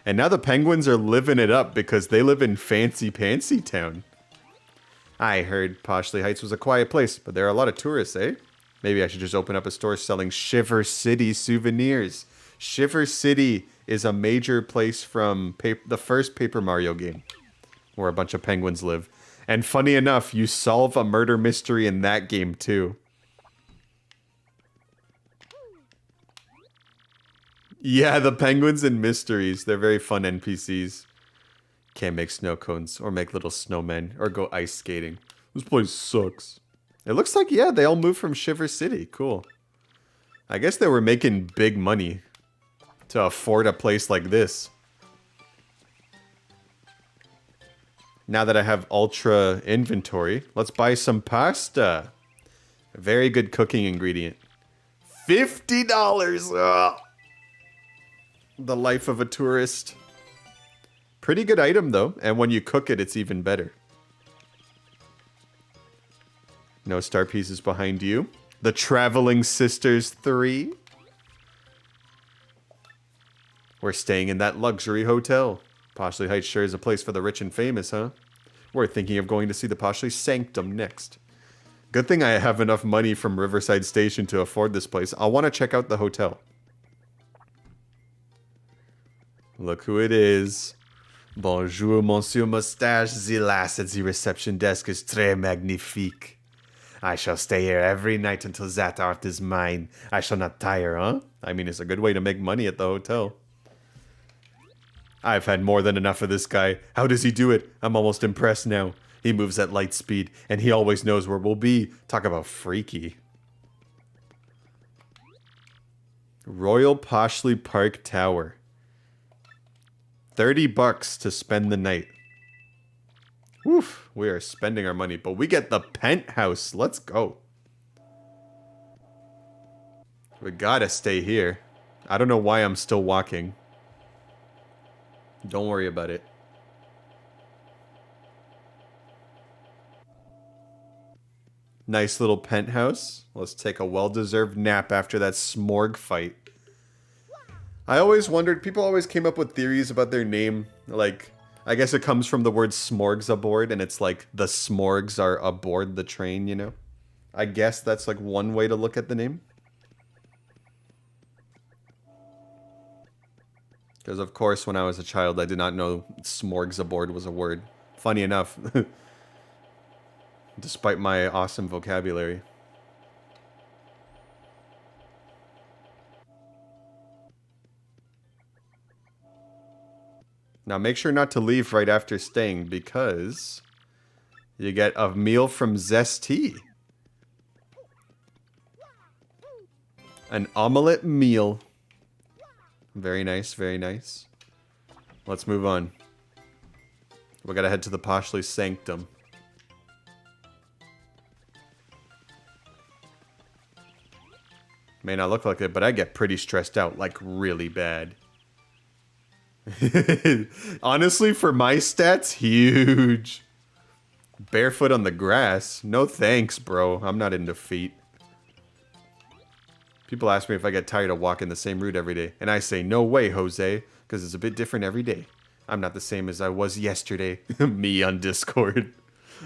And now the penguins are living it up because they live in Fancy Pantsy Town. I heard Poshley Heights was a quiet place, but there are a lot of tourists, eh? Maybe I should just open up a store selling Shiver City souvenirs. Shiver City is a major place from the first Paper Mario game, where a bunch of penguins live. And funny enough, you solve a murder mystery in that game too. Yeah, the penguins and mysteries. They're very fun NPCs. Can't make snow cones or make little snowmen or go ice skating. This place sucks. It looks like, yeah, they all moved from Shiver City. Cool. I guess they were making big money to afford a place like this. Now that I have ultra inventory, let's buy some pasta. A very good cooking ingredient. $50! Ugh. The life of a tourist. Pretty good item though, and when you cook it, it's even better. No star pieces behind you. The Traveling Sisters 3. We're staying in that luxury hotel. Poshley Heights sure is a place for the rich and famous, huh? We're thinking of going to see the Poshley Sanctum next. Good thing I have enough money from Riverside Station to afford this place. I'll want to check out the hotel. Look who it is. Bonjour, Monsieur Moustache. The lass at the reception desk is très magnifique. I shall stay here every night until that art is mine. I shall not tire, huh? I mean, it's a good way to make money at the hotel. I've had more than enough of this guy. How does he do it? I'm almost impressed now. He moves at light speed, and he always knows where we'll be. Talk about freaky. Royal Poshley Park Tower. $30 to spend the night. Oof, we are spending our money, but we get the penthouse. Let's go. We gotta stay here. I don't know why I'm still walking. Don't worry about it. Nice little penthouse. Let's take a well-deserved nap after that smorg fight. I always wondered, people always came up with theories about their name. Like, I guess it comes from the word smorgs aboard, and it's like the smorgs are aboard the train, you know? I guess that's like one way to look at the name. Because of course, when I was a child, I did not know smorgs aboard was a word. Funny enough. Despite my awesome vocabulary. Now make sure not to leave right after staying, because you get a meal from Zesty. An omelette meal. Very nice, very nice. Let's move on. We gotta head to the Poshly Sanctum. May not look like it, but I get pretty stressed out, like really bad. Honestly, for my stats, huge. Barefoot on the grass? No thanks, bro. I'm not into feet. People ask me if I get tired of walking the same route every day, and I say, no way, Jose, because it's a bit different every day. I'm not the same as I was yesterday. Me on Discord.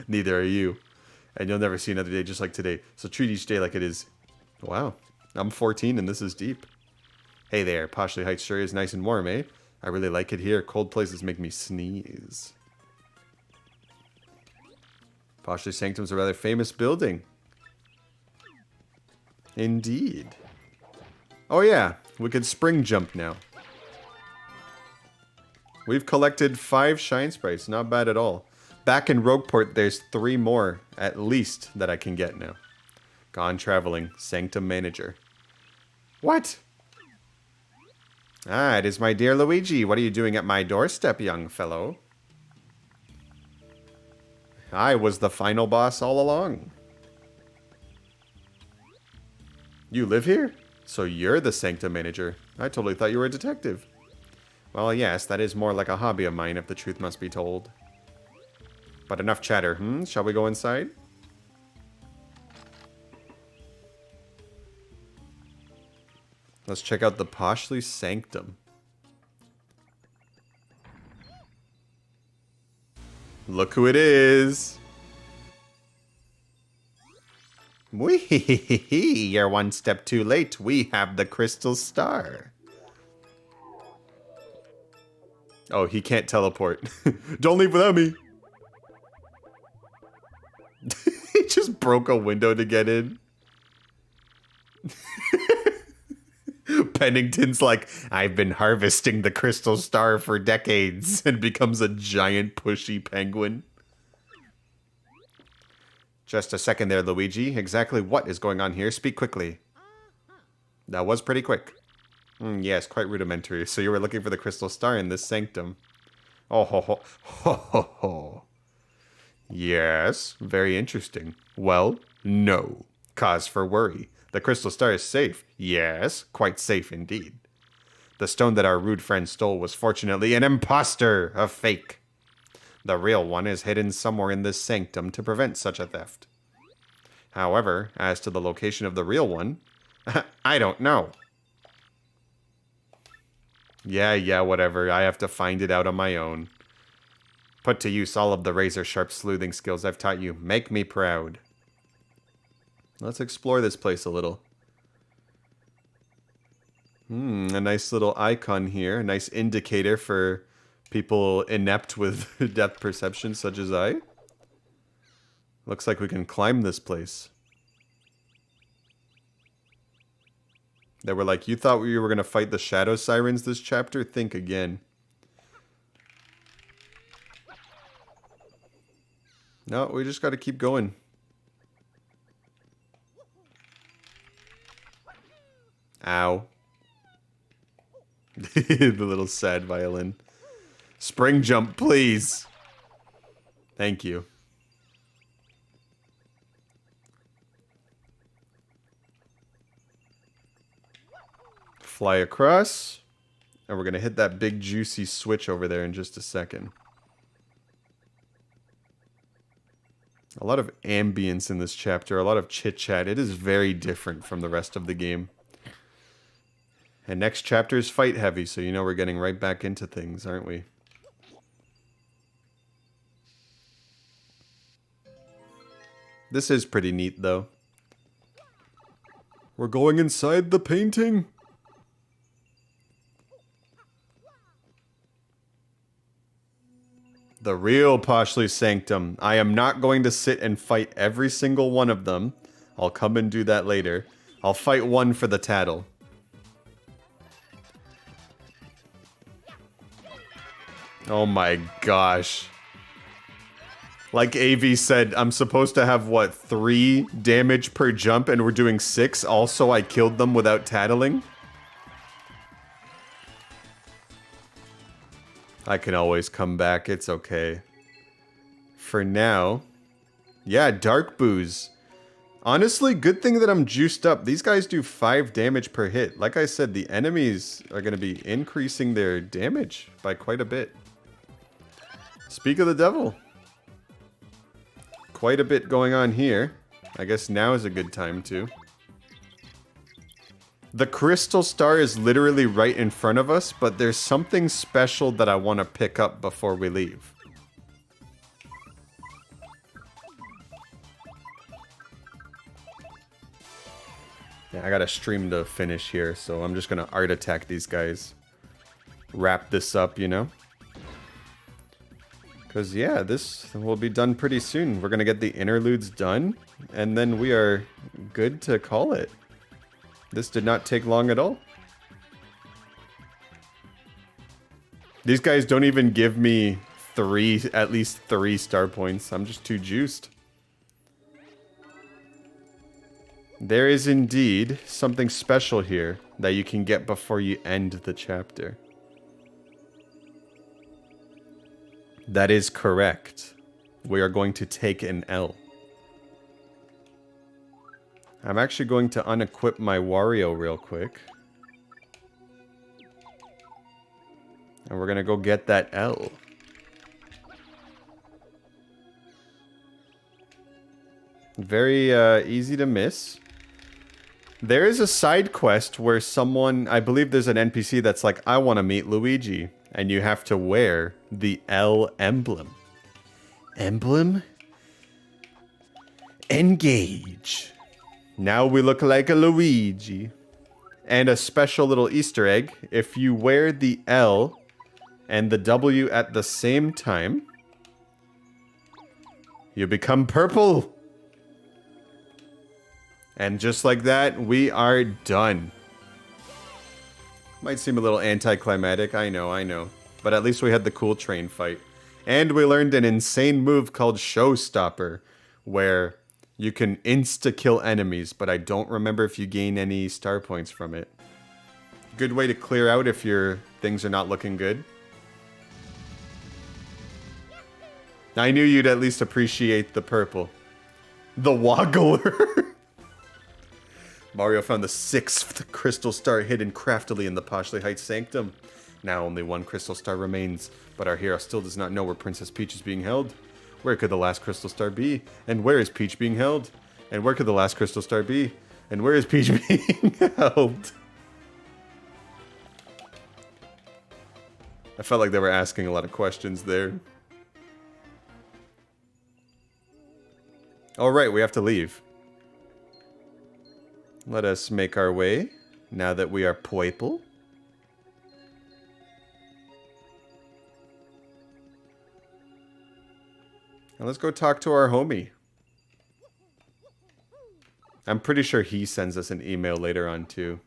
Neither are you. And you'll never see another day just like today. So treat each day like it is. Wow. I'm 14 and this is deep. Hey there, Poshly Heights sure is nice and warm, eh? I really like it here. Cold places make me sneeze. Poshly Sanctum's a rather famous building. Indeed. Oh yeah, we could spring jump now. We've collected 5 shine sprites, not bad at all. Back in Rogueport, there's 3 more, at least, that I can get now. Gone traveling, Sanctum Manager. What? Ah, it is my dear Luigi. What are you doing at my doorstep, young fellow? I was the final boss all along. You live here? So you're the Sanctum Manager. I totally thought you were a detective. Well, yes, that is more like a hobby of mine, if the truth must be told. But enough chatter, Shall we go inside? Let's check out the Poshly Sanctum. Look who it is! Wee, you're one step too late. We have the Crystal Star. Oh, he can't teleport. Don't leave without me. He just broke a window to get in. Pennington's like, I've been harvesting the Crystal Star for decades, and becomes a giant pushy penguin. Just a second there, Luigi. Exactly what is going on here? Speak quickly. That was pretty quick. Yes, quite rudimentary. So you were looking for the Crystal Star in this sanctum. Oh ho ho ho ho ho. Yes, very interesting. Well, no. Cause for worry. The Crystal Star is safe. Yes, quite safe indeed. The stone that our rude friend stole was fortunately an imposter, a fake. The real one is hidden somewhere in this sanctum to prevent such a theft. However, as to the location of the real one, I don't know. Yeah, whatever. I have to find it out on my own. Put to use all of the razor-sharp sleuthing skills I've taught you. Make me proud. Let's explore this place a little. A nice little icon here. A nice indicator for people inept with depth perception such as I. Looks like we can climb this place. They were like, you thought we were going to fight the Shadow Sirens this chapter? Think again. No, we just got to keep going. Ow. The little sad violin. Spring jump, please. Thank you. Fly across. And we're going to hit that big juicy switch over there in just a second. A lot of ambience in this chapter, a lot of chit-chat. It is very different from the rest of the game. And next chapter is fight heavy, so you know we're getting right back into things, aren't we? This is pretty neat, though. We're going inside the painting. The real Poshly Sanctum. I am not going to sit and fight every single one of them. I'll come and do that later. I'll fight one for the tattle. Oh my gosh. Like AV said, I'm supposed to have, what, 3 damage per jump, and we're doing 6? Also, I killed them without tattling? I can always come back, it's okay. For now... Yeah, Dark Booze. Honestly, good thing that I'm juiced up. These guys do 5 damage per hit. Like I said, the enemies are going to be increasing their damage by quite a bit. Speak of the devil. Quite a bit going on here. I guess now is a good time to. The crystal star is literally right in front of us, but there's something special that I want to pick up before we leave. Yeah, I got a stream to finish here, so I'm just going to art attack these guys. Wrap this up, you know? Because, yeah, this will be done pretty soon. We're going to get the interludes done, and then we are good to call it. This did not take long at all. These guys don't even give me at least 3 star points. I'm just too juiced. There is indeed something special here that you can get before you end the chapter. That is correct. We are going to take an L. I'm actually going to unequip my Wario real quick. And we're going to go get that L. Very easy to miss. There is a side quest where someone, I believe there's an NPC that's like, I want to meet Luigi. And you have to wear the L emblem. Emblem? Engage. Now we look like a Luigi. And a special little Easter egg. If you wear the L and the W at the same time, you become purple. And just like that, we are done. Might seem a little anticlimactic, I know. But at least we had the cool train fight. And we learned an insane move called Showstopper, where you can insta-kill enemies, but I don't remember if you gain any star points from it. Good way to clear out if your things are not looking good. I knew you'd at least appreciate the purple. The Woggler! Mario found the 6th crystal star hidden craftily in the Poshly Heights Sanctum. Now only 1 crystal star remains, but our hero still does not know where Princess Peach is being held. Where could the last crystal star be? And where is Peach being held? And where could the last crystal star be? And where is Peach being held? I felt like they were asking a lot of questions there. Alright, we have to leave. Let us make our way, now that we are purple. And let's go talk to our homie. I'm pretty sure he sends us an email later on, too.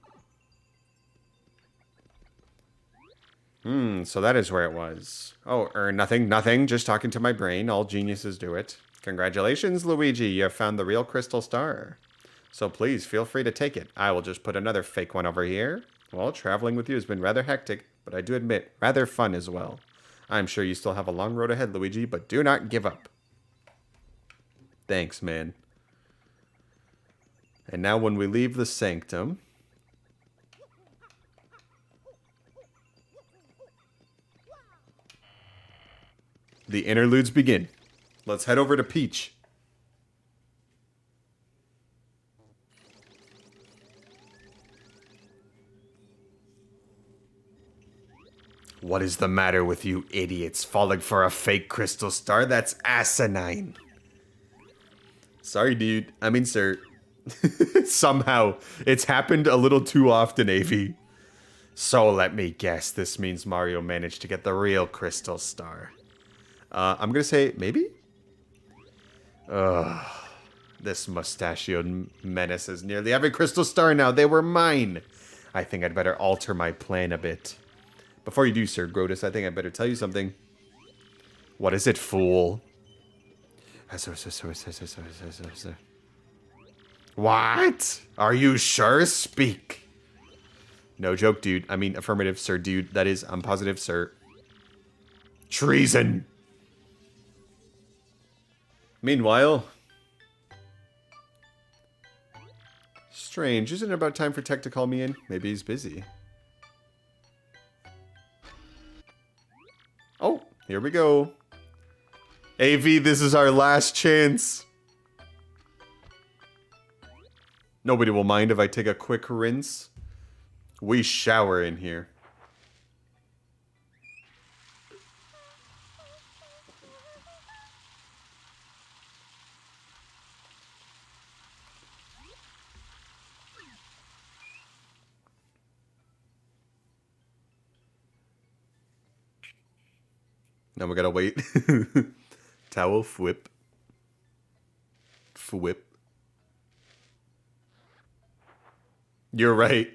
So that is where it was. Oh, nothing, just talking to my brain. All geniuses do it. Congratulations, Luigi, you have found the real crystal star. So please, feel free to take it. I will just put another fake one over here. Well, traveling with you has been rather hectic, but I do admit, rather fun as well. I'm sure you still have a long road ahead, Luigi, but do not give up. Thanks, man. And now when we leave the sanctum... The interludes begin. Let's head over to Peach. What is the matter with you idiots? Falling for a fake crystal star? That's asinine. Sorry, dude. I mean, sir. Somehow, it's happened a little too often, AV. So let me guess, this means Mario managed to get the real crystal star. I'm gonna say, maybe? Ugh. This mustachioed menace is nearly every crystal star now. They were mine. I think I'd better alter my plan a bit. Before you do, Sir Grotus, I think I'd better tell you something. What is it, fool? What? Are you sure? Speak. No joke, dude. I mean, affirmative, sir, dude. That is, I'm positive, sir. Treason. Meanwhile... Strange. Isn't it about time for Tech to call me in? Maybe he's busy. Oh, here we go. AV, this is our last chance. Nobody will mind if I take a quick rinse. We shower in here. Now we gotta wait. Towel, whip. Whip. You're right.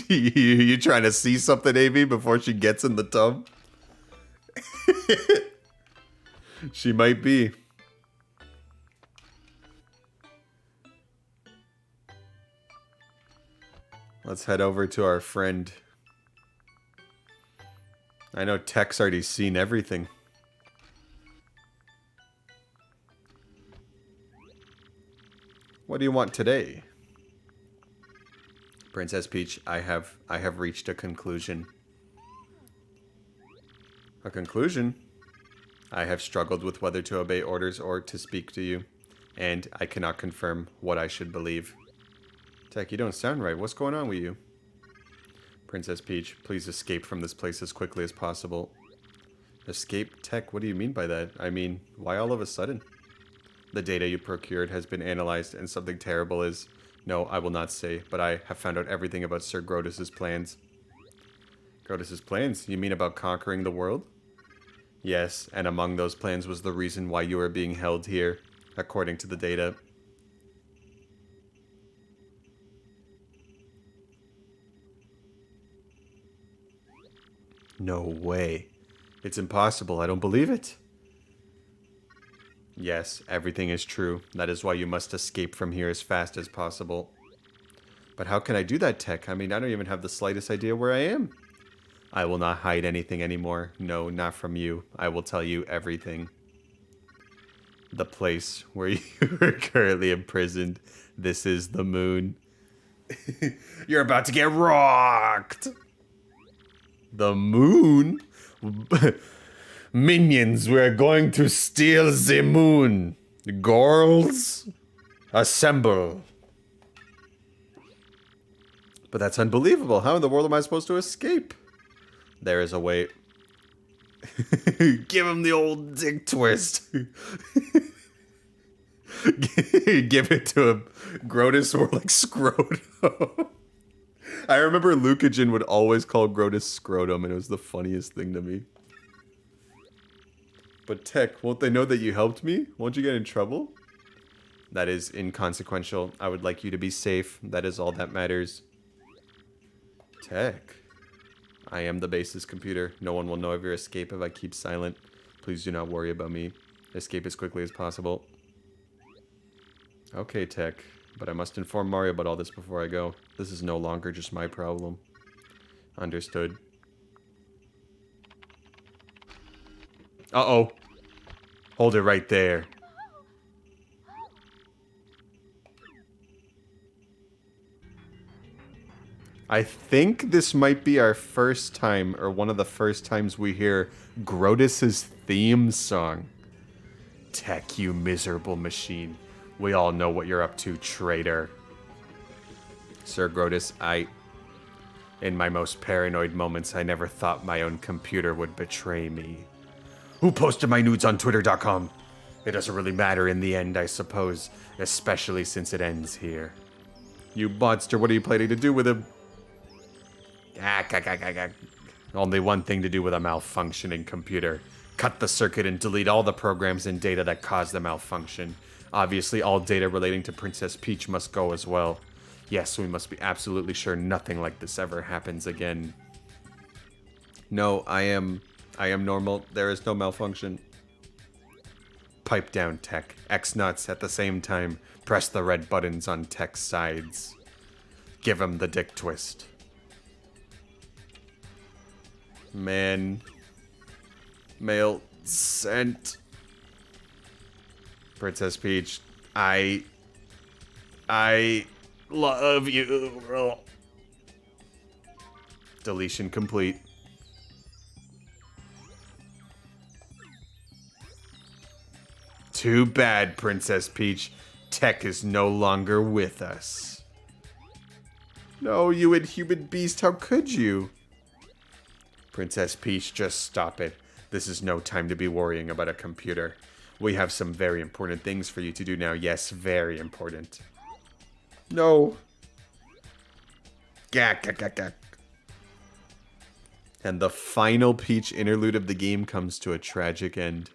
You trying to see something, AV, before she gets in the tub? She might be. Let's head over to our friend. I know Tech's already seen everything. What do you want today? Princess Peach, I have reached a conclusion. A conclusion? I have struggled with whether to obey orders or to speak to you, and I cannot confirm what I should believe. Tech, you don't sound right. What's going on with you? Princess Peach, please escape from this place as quickly as possible. Escape? Tech, what do you mean by that? I mean, why all of a sudden? The data you procured has been analyzed and something terrible is... No, I will not say, but I have found out everything about Sir Grotus's plans. Grotus's plans? You mean about conquering the world? Yes, and among those plans was the reason why you are being held here, according to the data. No way. It's impossible. I don't believe it. Yes, everything is true. That is why you must escape from here as fast as possible. But how can I do that, Tech? I mean, I don't even have the slightest idea where I am. I will not hide anything anymore. No, not from you. I will tell you everything. The place where you are currently imprisoned. This is the moon. You're about to get rocked! The moon? Minions, we're going to steal the moon. Girls, assemble. But that's unbelievable. How in the world am I supposed to escape? There is a way. Give him the old dick twist. Give it to him. Grotus or like Scrotum. I remember Lucagen would always call Grotus Scrotum, and it was the funniest thing to me. But Tech, won't they know that you helped me? Won't you get in trouble? That is inconsequential. I would like you to be safe. That is all that matters. Tech. I am the base's computer. No one will know of your escape if I keep silent. Please do not worry about me. Escape as quickly as possible. Okay, Tech. But I must inform Mario about all this before I go. This is no longer just my problem. Understood. Uh-oh. Hold it right there. I think this might be our first time, or one of the first times we hear Grotus's theme song. Tech, you miserable machine. We all know what you're up to, traitor. Sir Grotus, in my most paranoid moments, I never thought my own computer would betray me. Who posted my nudes on Twitter.com? It doesn't really matter in the end, I suppose, especially since it ends here. You monster, what are you planning to do with him? Only one thing to do with a malfunctioning computer. Cut the circuit and delete all the programs and data that caused the malfunction. Obviously, all data relating to Princess Peach must go as well. Yes, we must be absolutely sure nothing like this ever happens again. No, I am normal. There is no malfunction. Pipe down, Tech. X-Nuts at the same time. Press the red buttons on Tech's sides. Give him the dick twist. Man. Mail sent. Princess Peach, I love you. Deletion complete. Too bad, Princess Peach. Tech is no longer with us. No, you inhuman beast, how could you? Princess Peach, just stop it. This is no time to be worrying about a computer. We have some very important things for you to do now. Yes, very important. No. Gak. And the final Peach interlude of the game comes to a tragic end.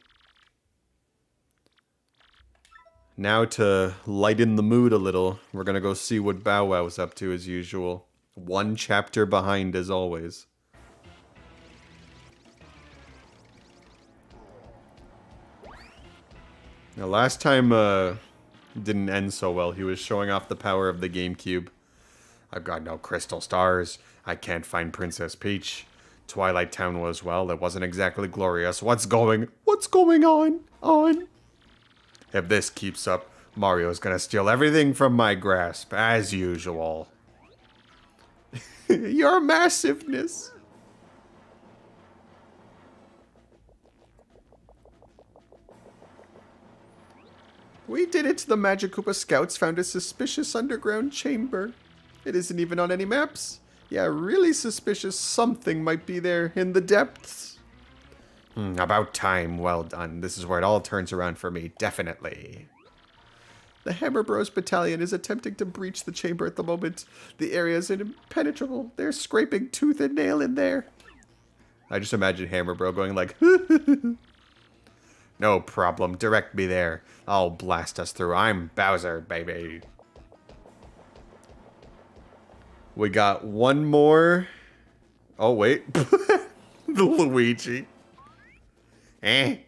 Now to lighten the mood a little, we're gonna go see what Bow Wow's up to as usual. One chapter behind as always. Now last time didn't end so well. He was showing off the power of the GameCube. I've got no crystal stars. I can't find Princess Peach. Twilight Town was, well, it wasn't exactly glorious. What's going on? If this keeps up, Mario's gonna steal everything from my grasp, as usual. Your massiveness. We did it. The Magic Koopa Scouts found a suspicious underground chamber. It isn't even on any maps. Yeah, really suspicious. Something might be there in the depths. About time. Well done. This is where it all turns around for me. Definitely. The Hammer Bros battalion is attempting to breach the chamber at the moment. The area is impenetrable. They're scraping tooth and nail in there. I just imagine Hammer Bro going like, no problem. Direct me there. I'll blast us through. I'm Bowser, baby. We got one more. Oh, wait. The Luigi. We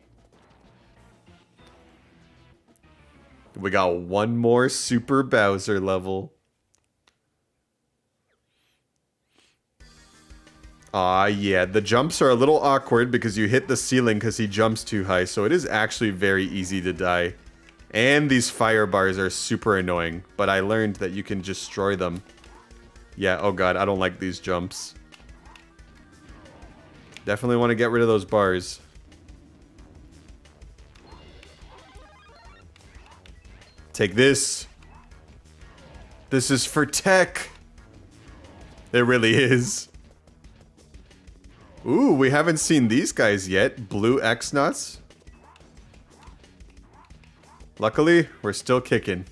got one more Super Bowser level. Yeah, the jumps are a little awkward because you hit the ceiling because he jumps too high, so it is actually very easy to die. And these fire bars are super annoying, but I learned that you can destroy them. Yeah, oh god, I don't like these jumps. Definitely want to get rid of those bars. Take this. This is for Tech. It really is. Ooh, we haven't seen these guys yet. Blue X-Nuts. Luckily, we're still kicking.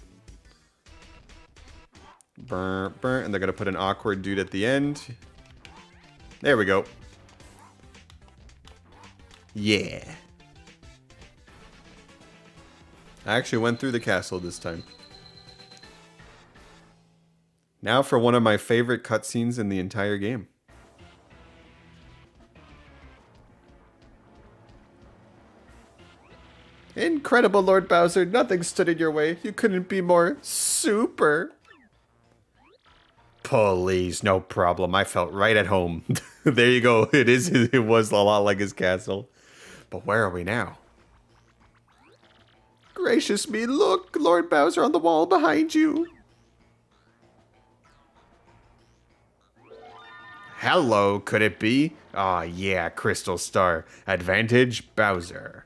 Burr, burr. And they're gonna put an awkward dude at the end. There we go. Yeah. I actually went through the castle this time. Now for one of my favorite cutscenes in the entire game. Incredible, Lord Bowser. Nothing stood in your way. You couldn't be more super. Please, no problem. I felt right at home. There you go. It was a lot like his castle. But where are we now? Gracious me, look, Lord Bowser on the wall behind you. Hello, could it be? Aw, yeah, Crystal Star. Advantage, Bowser.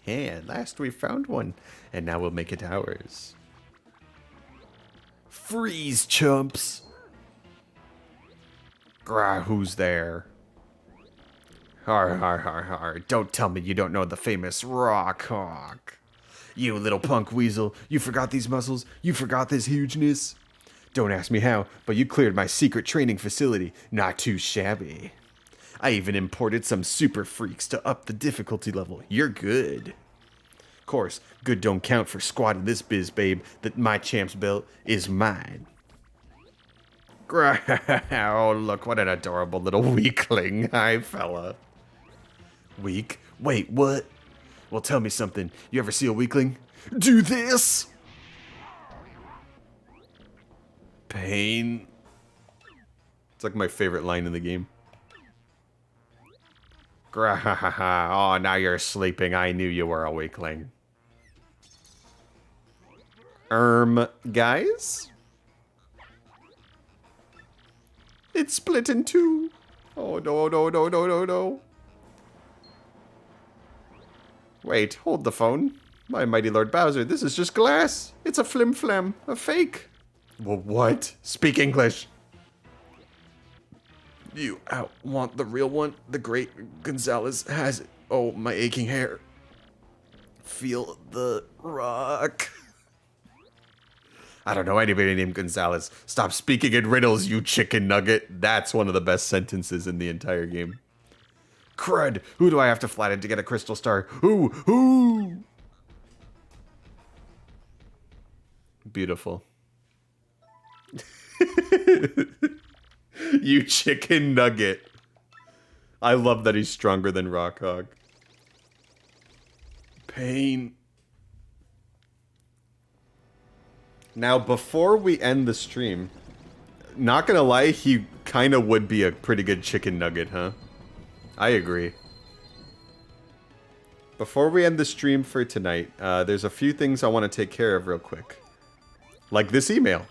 At last we found one, and now we'll make it ours. Freeze, chumps! Grah, who's there? Har, har, har, har. Don't tell me you don't know the famous Rock Hawk. You little punk weasel, you forgot these muscles? You forgot this hugeness? Don't ask me how, but you cleared my secret training facility. Not too shabby. I even imported some super freaks to up the difficulty level. You're good. Of course, good don't count for squatting this biz, babe. That my champ's belt is mine. Oh, look, what an adorable little weakling. Hi, fella. Weak? Wait, what? Well, tell me something. You ever see a weakling? Do this! Pain. It's like my favorite line in the game. Oh, now you're sleeping. I knew you were a weakling. Guys? It's split in two. Oh, no, no, no, no, no, no. Wait, hold the phone. My mighty Lord Bowser, this is just glass. It's a flim-flam, a fake. Well, what? Speak English. You want the real one? The great Gonzalez has it. Oh, my aching hair. Feel the rock. I don't know anybody named Gonzalez. Stop speaking in riddles, you chicken nugget. That's one of the best sentences in the entire game. Crud! Who do I have to flatten to get a crystal star? Who? Beautiful. You chicken nugget. I love that he's stronger than Rockhog. Pain. Now, before we end the stream, not gonna lie, he kind of would be a pretty good chicken nugget, huh? I agree. Before we end the stream for tonight, there's a few things I want to take care of real quick. Like this email.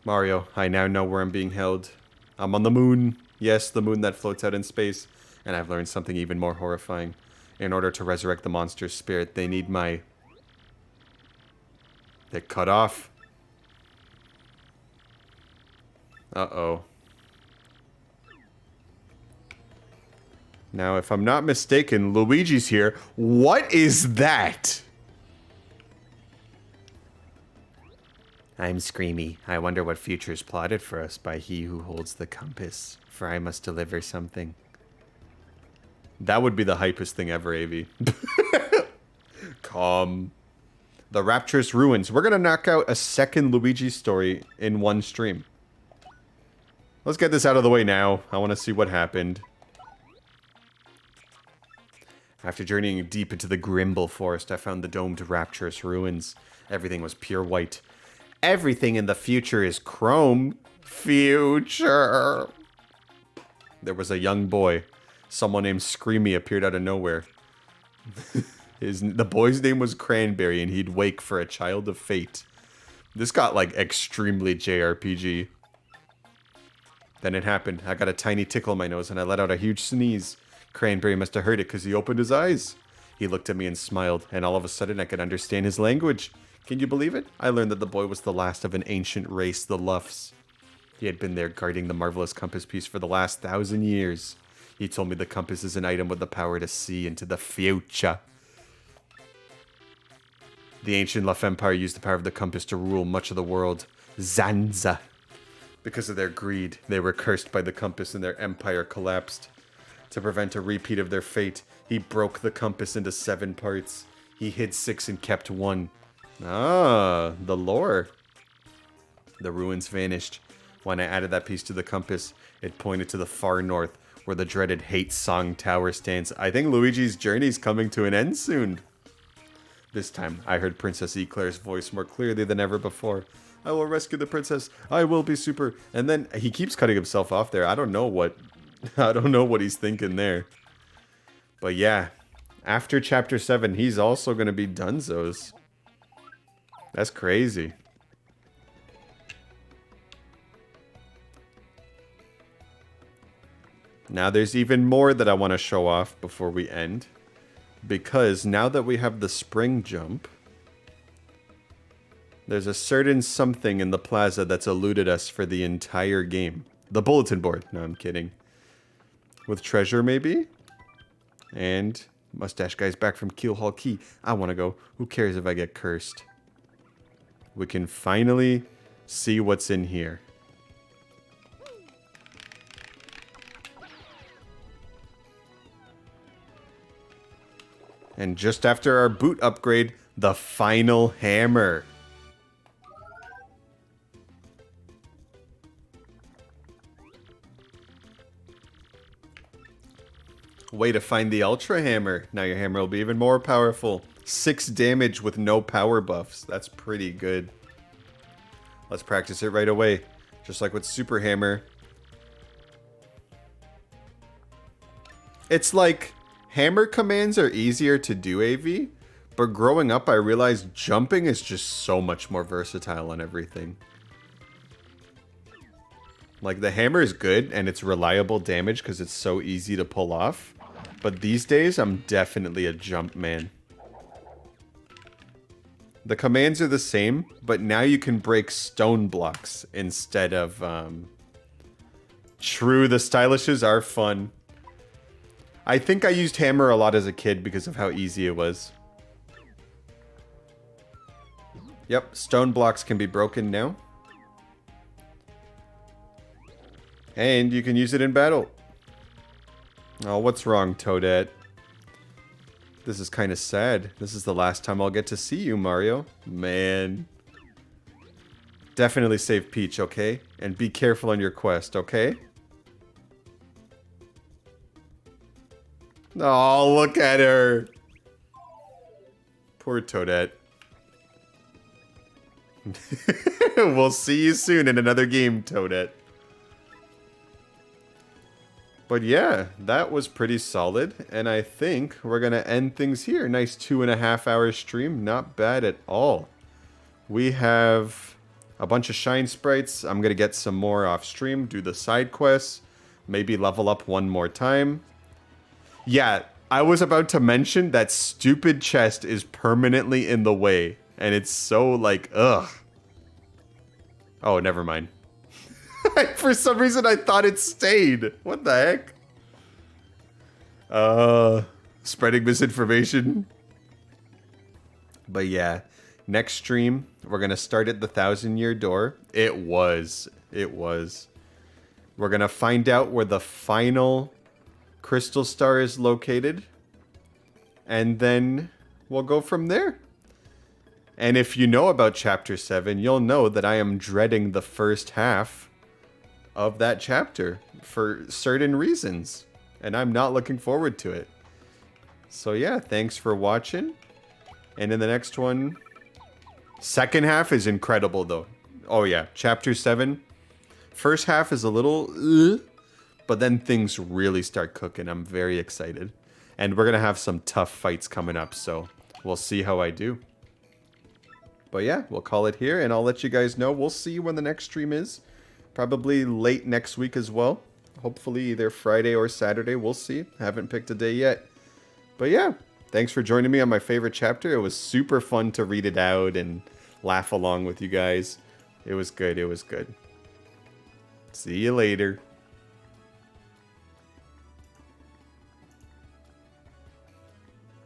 Mario, I now know where I'm being held. I'm on the moon. Yes, the moon that floats out in space. And I've learned something even more horrifying. In order to resurrect the monster's spirit, they need my... They're cut off. Uh-oh. Now, if I'm not mistaken, Luigi's here. What is that? I'm Screamy. I wonder what future is plotted for us by he who holds the compass. For I must deliver something. That would be the hypest thing ever, AV. Calm. The Rapturous Ruins. We're gonna knock out a second Luigi story in one stream. Let's get this out of the way now. I want to see what happened. After journeying deep into the Grimble Forest, I found the domed Rapturous Ruins. Everything was pure white. Everything in the future is chrome. Future. There was a young boy. Someone named Screamy appeared out of nowhere. The boy's name was Cranberry, and he'd wake for a child of fate. This got, like, extremely JRPG. Then it happened. I got a tiny tickle in my nose, and I let out a huge sneeze. Cranberry must have heard it, because he opened his eyes. He looked at me and smiled, and all of a sudden I could understand his language. Can you believe it? I learned that the boy was the last of an ancient race, the Luffs. He had been there guarding the marvelous compass piece for the last 1,000 years. He told me the compass is an item with the power to see into the future. The ancient Luff Empire used the power of the compass to rule much of the world. Zanza. Because of their greed, they were cursed by the compass and their empire collapsed. To prevent a repeat of their fate, he broke the compass into 7 parts. He hid 6 and kept 1. Ah, the lore. The ruins vanished. When I added that piece to the compass, it pointed to the far north, where the dreaded Hate Song Tower stands. I think Luigi's journey's coming to an end soon. This time, I heard Princess Eclair's voice more clearly than ever before. I will rescue the princess. I will be super. And then he keeps cutting himself off there. I don't know what he's thinking there. But yeah, after Chapter 7, he's also going to be Dunzo's. That's crazy. Now there's even more that I want to show off before we end. Because now that we have the spring jump, there's a certain something in the plaza that's eluded us for the entire game. The bulletin board. No, I'm kidding. With treasure, maybe? And Mustache Guy's back from Keelhaul Key. I want to go. Who cares if I get cursed? We can finally see what's in here. And just after our boot upgrade, the final hammer. Way to find the Ultra Hammer. Now your hammer will be even more powerful. 6 damage with no power buffs. That's pretty good. Let's practice it right away. Just like with Super Hammer. It's like hammer commands are easier to do, AV. But growing up I realized jumping is just so much more versatile on everything. Like the hammer is good and it's reliable damage because it's so easy to pull off. But these days, I'm definitely a jump man. The commands are the same, but now you can break stone blocks instead of... True, the stylishes are fun. I think I used hammer a lot as a kid because of how easy it was. Yep, stone blocks can be broken now. And you can use it in battle. Oh, what's wrong, Toadette? This is kind of sad. This is the last time I'll get to see you, Mario. Man. Definitely save Peach, okay? And be careful on your quest, okay? Oh, look at her. Poor Toadette. We'll see you soon in another game, Toadette. But yeah, that was pretty solid, and I think we're going to end things here. Nice 2.5-hour stream, not bad at all. We have a bunch of shine sprites. I'm going to get some more off stream, do the side quests, maybe level up one more time. Yeah, I was about to mention that stupid chest is permanently in the way, and it's so like, ugh. Oh, never mind. For some reason, I thought it stayed. What the heck? Spreading misinformation. But yeah, next stream, we're going to start at the 1,000-year door. It was. We're going to find out where the final crystal star is located. And then we'll go from there. And if you know about Chapter 7, you'll know that I am dreading the first half of that chapter for certain reasons, and I'm not looking forward to it. So yeah, thanks for watching, and in the next one, second half is incredible though. Oh yeah, Chapter 7, first half is a little but then things really start cooking. I'm very excited, and we're gonna have some tough fights coming up, so we'll see how I do. But yeah, we'll call it here, and I'll let you guys know. We'll see when the next stream is. Probably late next week as well. Hopefully either Friday or Saturday. We'll see. Haven't picked a day yet. But yeah, thanks for joining me on my favorite chapter. It was super fun to read it out and laugh along with you guys. It was good. See you later.